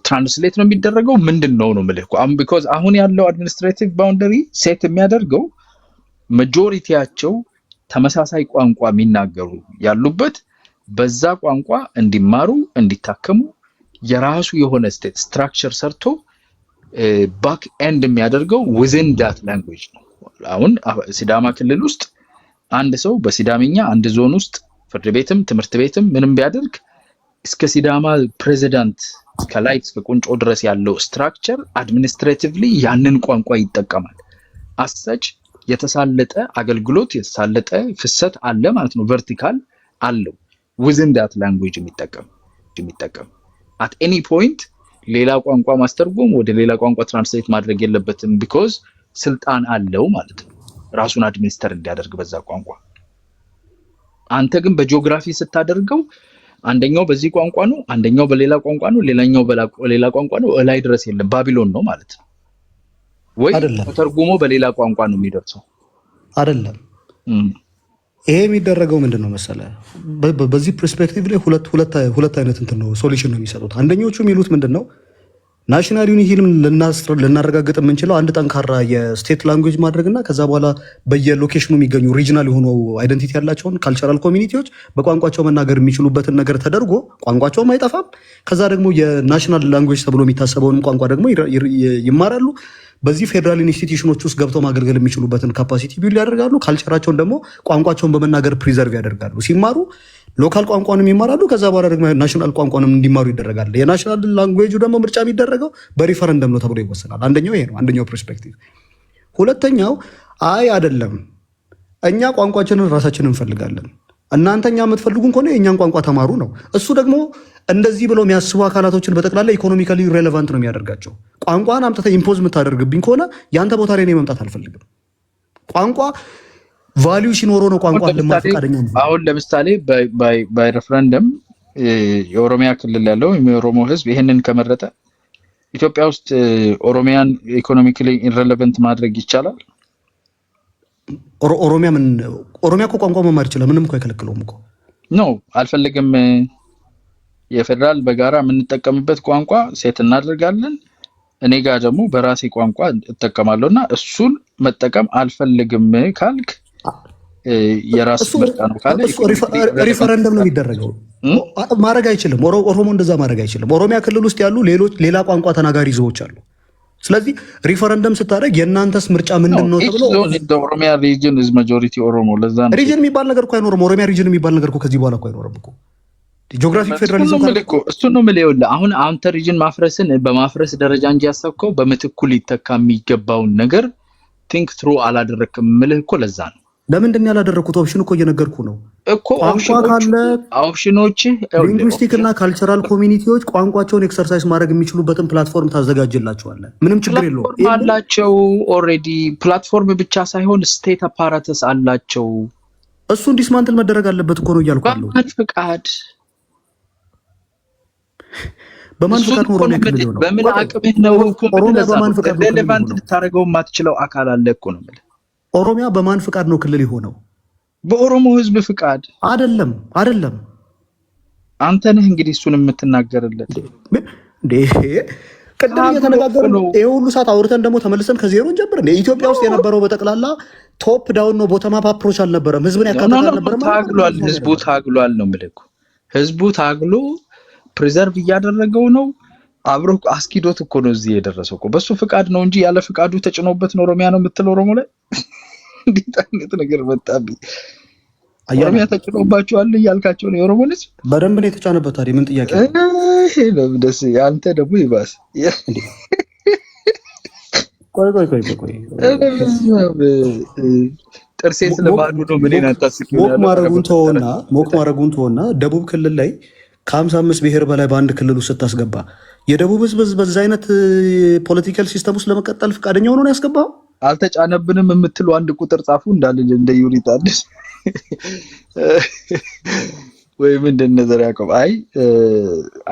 ትራንስሌት ነው የሚደረገው ምንድነው ነው ማለት ቢኮዝ አሁን ያለው አድሚኒስትሬቲቭ ባውንደሪ ሴት የሚያደርገው ማጆሪቲያቸው ተመሳሳይ ቋንቋ የሚናገሩ ያሉበት በዛ ቋንቋ እንዲማሩ እንዲታከሙ የራሱ የሆነ ስቴት ስትራክቸር ሰርቶ ባክ ኤንድ የሚያደርገው within that language ነው አሁን ሲዳማ ክልል ውስጥ አንድ ሰው በሲዳምኛ አንድ ዞን ውስጥ ፍርድ ቤትም ትምህርት ቤትም ምንም ቢያደርግ እስከ ሲዳማ ፕሬዚዳንት ከላይ እስከ ቁንጮ ድረስ ያለው ስትራክቸር አድሚኒስትሬቲቭሊ ያንን ቋንቋ ይጠቀማል አሰጭ የተሳለጠ አገልግሎት የተሳለጠ ፍሰት አለ ማለት ነው ቨርቲካል አለው within that language የሚጠቀም at any point ሌላ ቋንቋ ማስተርጎም ወደ ሌላ ቋንቋ ትራንስሌት ማድረግ የለበትም because ስልጣን አለው ማለት ነው ራሱን አድሚኒስተር እንዲያደርግ በዛ ቋንቋ አንተ ግን በጂኦግራፊ ስታደርገው አንደኛው በዚህ ቋንቋ ነው አንደኛው በሌላ ቋንቋ ነው ሌላኛው በሌላ ቋንቋ ነው ላይ ድረስ የለም ባቢሎን ነው ማለት ነው ወይ ተርጉሞ በሌላ ቋንቋ ነው የሚደርሰው አይደለም ይሄ የሚደረገው ምንድነው መሰለ በዚህ ፐርስፔክቲቭ ላይ ሁለት አይነት እንትን ነው ሶሉሽን ነው የሚሰጡት አንደኞቹ የሚሉት ምንድነው ናሽናል ዩኒቲን ልናረጋግጥ የምንችለው አንድ ጠንካራ የስቴት ላንጉዌጅ ማድረግና ከዛ በኋላ በየሎኬሽኑ የሚገኙ ሪጂናል የሆኑ አይደንቲቲ ያላቸውን ካልቸራል ኮሚኒቲዎች በቋንቋቸው መናገር የሚችሉበትን ነገር ተደርጎ ቋንቋቸውም አይጠፋም ከዛ ደግሞ የናሽናል ላንጉዌጅ ተብሎ የሚታሰበውን ቋንቋ ደግሞ ይማራሉ በዚህ ፌደራል ኢንስቲትዩሽኖች ውስጥ ገብተው ማገልገል የሚችሉበትን ካፓሲቲ ቢልድ ያደርጋሉ ካልቸራቸውን ደግሞ ቋንቋቸውን በመናገር ፕሪዘርቭ ያደርጋሉ ሲማሩ ሎካል ቋንቋንም ይማራሉ ከዛ በኋላ ደግሞ ናሽናል ቋንቋንም እንዲማሩ ይደረጋል የናሽናል ላንጉዌጁ ደግሞ ምርጫ የሚደረገው በሪፈረንደም ነው ተብሎ ይወሰናል አንደኛው ይሄ ነው አንደኛው ፐርስፔክቲቭ ሁለተኛው አይ አይደለም እኛ ቋንቋችንን ራሳችንን እንፈልጋለን እናንተኛ የምትፈልጉን ከሆነ የኛን ቋንቋ ተማሩ ነው እሱ ደግሞ እንደዚህ ብለው የሚያስቡ አካላቶችን በጠቅላላ ኢኮኖሚካሊ ሬሌቫንት ነው የሚያደርጋቸው ቋንቋን አምጥተህ ኢምፖዝ የምታደርግብኝ ከሆነ ያንተ ቦታ ላይ እኔ መምጣት አልፈልግም ቋንቋ ቫልዩ ሲኖረው ነው ቋንቋ ለማፈቃደኛ አሁን ለምሳሌ ባይ ሬፈረንደም የኦሮሚያ ክልል ያለው የኦሮሞ ህዝብ ይሄንን ከመረጠ ኢትዮጵያ ውስጥ ኦሮሚያን ኢኮኖሚካሊ ኢንሬሌቫንት ማድረግ ይቻላል ኦሮሚያ እኮ ቋንቋ መማር ይችላል ምንም እኮ አይከለክለውም እኮ ነው አልፈልግም የፌደራል በጋራ የምንጠቀምበት ቋንቋ ሴት እናደርጋለን እኔ ጋር ደግሞ በራሴ ቋንቋ እጠቀማለሁና እሱን መጠቀም አልፈልግም ካልክ የራስ ምርጫ ነው ካለ ሪፈረንደም ነው የሚደረገው ማድረግ አይችልም ኦሮሞ እንደዛ ማድረግ አይችልም ኦሮሚያ ክልል ውስጥ ያሉ ሌላ ቋንቋ ተናጋሪ ዞዎች አሉ ስለዚህ ሪፈረንደም ስታደርግ የእናንተስ ምርጫ ምንድነው ተብሎ ኦሮሚያ ሪጅን is majority ኦሮሞ ለዛ ነው ሪጅን የሚባል ነገር እኮ አይኖርም ኦሮሚያ ሪጅን የሚባል ነገር እኮ ከዚህ በኋላ እኮ አይኖርም እኮ ጂኦግራፊክ ፌደራሊዝም እሱ ነው የምልህ። አሁን አንተ ሪጅን ማፍረስን በማፍረስ ደረጃ እንጂ ያሰብከው በምትኩ ሊተካ የሚገባውን ነገር ቲንክ ትሩ አላደረክም የምልህ እኮ ለዛ ነው። ለምንድን ነው ያላደረኩት? ኦፕሽን እኮ እየነገርኩ ነው እኮ ኦፕሽኖች ሊንጉስቲክ እና ካልቸራል ኮሚኒቲዎች ቋንቋቸውን ኤክሰርሳይዝ ማድረግ የሚችሉበትን ፕላትፎርም ታዘጋጅላቸዋለህ። ምንም ችግር የለውም አላቸው። ኦልሬዲ ፕላትፎርም ብቻ ሳይሆን ስቴት አፓራተስ አላቸው። እሱ ዲስማንትል መደረግ አለበት እኮ ነው እያልኩ ያለው። በማን ፍቃድ ነው ኦሮሚያ ክልል ነው? በምን አቅምህ ነው እኮ በማን ፍቃድ ነው ሬሌቫንት ልታደርገው የማትችለው አካል አለ እኮ ነው የምልህ። ኦሮሚያ በማን ፍቃድ ነው ክልል የሆነው? በኦሮሞ ህዝብ ፍቃድ አይደለም። አንተ ነህ እንግዲህ እሱን የምትናገርለት እንዴ? ቅድም እየተነጋገርን ይሄ ሁሉ ሰዓት አውርተን ደግሞ ተመልሰን ከዜሮ እንጀምር እንዴ? ኢትዮጵያ ውስጥ የነበረው በጠቅላላ ቶፕ ዳውን ነው፣ ቦተም አፕ አፕሮች አልነበረም። ህዝብን ያካተተ አልነበረም። ታግሏል። ህዝቡ ታግሏል ነው የምልህ እኮ። ህዝቡ ታግሎ ፕሪዘርቭ እያደረገው ነው። አብሮ አስኪዶት እኮ ነው እዚህ የደረሰው እኮ በሱ ፍቃድ ነው እንጂ ያለ ፍቃዱ ተጭኖበት ነው ኦሮሚያ ነው የምትለው። ኦሮሞ ላይ እንዴት አይነት ነገር መጣብኝ። ኦሮሚያ ተጭኖባቸዋል እያልካቸው ነው። የኦሮሞ ልጅ በደንብ ነው የተጫነበት። ታዲያ ምን ጥያቄ ይሄ ነው ደስ አንተ ደግሞ ይባስ ቆይ ጥርሴ ስለባዱ ነው ምን አታስቂው። ሞክ ማረጉን ተወና ደቡብ ክልል ላይ ከ55 ብሔር በላይ በአንድ ክልል ውስጥ ስታስገባ የደቡብ ህዝብ በዛ አይነት ፖለቲካል ሲስተም ውስጥ ለመቀጠል ፈቃደኛ ሆኖ ነው ያስገባው። አልተጫነብንም የምትሉ አንድ ቁጥር ጻፉ እንዳልል እንደ ዩሪት አዲስ ወይ ምንድን ነበር ያቆም? አይ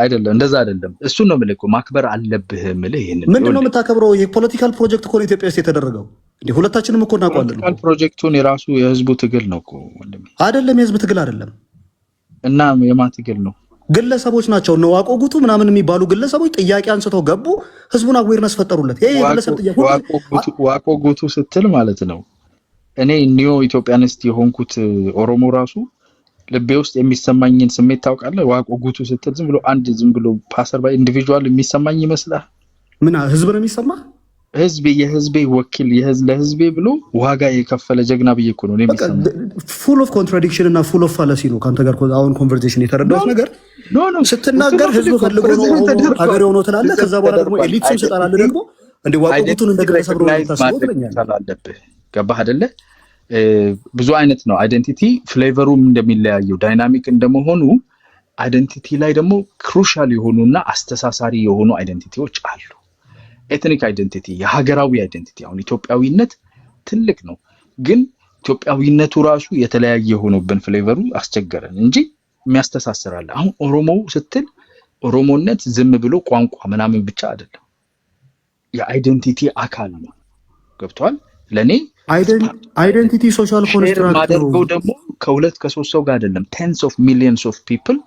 አይደለም፣ እንደዛ አይደለም። እሱ ነው የምልህ እኮ ማክበር አለብህ የምልህ። ይሄንን ምንድነው የምታከብረው? የፖለቲካል ፕሮጀክት እኮ ነው ኢትዮጵያ ውስጥ የተደረገው። እንዴ ሁለታችንም እኮ እናውቀዋለን። ፖለቲካል ፕሮጀክቱን የራሱ የህዝቡ ትግል ነው እኮ ወንድሜ። አይደለም የህዝብ ትግል አይደለም። እና የማን ትግል ነው? ግለሰቦች ናቸው ነው ዋቆ ጉቱ ምናምን የሚባሉ ግለሰቦች ጥያቄ አንስተው ገቡ፣ ህዝቡን አዌርነስ ፈጠሩለት። ይሄ የግለሰብ ጥያቄ ዋቆ ጉቱ ስትል ማለት ነው። እኔ ኒዮ ኢትዮጵያኒስት የሆንኩት ኦሮሞ ራሱ ልቤ ውስጥ የሚሰማኝን ስሜት ታውቃለህ? ዋቆ ጉቱ ስትል ዝም ብሎ ፓሰር ባይ ኢንዲቪጁዋል የሚሰማኝ ይመስላል? ምን ህዝብ ነው የሚሰማ? ህዝብ የህዝቤ ወኪል ለህዝቤ ብሎ ዋጋ የከፈለ ጀግና ብዬ እኮ ነው የሚሰማኝ። ፉል ኦፍ ኮንትራዲክሽን እና ፉል ኦፍ ፋላሲ ነው ካንተ ጋር አሁን ኮንቨርሴሽን የተረዳሁት ነገር ስትናገር ህዝብ ፈልጎ ነው ሀገር የሆነው ትላለህ። ከዛ በኋላ ደግሞ ኤሊት ስም ስጠራለህ ደግሞ እንደ ዋቆ ጉቱን እንደ ግለሰብ ነው ታስበው ትለኛለህ። ገባህ አይደለ? ብዙ አይነት ነው አይደንቲቲ። ፍሌቨሩም እንደሚለያየው ዳይናሚክ እንደመሆኑ አይደንቲቲ ላይ ደግሞ ክሩሻል የሆኑና አስተሳሳሪ የሆኑ አይደንቲቲዎች አሉ። ኤትኒክ አይደንቲቲ፣ የሀገራዊ አይደንቲቲ። አሁን ኢትዮጵያዊነት ትልቅ ነው፣ ግን ኢትዮጵያዊነቱ ራሱ የተለያየ ሆኖብን ፍሌቨሩ አስቸገረን እንጂ የሚያስተሳስራል። አሁን ኦሮሞ ስትል ኦሮሞነት ዝም ብሎ ቋንቋ ምናምን ብቻ አይደለም፣ የአይደንቲቲ አካል ነው። ገብቷል? ለኔ አይደንቲቲ ሶሻል ኮንስትራክት ማደርገው ደግሞ ከሁለት ከሶስት ሰው ጋር አይደለም። tens of millions of people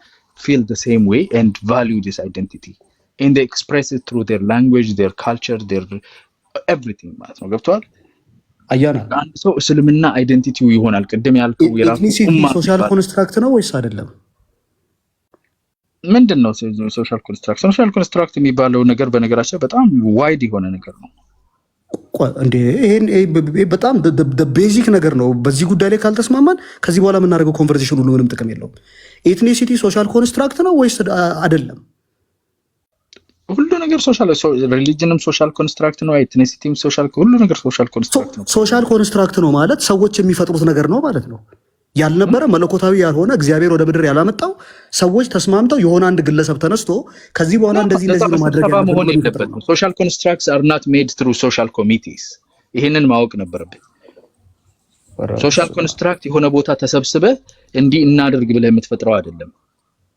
feel the same way and value this identity and they express it through their language, their culture, their everything ማለት ነው። ገብቷል? አያና አንድ ሰው እስልምና አይደንቲቲው ይሆናል። ቅድም ያልከው የራሱ ሶሻል ኮንስትራክት ነው ወይስ አይደለም? ምንድነው ሶሻል ኮንስትራክት? ሶሻል ኮንስትራክት የሚባለው ነገር በነገራችን በጣም ዋይድ የሆነ ነገር ነው። እንዴ ይሄ በጣም ቤዚክ ነገር ነው። በዚህ ጉዳይ ላይ ካልተስማማን ከዚህ በኋላ የምናደርገው ኮንቨርሴሽን ሁሉ ምንም ጥቅም የለውም። ኤትኒሲቲ ሶሻል ኮንስትራክት ነው ወይስ አይደለም? ሁሉ ነገር ሶሻል፣ ሪሊጅንም ሶሻል ኮንስትራክት ነው፣ ኤትኒሲቲም ሶሻል፣ ሁሉ ነገር ሶሻል ኮንስትራክት ነው። ሶሻል ኮንስትራክት ነው ማለት ሰዎች የሚፈጥሩት ነገር ነው ማለት ነው። ያልነበረ መለኮታዊ ያልሆነ እግዚአብሔር ወደ ምድር ያላመጣው ሰዎች ተስማምተው የሆነ አንድ ግለሰብ ተነስቶ ከዚህ በኋላ እንደዚህ ነው ማድረግ ያለበት። ሶሻል ኮንስትራክትስ አር ናት ሜድ ትሩ ሶሻል ኮሚቲስ። ይሄንን ማወቅ ነበረብን። ሶሻል ኮንስትራክት የሆነ ቦታ ተሰብስበ እንዲህ እናደርግ ብለህ የምትፈጥረው አይደለም።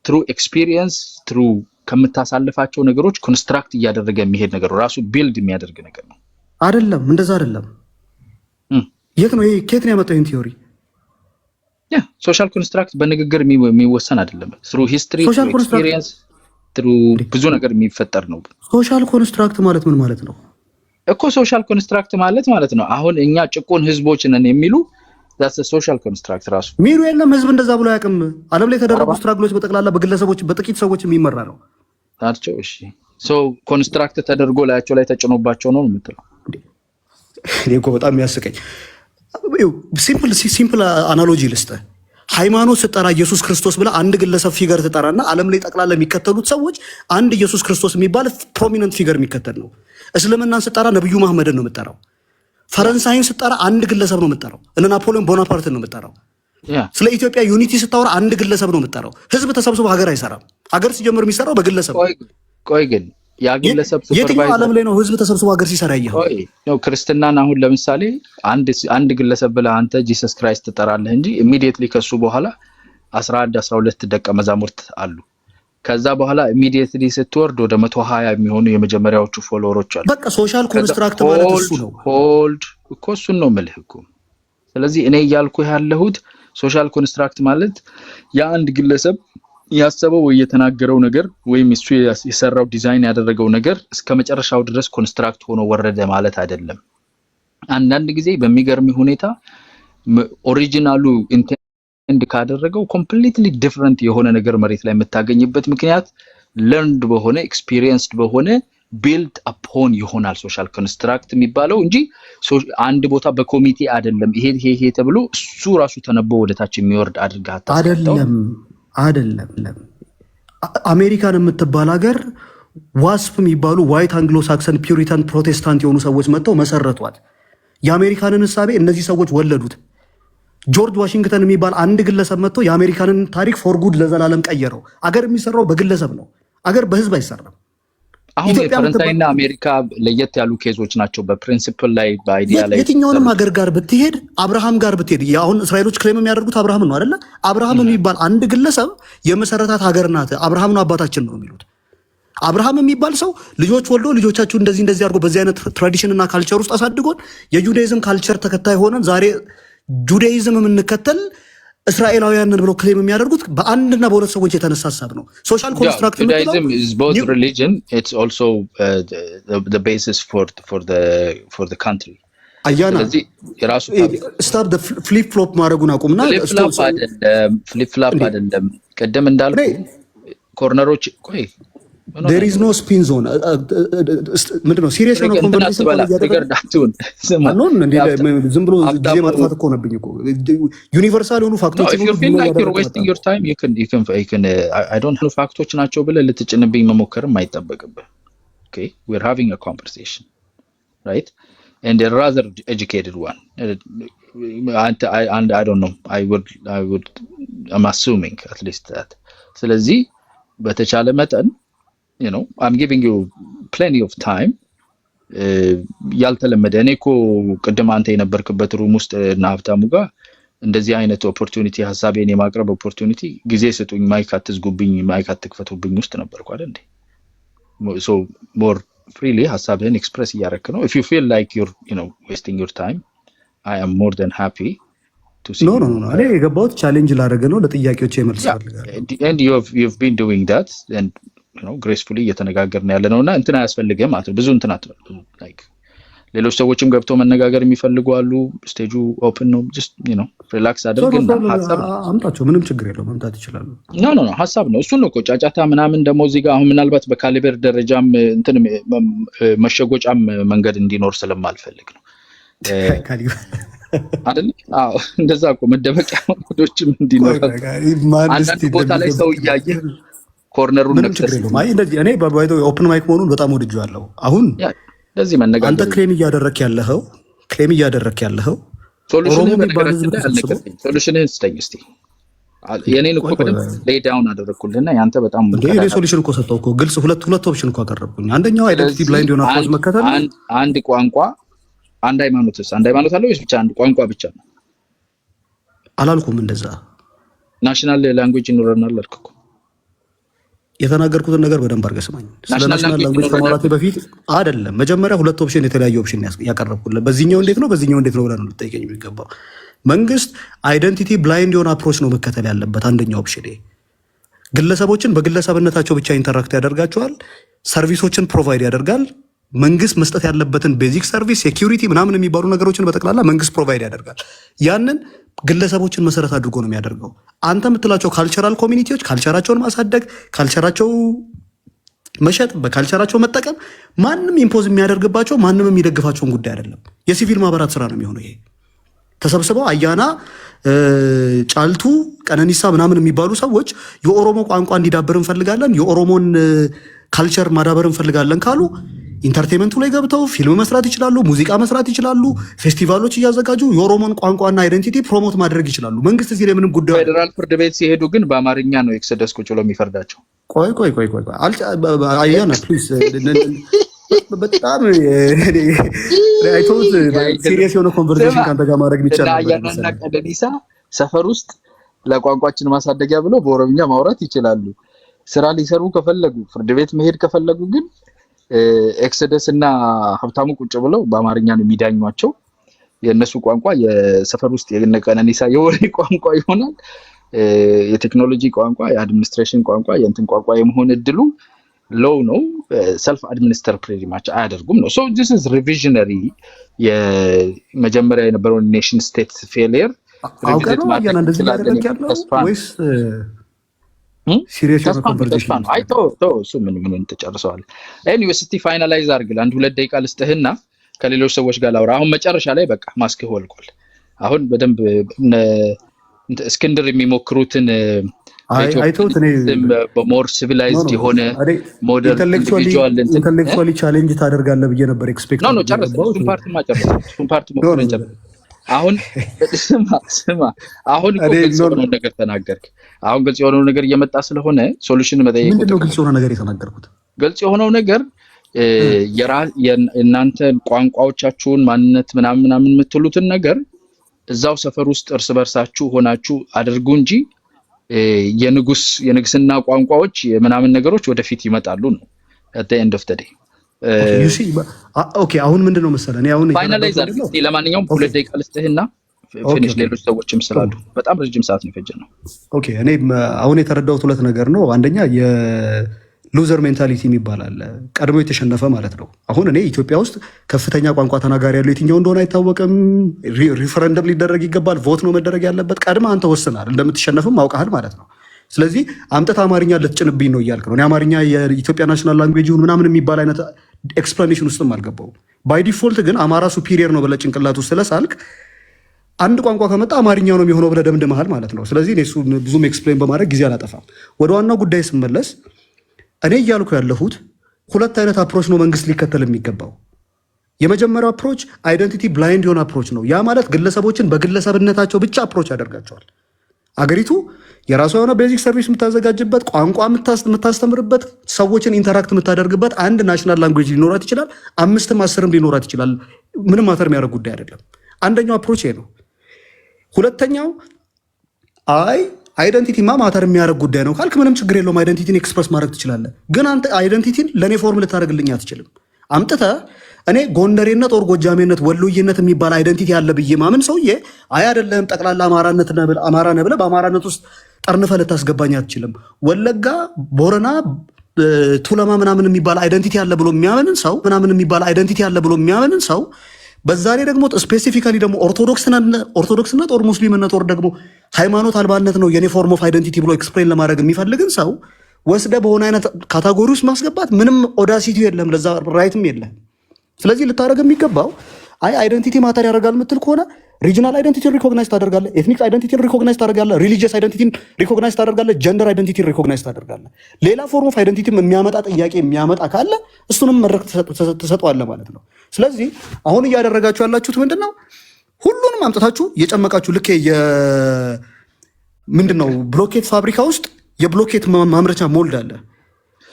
ትሩ ኤክስፒሪየንስ፣ ትሩ ከምታሳልፋቸው ነገሮች ኮንስትራክት እያደረገ የሚሄድ ነገር ራሱ ቢልድ የሚያደርግ ነገር ነው። አይደለም፣ እንደዛ አይደለም። የት ነው ይሄ? ከየት ነው ያመጣው ይሄን ቲዮሪ? ሶሻል ኮንስትራክት በንግግር የሚወሰን አይደለም። ትሩ ሂስትሪ፣ ትሩ ኤክስፒሪየንስ፣ ትሩ ብዙ ነገር የሚፈጠር ነው። ሶሻል ኮንስትራክት ማለት ምን ማለት ነው እኮ? ሶሻል ኮንስትራክት ማለት ነው አሁን እኛ ጭቁን ህዝቦች ነን የሚሉ that's a social construct ራሱ ሚሩ የለም። ህዝብ እንደዛ ብሎ አያውቅም። ዓለም ላይ የተደረጉ ስትራግሎች በጠቅላላ በግለሰቦች በጥቂት ሰዎች የሚመራ ነው ታዲያ። እሺ ኮንስትራክት ተደርጎ ላያቸው ላይ ተጭኖባቸው ነው የምትለው? እኔ እኮ በጣም የሚያስቀኝ ሲምፕል አናሎጂ ልስጥህ። ሃይማኖት ስጠራ ኢየሱስ ክርስቶስ ብላ አንድ ግለሰብ ፊገር ትጠራና ዓለም ላይ ጠቅላላ የሚከተሉት ሰዎች አንድ ኢየሱስ ክርስቶስ የሚባል ፕሮሚነንት ፊገር የሚከተል ነው። እስልምናን ስጠራ ነብዩ መሐመድን ነው የምጠራው። ፈረንሳይን ስጠራ አንድ ግለሰብ ነው የምጠራው፣ እነ ናፖሊዮን ቦናፓርትን ነው የምጠራው። ስለ ኢትዮጵያ ዩኒቲ ስታወራ አንድ ግለሰብ ነው የምጠራው። ህዝብ ተሰብስቦ ሀገር አይሰራም። ሀገር ሲጀምር የሚሰራው በግለሰብ። ቆይ ግን ያ ግለሰብ የትኛው ዓለም ላይ ነው ህዝብ ተሰብስቦ ሀገር ሲሰራ ያየኸው? ነው ክርስትናን አሁን ለምሳሌ አንድ ግለሰብ ብለህ አንተ ጂሰስ ክራይስት ትጠራለህ እንጂ ኢሚዲየትሊ ከሱ በኋላ 11 12 ደቀ መዛሙርት አሉ። ከዛ በኋላ ኢሚዲየትሊ ስትወርድ ወደ 120 የሚሆኑ የመጀመሪያዎቹ ፎሎወሮች አሉ። በቃ ሶሻል ኮንስትራክት ማለት እሱ ነው። ሆልድ እኮ እሱን ነው የምልህ እኮ። ስለዚህ እኔ እያልኩ ያለሁት ሶሻል ኮንስትራክት ማለት የአንድ ግለሰብ ያሰበው ወይ የተናገረው ነገር ወይም እሱ የሰራው ዲዛይን ያደረገው ነገር እስከ መጨረሻው ድረስ ኮንስትራክት ሆኖ ወረደ ማለት አይደለም። አንዳንድ ጊዜ በሚገርም ሁኔታ ኦሪጂናሉ ኢንቴንድ ካደረገው ኮምፕሊትሊ ዲፈረንት የሆነ ነገር መሬት ላይ የምታገኝበት ምክንያት ለርንድ በሆነ ኤክስፒሪየንስድ በሆነ ቢልድ አፖን ይሆናል ሶሻል ኮንስትራክት የሚባለው እንጂ አንድ ቦታ በኮሚቴ አይደለም። ይሄ ተብሎ እሱ ራሱ ተነቦ ወደታች የሚወርድ አድርጋታ አይደለም። አሜሪካን የምትባል ሀገር ዋስፕ የሚባሉ ዋይት አንግሎ ሳክሰን ፒውሪታን ፕሮቴስታንት የሆኑ ሰዎች መጥተው መሰረቷል። የአሜሪካንን እሳቤ እነዚህ ሰዎች ወለዱት። ጆርጅ ዋሽንግተን የሚባል አንድ ግለሰብ መጥቶ የአሜሪካንን ታሪክ ፎር ጉድ ለዘላለም ቀየረው። አገር የሚሰራው በግለሰብ ነው። አገር በህዝብ አይሰራም። አሁን ፈረንሳይና አሜሪካ ለየት ያሉ ኬዞች ናቸው። በፕሪንሲፕል ላይ በአይዲያ ላይ የትኛውንም ሀገር ጋር ብትሄድ አብርሃም ጋር ብትሄድ አሁን እስራኤሎች ክሌም የሚያደርጉት አብርሃም ነው አይደለ? አብርሃም የሚባል አንድ ግለሰብ የመሰረታት ሀገር ናት። አብርሃም ነው አባታችን ነው የሚሉት። አብርሃም የሚባል ሰው ልጆች ወልዶ ልጆቻችሁ እንደዚህ አድርጎ በዚህ አይነት ትራዲሽን እና ካልቸር ውስጥ አሳድጎን የጁዳይዝም ካልቸር ተከታይ ሆነን ዛሬ ጁዳይዝም የምንከተል እስራኤላውያንን ብለው ክሌም የሚያደርጉት በአንድና በሁለት ሰዎች የተነሳ ሀሳብ ነው። ሶሻል ኮንስትራክት Judaism is both religion, it's also the basis for the country. አያና ስታፕ the flip flop ማድረጉን አቁምና flip flop አይደለም። ቀደም እንዳልኩ ኮርነሮች ቆይ there is no spin zone ምንድነው ሲሪየስ ነው ኮንቨርሴሽን ያደረጋችሁን ዝም ብሎ ጊዜ ማጥፋት እኮ ነብኝ እኮ ዩኒቨርሳል የሆኑ ፋክቶች ነው you're wasting your time you can I don't know ፋክቶች ናቸው ብለህ ልትጭንብኝ መሞከርም አይጠበቅብህ okay we're having a conversation right and a rather educated one I don't know I'm assuming at least that ስለዚህ በተቻለ መጠን you know I'm giving you plenty of time ያልተለመደ እኔ እኮ ቅድም አንተ የነበርክበት ሩም ውስጥ እና ሀብታሙ ጋር እንደዚህ አይነት ኦፖርቹኒቲ ሐሳቤን የማቅረብ ኦፖርቹኒቲ ጊዜ ስጡኝ ማይክ አትዝጉብኝ ማይክ አትክፈቱብኝ ውስጥ ነበርኩ አይደል እንዴ so more freely ሐሳብህን ኤክስፕረስ እያደረክ ነው if you feel like you're you know wasting your time I am more than happy to see no እኔ የገባሁት ቻሌንጅ ላደረገ ነው ለጥያቄዎች መልስ ፈልጋለሁ and you've been doing that and you know gracefully እየተነጋገርን ያለ ነውና እንትን አያስፈልግም ማለት ብዙ እንትን አትበል like ሌሎች ሰዎችም ገብተው መነጋገር የሚፈልጉ አሉ ስቴጁ ኦፕን ነው just you know ሪላክስ አድርግና ሐሳብ አምጣቸው ምንም ችግር የለውም መምጣት ይችላሉ no ሐሳብ ነው እሱ ነው እኮ ጫጫታ ምናምን ደግሞ እዚህ ጋር አሁን ምናልባት በካሊበር ደረጃም እንትን መሸጎጫም መንገድ እንዲኖር ስለማልፈልግ ነው አይደል አዎ እንደዛ እኮ መደበቂያ መንገዶችም እንዲኖር አንዳንድ ቦታ ላይ ሰው እያየ ኮርነሩን ነክሰስ ማይ እንደዚህ እኔ ባይዶ ኦፕን ማይክ መሆኑን በጣም ወድጄዋለሁ። አሁን እንደዚህ መነጋገር አንተ ክሌም እያደረክ ያለኸው ሶሉሽንን ስጠኝ እስቲ የኔን እኮ በደንብ ሌይ ዳውን አደረኩልህና ያንተ በጣም እኔ ሶሉሽን እኮ ሰጠው እኮ ግልጽ ሁለት ኦፕሽን እኮ አቀረብኩኝ። አንደኛው አይደንቲቲ ብላይንድ የሆነ አፕሮች መከተል አንድ ቋንቋ አንድ ሃይማኖት አለው ወይስ ብቻ አንድ ቋንቋ ብቻ ነው? አላልኩም እንደዛ ናሽናል ላንጉዌጅ ይኖረናል አልኩ እኮ የተናገርኩትን ነገር በደንብ አድርገህ ስማኝ። ስለ ናሽናል ላንጉዌጅ ከማውራቴ በፊት አይደለም መጀመሪያ ሁለት ኦፕሽን የተለያየ ኦፕሽን ያቀረብኩልህ በዚህኛው እንዴት ነው ብለህ ነው ልትጠይቀኝ የሚገባው። መንግስት አይደንቲቲ ብላይንድ የሆነ አፕሮች ነው መከተል ያለበት። አንደኛው ኦፕሽን ግለሰቦችን በግለሰብነታቸው ብቻ ኢንተራክት ያደርጋቸዋል፣ ሰርቪሶችን ፕሮቫይድ ያደርጋል። መንግስት መስጠት ያለበትን ቤዚክ ሰርቪስ ሴኩሪቲ ምናምን የሚባሉ ነገሮችን በጠቅላላ መንግስት ፕሮቫይድ ያደርጋል። ያንን ግለሰቦችን መሰረት አድርጎ ነው የሚያደርገው። አንተ የምትላቸው ካልቸራል ኮሚኒቲዎች ካልቸራቸውን ማሳደግ፣ ካልቸራቸው መሸጥ፣ በካልቸራቸው መጠቀም ማንም ኢምፖዝ የሚያደርግባቸው ማንም የሚደግፋቸውን ጉዳይ አይደለም። የሲቪል ማህበራት ስራ ነው የሚሆነው። ይሄ ተሰብስበው አያና ጫልቱ ቀነኒሳ ምናምን የሚባሉ ሰዎች የኦሮሞ ቋንቋ እንዲዳብር እንፈልጋለን፣ የኦሮሞን ካልቸር ማዳበር እንፈልጋለን ካሉ ኢንተርቴንመንቱ ላይ ገብተው ፊልም መስራት ይችላሉ፣ ሙዚቃ መስራት ይችላሉ፣ ፌስቲቫሎች እያዘጋጁ የኦሮሞን ቋንቋና አይደንቲቲ ፕሮሞት ማድረግ ይችላሉ። መንግስት እዚህ ላይ ምንም ጉዳይ ፌደራል ፍርድ ቤት ሲሄዱ ግን በአማርኛ ነው ኤክሰደስ ቁጭ ብሎ የሚፈርዳቸው። ቆይ አያና ፕሊዝ በጣም አይቶት ሲሪየስ የሆነ ኮንቨርሴሽን ካንተ ጋር ማድረግ ይቻላል። አያናና ቀነኒሳ ሰፈር ውስጥ ለቋንቋችን ማሳደጊያ ብሎ በኦሮምኛ ማውራት ይችላሉ። ስራ ሊሰሩ ከፈለጉ ፍርድ ቤት መሄድ ከፈለጉ ግን ኤክሰደስ እና ሀብታሙ ቁጭ ብለው በአማርኛ ነው የሚዳኟቸው። የእነሱ ቋንቋ የሰፈር ውስጥ የቀነኒሳ የወሬ ቋንቋ ይሆናል። የቴክኖሎጂ ቋንቋ፣ የአድሚኒስትሬሽን ቋንቋ፣ የእንትን ቋንቋ የመሆን እድሉ ሎው ነው። ሰልፍ አድሚኒስተር ፕሬሪ ማች አያደርጉም ነው። ሶ ዲስ ኢዝ ሪቪዥነሪ የመጀመሪያ የነበረውን ኔሽን ስቴት ፌሊየር ሪቪዚት ማድረግ እንደዚህ ያደረግ ያለው ወይስ ሲሪየስ ኮንቨርሴሽን ነው? አይቶ እሱ ምን ተጨርሰዋል። ኤኒዌይስ እስቲ ፋይናላይዝ አድርግ። አንድ 2 ደቂቃ ልስጥህና ከሌሎች ሰዎች ጋር ላውራ። አሁን መጨረሻ ላይ በቃ ማስክ ወልቋል። አሁን በደንብ እስክንድር የሚሞክሩትን አይቶት እኔ በሞር ሲቪላይዝድ የሆነ ሞደርን ኢንተሌክቹዋሊ ቻሌንጅ ታደርጋለህ ብዬ ነበር ኤክስፔክት ነው። ጨረሰ እሱን ፓርት ሞክረን ጨረሰ። አሁን ስማ አሁን ግልጽ የሆነውን ነገር ተናገርክ። አሁን ግልጽ የሆነው ነገር እየመጣ ስለሆነ ሶሉሽን መጠየቅ ምንድነው? ግልጽ የሆነ ነገር የተናገርኩት ግልጽ የሆነው ነገር የእናንተ ቋንቋዎቻችሁን ማንነት ምናምን የምትሉትን ነገር እዛው ሰፈር ውስጥ እርስ በርሳችሁ ሆናችሁ አድርጉ እንጂ የንግስና ቋንቋዎች ምናምን ነገሮች ወደፊት ይመጣሉ ነው at the end of the day። ኦኬ አሁን ምንድነው መሰለህ እኔ አሁን ፋይናላይዝ አድርግ። ለማንኛውም 2 ደቂቃ ልስጥህና ፊኒሽ። ሌሎች ሰዎችም ስላሉ በጣም ረጅም ሰዓት ነው የፈጀነው። ኦኬ እኔ አሁን የተረዳሁት 2 ነገር ነው። አንደኛ የሉዘር ሜንታሊቲ የሚባል አለ፣ ቀድሞ የተሸነፈ ማለት ነው። አሁን እኔ ኢትዮጵያ ውስጥ ከፍተኛ ቋንቋ ተናጋሪ ያለው የትኛው እንደሆነ አይታወቅም። ሪፈረንደም ሊደረግ ይገባል፣ ቮት ነው መደረግ ያለበት። ቀድማ አንተ ወስናል እንደምትሸነፍም አውቀሃል ማለት ነው። ስለዚህ አምጥተህ አማርኛ ልትጭንብኝ ነው እያልክ ነው። እኔ አማርኛ የኢትዮጵያ ናሽናል ላንጉዌጅ ይሁን ምናምን የሚባል አይነት ኤክስፕላኔሽን ውስጥም አልገባውም። ባይ ዲፎልት ግን አማራ ሱፒሪየር ነው ብለህ ጭንቅላት ውስጥ ስለሳልክ አንድ ቋንቋ ከመጣ አማርኛው ነው የሚሆነው ብለህ ደምድመሃል ማለት ነው። ስለዚህ እኔ እሱ ብዙም ኤክስፕሌን በማድረግ ጊዜ አላጠፋም። ወደ ዋናው ጉዳይ ስመለስ እኔ እያልኩ ያለሁት 2 አይነት አፕሮች ነው መንግስት ሊከተል የሚገባው። የመጀመሪያው አፕሮች አይደንቲቲ ብላይንድ የሆነ አፕሮች ነው። ያ ማለት ግለሰቦችን በግለሰብነታቸው ብቻ አፕሮች ያደርጋቸዋል። አገሪቱ የራሷ የሆነ ቤዚክ ሰርቪስ የምታዘጋጅበት፣ ቋንቋ የምታስተምርበት፣ ሰዎችን ኢንተራክት የምታደርግበት አንድ ናሽናል ላንጉዌጅ ሊኖራት ይችላል። 5ም 10ም ሊኖራት ይችላል። ምንም ማተር የሚያደርግ ጉዳይ አይደለም። አንደኛው አፕሮች ነው። ሁለተኛው አይደንቲቲማ ማተር የሚያደርግ ጉዳይ ነው ካልክ ምንም ችግር የለውም። አይደንቲቲን ኤክስፕረስ ማድረግ ትችላለህ። ግን አንተ አይደንቲቲን ለእኔ ፎርም ልታደርግልኝ አትችልም። አምጥተህ እኔ ጎንደሬነት ኦር ጎጃሜነት ወሎዬነት የሚባል አይደንቲቲ ያለ ብዬ ማምን ሰውዬ አይደለም ጠቅላላ አማራ ነህ ብለህ በአማራነት ውስጥ ጠርንፈህ ልታስገባኝ አትችልም። ወለጋ፣ ቦረና፣ ቱለማ ምናምን የሚባል አይደንቲቲ ያለ ብሎ የሚያምንን ሰው በዛ ላይ ደግሞ ስፔሲፊካሊ ደግሞ ኦርቶዶክስነት ኦር ሙስሊምነት ኦር ደግሞ ሃይማኖት አልባነት ነው የኔ ፎርም ኦፍ አይደንቲቲ ብሎ ኤክስፕሌን ለማድረግ የሚፈልግን ሰው ወስደ በሆነ አይነት ካታጎሪ ውስጥ ማስገባት ምንም ኦዳሲቲ የለም፣ ለዛ ራይትም የለም። ስለዚህ ልታደርግ የሚገባው አይደንቲቲ ማተር ያደርጋል የምትል ከሆነ ሪጂናል አይደንቲቲን ሪኮግናይዝ ታደርጋለህ፣ ኤትኒክ አይደንቲቲን ሪኮግናይዝ ታደርጋለህ፣ ሪሊጂየስ አይደንቲቲን ሪኮግናይዝ ታደርጋለህ፣ ጀንደር አይደንቲቲን ሪኮግናይዝ ታደርጋለህ። ሌላ ፎርም ኦፍ አይደንቲቲም የሚያመጣ ጥያቄ የሚያመጣ ካለ እሱንም መድረክ ትሰጠዋለህ ማለት ነው። ስለዚህ አሁን እያደረጋችሁ ያላችሁት ምንድን ነው? ሁሉንም አምጥታችሁ የጨመቃችሁ ልክ ምንድን ነው ብሎኬት ፋብሪካ ውስጥ የብሎኬት ማምረቻ ሞልድ አለ፣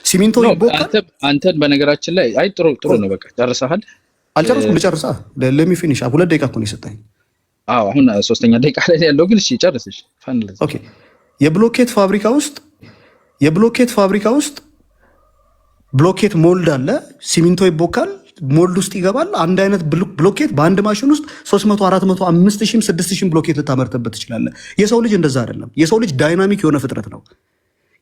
ሲሚንቶ ይቦካል። አንተን በነገራችን ላይ ጥሩ ነው። በቃ ጨርሰሃል? አልጨረስኩም። ልጨርሳ ለሚ ፊኒሽ 2 ደቂቃ እኮ ነው የሰጠኝ። አሁን 3ኛ ደቂቃ ላይ ያለው ግን እሺ ጨርስሽ። ኦኬ የብሎኬት ፋብሪካ ውስጥ ብሎኬት ሞልድ አለ፣ ሲሚንቶ ይቦካል፣ ሞልድ ውስጥ ይገባል። አንድ አይነት ብሎኬት በአንድ ማሽን ውስጥ 300፣ 400፣ 5000፣ 6000 ብሎኬት ልታመርትበት ትችላለህ። የሰው ልጅ እንደዛ አይደለም። የሰው ልጅ ዳይናሚክ የሆነ ፍጥረት ነው።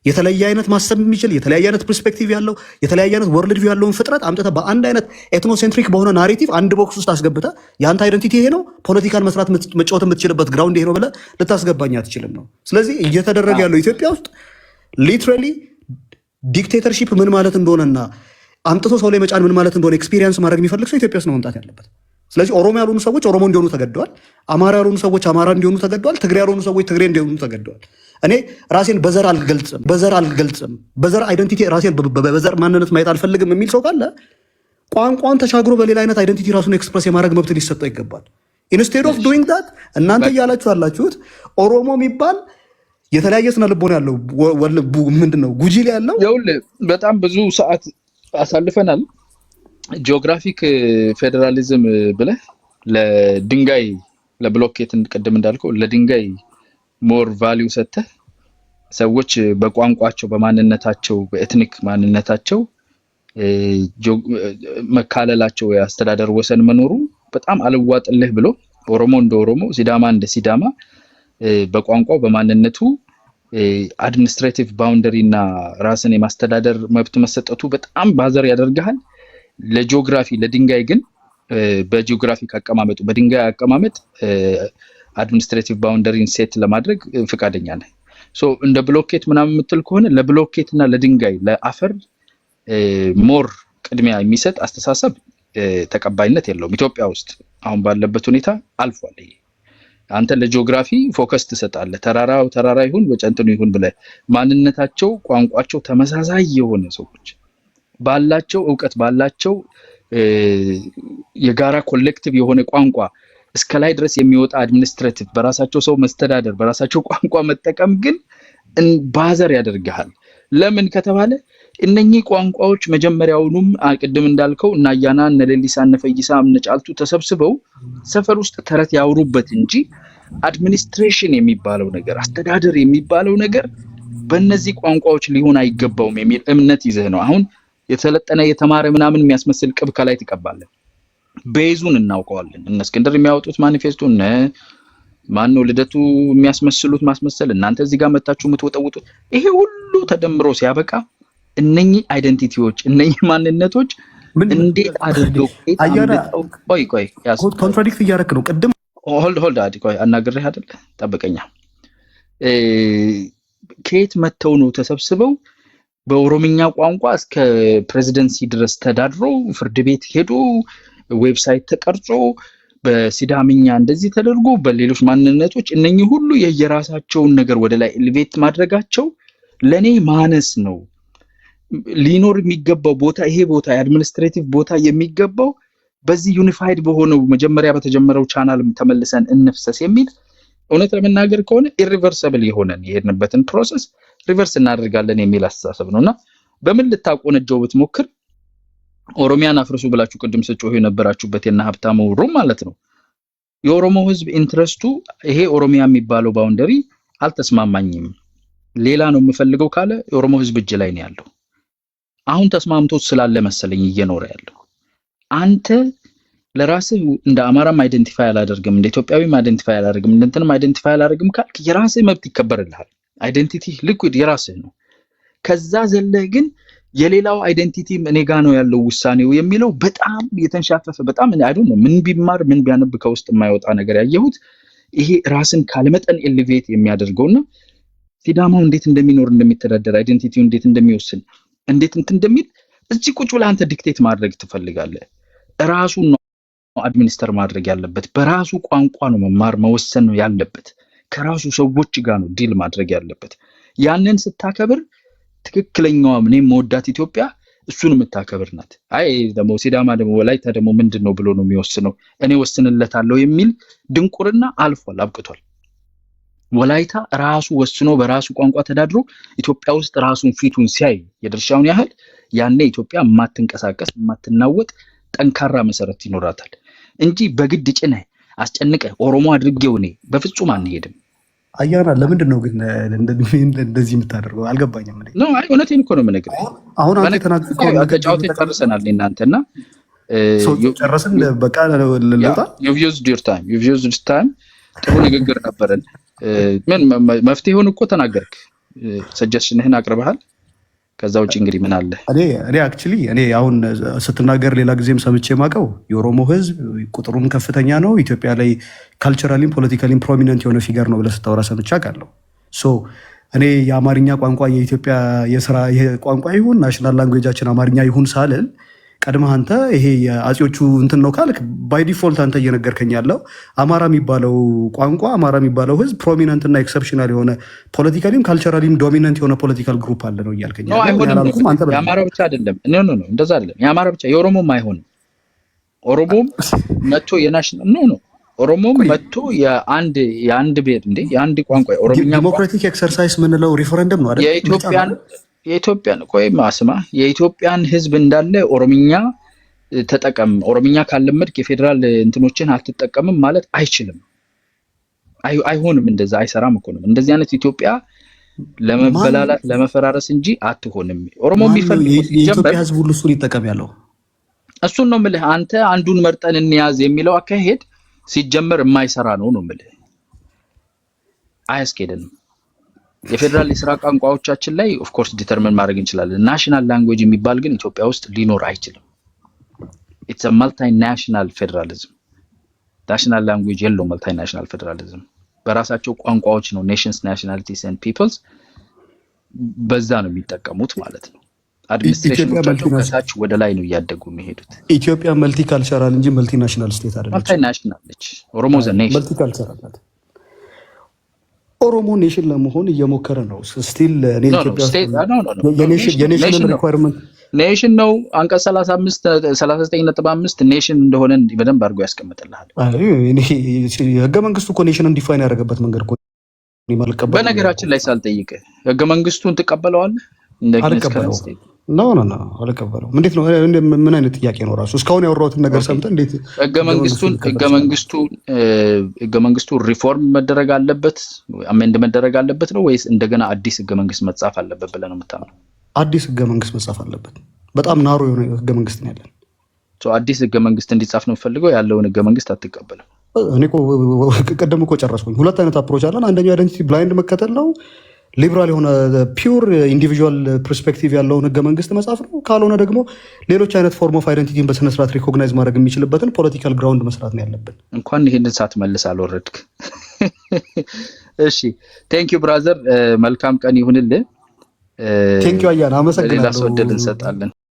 የተለያየ አይነት ማሰብ የሚችል የተለያየ አይነት ፐርስፔክቲቭ ያለው የተለያየ አይነት ወርልድ ቪው ያለውን ፍጥረት አምጥተህ በአንድ አይነት ኤትኖሴንትሪክ በሆነ ናሬቲቭ አንድ ቦክስ ውስጥ አስገብተህ የአንተ አይደንቲቲ ይሄ ነው፣ ፖለቲካን መስራት መጫወት የምትችልበት ግራውንድ ይሄ ነው ብለህ ልታስገባኝ አትችልም ነው። ስለዚህ እየተደረገ ያለው ኢትዮጵያ ውስጥ ሊትራሊ ዲክቴተርሺፕ ምን ማለት እንደሆነና አምጥቶ ሰው ላይ መጫን ምን ማለት እንደሆነ ኤክስፒሪየንስ ማድረግ የሚፈልግ ሰው ኢትዮጵያ ውስጥ ነው መምጣት ያለበት። ስለዚህ ኦሮሞ ያልሆኑ ሰዎች ኦሮሞ እንዲሆኑ ተገደዋል። አማራ ያልሆኑ ሰዎች አማራ እንዲሆኑ ተገደዋል። ትግሬ ያልሆኑ ሰዎች ትግሬ እንዲሆኑ ተገደዋል። እኔ ራሴን በዘር አልገልጽም፣ በዘር አይደንቲቲ ራሴን በዘር ማንነት ማየት አልፈልግም የሚል ሰው ካለ ቋንቋን ተሻግሮ በሌላ አይነት አይደንቲቲ ራሱን ኤክስፕረስ የማድረግ መብት ሊሰጠው ይገባል። ኢንስቴድ ኦፍ ዱይንግ ዳት እናንተ እያላችሁ ያላችሁት ኦሮሞ የሚባል የተለያየ ስነ ልቦና ያለው ምንድነው ጉጂ ላይ ያለው በጣም ብዙ ሰዓት አሳልፈናል። ጂኦግራፊክ ፌዴራሊዝም ብለህ ለድንጋይ ለብሎኬት ቅድም እንዳልከው ለድንጋይ ሞር ቫልዩ ሰጥተህ ሰዎች በቋንቋቸው በማንነታቸው በኤትኒክ ማንነታቸው መካለላቸው የአስተዳደር ወሰን መኖሩ በጣም አልዋጥልህ ብሎ ኦሮሞ እንደ ኦሮሞ ሲዳማ እንደ ሲዳማ በቋንቋው በማንነቱ አድሚኒስትሬቲቭ ባውንደሪ እና ራስን የማስተዳደር መብት መሰጠቱ በጣም ባዘር ያደርጋል። ለጂኦግራፊ ለድንጋይ ግን በጂኦግራፊክ አቀማመጡ በድንጋይ አቀማመጥ አድሚኒስትሬቲቭ ባውንደሪን ሴት ለማድረግ ፍቃደኛ ነህ። ሶ እንደ ብሎኬት ምናምን የምትል ከሆነ ለብሎኬት እና ለድንጋይ ለአፈር ሞር ቅድሚያ የሚሰጥ አስተሳሰብ ተቀባይነት የለውም ኢትዮጵያ ውስጥ አሁን ባለበት ሁኔታ አልፏል። አንተ ለጂኦግራፊ ፎከስ ትሰጣለህ። ተራራው ተራራ ይሁን ወጨንትኑ ይሁን ብለህ ማንነታቸው ቋንቋቸው ተመሳሳይ የሆነ ሰዎች ባላቸው ዕውቀት ባላቸው የጋራ ኮሌክቲቭ የሆነ ቋንቋ እስከ ላይ ድረስ የሚወጣ አድሚኒስትሬቲቭ በራሳቸው ሰው መስተዳደር በራሳቸው ቋንቋ መጠቀም ግን ባዘር ያደርጋል። ለምን ከተባለ እነኚህ ቋንቋዎች መጀመሪያውኑም ቅድም እንዳልከው እና ያና እነ ሌሊሳ እነ ፈይሳ እነ ጫልቱ ተሰብስበው ሰፈር ውስጥ ተረት ያወሩበት እንጂ አድሚኒስትሬሽን የሚባለው ነገር አስተዳደር የሚባለው ነገር በእነዚህ ቋንቋዎች ሊሆን አይገባውም የሚል እምነት ይዘህ ነው አሁን የተለጠነ የተማረ ምናምን የሚያስመስል ቅብ ከላይ ተቀባለ። ቤዙን እናውቀዋለን። እነ እስክንድር የሚያወጡት ማኒፌስቶ እነ ማን ነው ልደቱ የሚያስመስሉት ማስመሰል እናንተ እዚህ ጋር መጣችሁ የምትወጠውጡት ይሄ ሁሉ ተደምሮ ሲያበቃ እነኚህ አይደንቲቲዎች እነኚህ ማንነቶች እንዴት አድርገው ቆይ ኮንትራዲክት እያደረክ ነው። ቅድም ሆልድ አዲ ቆይ አናግሬህ አይደል ጠብቀኛ ከየት መተው ነው ተሰብስበው በኦሮምኛ ቋንቋ እስከ ፕሬዚደንሲ ድረስ ተዳድሮ ፍርድ ቤት ሄዶ ዌብሳይት ተቀርጾ በሲዳምኛ እንደዚህ ተደርጎ በሌሎች ማንነቶች እነኚህ ሁሉ የየራሳቸውን ነገር ወደ ላይ ኤሊቬት ማድረጋቸው ለኔ ማነስ ነው። ሊኖር የሚገባው ቦታ ይሄ ቦታ የአድሚኒስትሬቲቭ ቦታ የሚገባው በዚህ ዩኒፋይድ በሆነው መጀመሪያ በተጀመረው ቻናል ተመልሰን እንፍሰስ የሚል እውነት ለመናገር ከሆነ ኢሪቨርሲብል የሆነን የሄድንበትን ፕሮሰስ ሪቨርስ እናደርጋለን የሚል አስተሳሰብ ነውና በምን ልታቆነጀው ብትሞክር ኦሮሚያን አፍርሱ ብላችሁ ቅድም ስጮህ የነበራችሁበት የና ሀብታሙ ሩም ማለት ነው። የኦሮሞ ህዝብ ኢንትረስቱ ይሄ ኦሮሚያ የሚባለው ባውንደሪ አልተስማማኝም ሌላ ነው የምፈልገው ካለ የኦሮሞ ህዝብ እጅ ላይ ነው ያለው። አሁን ተስማምቶ ስላለ መሰለኝ እየኖረ ያለው። አንተ ለራስህ እንደ አማራም አይደንቲፋይ አላደርግም እንደ ኢትዮጵያዊም አይደንቲፋይ አላደርግም እንደ እንትንም አይደንቲፋይ አላደርግም ካልክ የራስህ መብት ይከበርልሃል። አይደንቲቲ ሊኩዊድ የራስህ ነው። ከዛ ዘለህ ግን የሌላው አይደንቲቲ እኔ ጋር ነው ያለው ውሳኔው የሚለው በጣም የተንሻፈፈ በጣም አይ ዶንት ኖ ምን ቢማር ምን ቢያነብ ከውስጥ የማይወጣ ነገር ያየሁት ይሄ ራስን ካልመጠን ኤሊቬት የሚያደርገውና ሲዳማው እንዴት እንደሚኖር እንደሚተዳደር አይደንቲቲው እንዴት እንደሚወስን እንዴት እንደሚል እዚህ ቁጭ ብለህ አንተ ዲክቴት ማድረግ ትፈልጋለህ። ራሱን ነው አድሚኒስተር ማድረግ ያለበት። በራሱ ቋንቋ ነው መማር መወሰን ነው ያለበት። ከራሱ ሰዎች ጋር ነው ዲል ማድረግ ያለበት። ያንን ስታከብር ትክክለኛው እኔም መወዳት ኢትዮጵያ እሱን የምታከብር ናት። አይ ደግሞ ሲዳማ ደግሞ ወላይታ ደግሞ ምንድነው ብሎ ነው የሚወስነው እኔ ወስንለታለሁ የሚል ድንቁርና አልፏል አብቅቷል። ወላይታ ራሱ ወስኖ በራሱ ቋንቋ ተዳድሮ ኢትዮጵያ ውስጥ ራሱን ፊቱን ሲያይ የድርሻውን ያህል ያኔ ኢትዮጵያ ማትንቀሳቀስ ማትናወጥ ጠንካራ መሰረት ይኖራታል እንጂ በግድ ጭነህ አስጨንቀህ ኦሮሞ አድርጌው እኔ በፍጹም አንሄድም። አያና ለምንድን ነው ግን እንደዚህ የምታደርገው አልገባኝም። ነው አይ እውነቴን እኮ ነው የምነግርህ። አሁን አንተ ተናግረው ተጫውተን ጨርሰናል እናንተና ጨረስን በቃ ለለውጣ you've used your time ጥሩ ንግግር ነበረን። ምን መፍትሄውን እኮ ተናገርክ ሰጀሽንህን አቅርበሃል። ከዛ ውጪ እንግዲህ ምን አለ? እኔ አክቹሊ እኔ አሁን ስትናገር ሌላ ጊዜም ሰምቼ ማቀው የኦሮሞ ህዝብ ቁጥሩም ከፍተኛ ነው ኢትዮጵያ ላይ ካልቸራሊም ፖለቲካሊም ፕሮሚነንት የሆነ ፊገር ነው ብለህ ስታወራ ሰምቼ አውቃለሁ። ሶ እኔ የአማርኛ ቋንቋ የኢትዮጵያ የስራ ቋንቋ ይሁን ናሽናል ላንጉዌጃችን አማርኛ ይሁን ሳልል ቀድመህ አንተ ይሄ የአጼዎቹ እንትን ነው ካልክ ባይ ዲፎልት አንተ እየነገርከኝ ያለው አማራ የሚባለው ቋንቋ አማራ የሚባለው ህዝብ ፕሮሚነንት እና ኤክሰፕሽናል የሆነ ፖለቲካሊም ካልቸራሊም ዶሚነንት የሆነ ፖለቲካል ግሩፕ አለ ነው እያልከኝ ያለው። የአማራ ብቻ አይደለም። ኖ እንደዛ አይደለም። የአማራ ብቻ የኦሮሞም አይሆንም። ኦሮሞም መጥቶ የናሽናል ኖ ኦሮሞም መጥቶ የአንድ ብሔር እንዴ የአንድ ቋንቋ ኦሮምኛ ዲሞክራቲክ ኤክሰርሳይዝ ምንለው ሪፈረንደም ነው አይደል? የኢትዮጵያን ቆይ ማስማ የኢትዮጵያን ህዝብ እንዳለ ኦሮምኛ ተጠቀም፣ ኦሮምኛ ካለመድክ የፌዴራል እንትኖችን አትጠቀምም ማለት አይችልም። አይሆንም። እንደዛ አይሰራም እኮ ነው። እንደዚህ አይነት ኢትዮጵያ ለመበላላት ለመፈራረስ እንጂ አትሆንም። ኦሮሞ የሚፈልግ የኢትዮጵያ ህዝብ ሁሉ እሱን ይጠቀም ያለው እሱን ነው የምልህ። አንተ አንዱን መርጠን እንያዝ የሚለው አካሄድ ሲጀመር የማይሰራ ነው የምልህ። አያስኬደንም። የፌዴራል የስራ ቋንቋዎቻችን ላይ ኦፍ ኮርስ ዲተርሚን ማድረግ እንችላለን። ናሽናል ላንጉዌጅ የሚባል ግን ኢትዮጵያ ውስጥ ሊኖር አይችልም። ኢትስ አ ማልቲ ናሽናል ፌደራሊዝም። ናሽናል ላንጉዌጅ የለው። ማልቲ ናሽናል ፌደራሊዝም በራሳቸው ቋንቋዎች ነው ኔሽንስ ናሽናሊቲስ ኤንድ ፒፕልስ በዛ ነው የሚጠቀሙት ማለት ነው። አድሚኒስትሬሽኖቻቸው ከታች ወደ ላይ ነው እያደጉ የሚሄዱት። ኢትዮጵያ መልቲ ካልቸራል እንጂ መልቲ ናሽናል ስቴት አይደለም። መልቲ ናሽናል ነች። ኦሮሞ ዘ ኔሽን መልቲ ካልቸራል ናት። ኦሮሞ ኔሽን ለመሆን እየሞከረ ነው ስቲል። እኔ ኢትዮጵያ የኔሽን ሪኳየርመንት ኔሽን ነው አንቀጽ 39.5 ኔሽን እንደሆነ በደንብ አድርጎ ያስቀምጥልሃል። ህገ መንግስቱ እኮ ኔሽንን ዲፋይን ያደረገበት መንገድ እኮ በነገራችን ላይ ሳልጠይቅ ህገ መንግስቱን ትቀበለዋለህ? አልቀበለውም። እንዴት ነው? ምን አይነት ጥያቄ ነው ራሱ? እስካሁን ያወራሁትን ነገር ሰምተህ እንዴት ህገ መንግስቱ ሪፎርም መደረግ አለበት አሜንድ መደረግ አለበት ነው ወይስ እንደገና አዲስ ህገ መንግስት መጻፍ አለበት ብለህ ነው የምታምነው? አዲስ ህገ መንግስት መጻፍ አለበት። በጣም ናሮ የሆነ ህገ መንግስት ነው ያለን። አዲስ ህገ መንግስት እንዲጻፍ ነው የምፈልገው። ያለውን ህገ መንግስት አትቀበልም? እኔ እኮ ቀደም እኮ ጨረስኩኝ። ሁለት አይነት አፕሮች አለን። አንደኛው አይደንቲቲ ብላይንድ መከተል ነው። ሊበራል የሆነ ፒውር ኢንዲቪጁዋል ፐርስፔክቲቭ ያለውን ህገ መንግስት መጻፍ ነው። ካልሆነ ደግሞ ሌሎች አይነት ፎርም ኦፍ አይደንቲቲን በስነ ስርዓት ሪኮግናይዝ ማድረግ የሚችልበትን ፖለቲካል ግራውንድ መስራት ነው ያለብን። እንኳን ይሄንን ሳትመልስ አልወረድክ። እሺ ቴንክ ዩ ብራዘር፣ መልካም ቀን ይሁንልህ። ቴንክ ዩ አያና፣ አመሰግናለሁ። ሌላ ሰው እድል እንሰጣለን።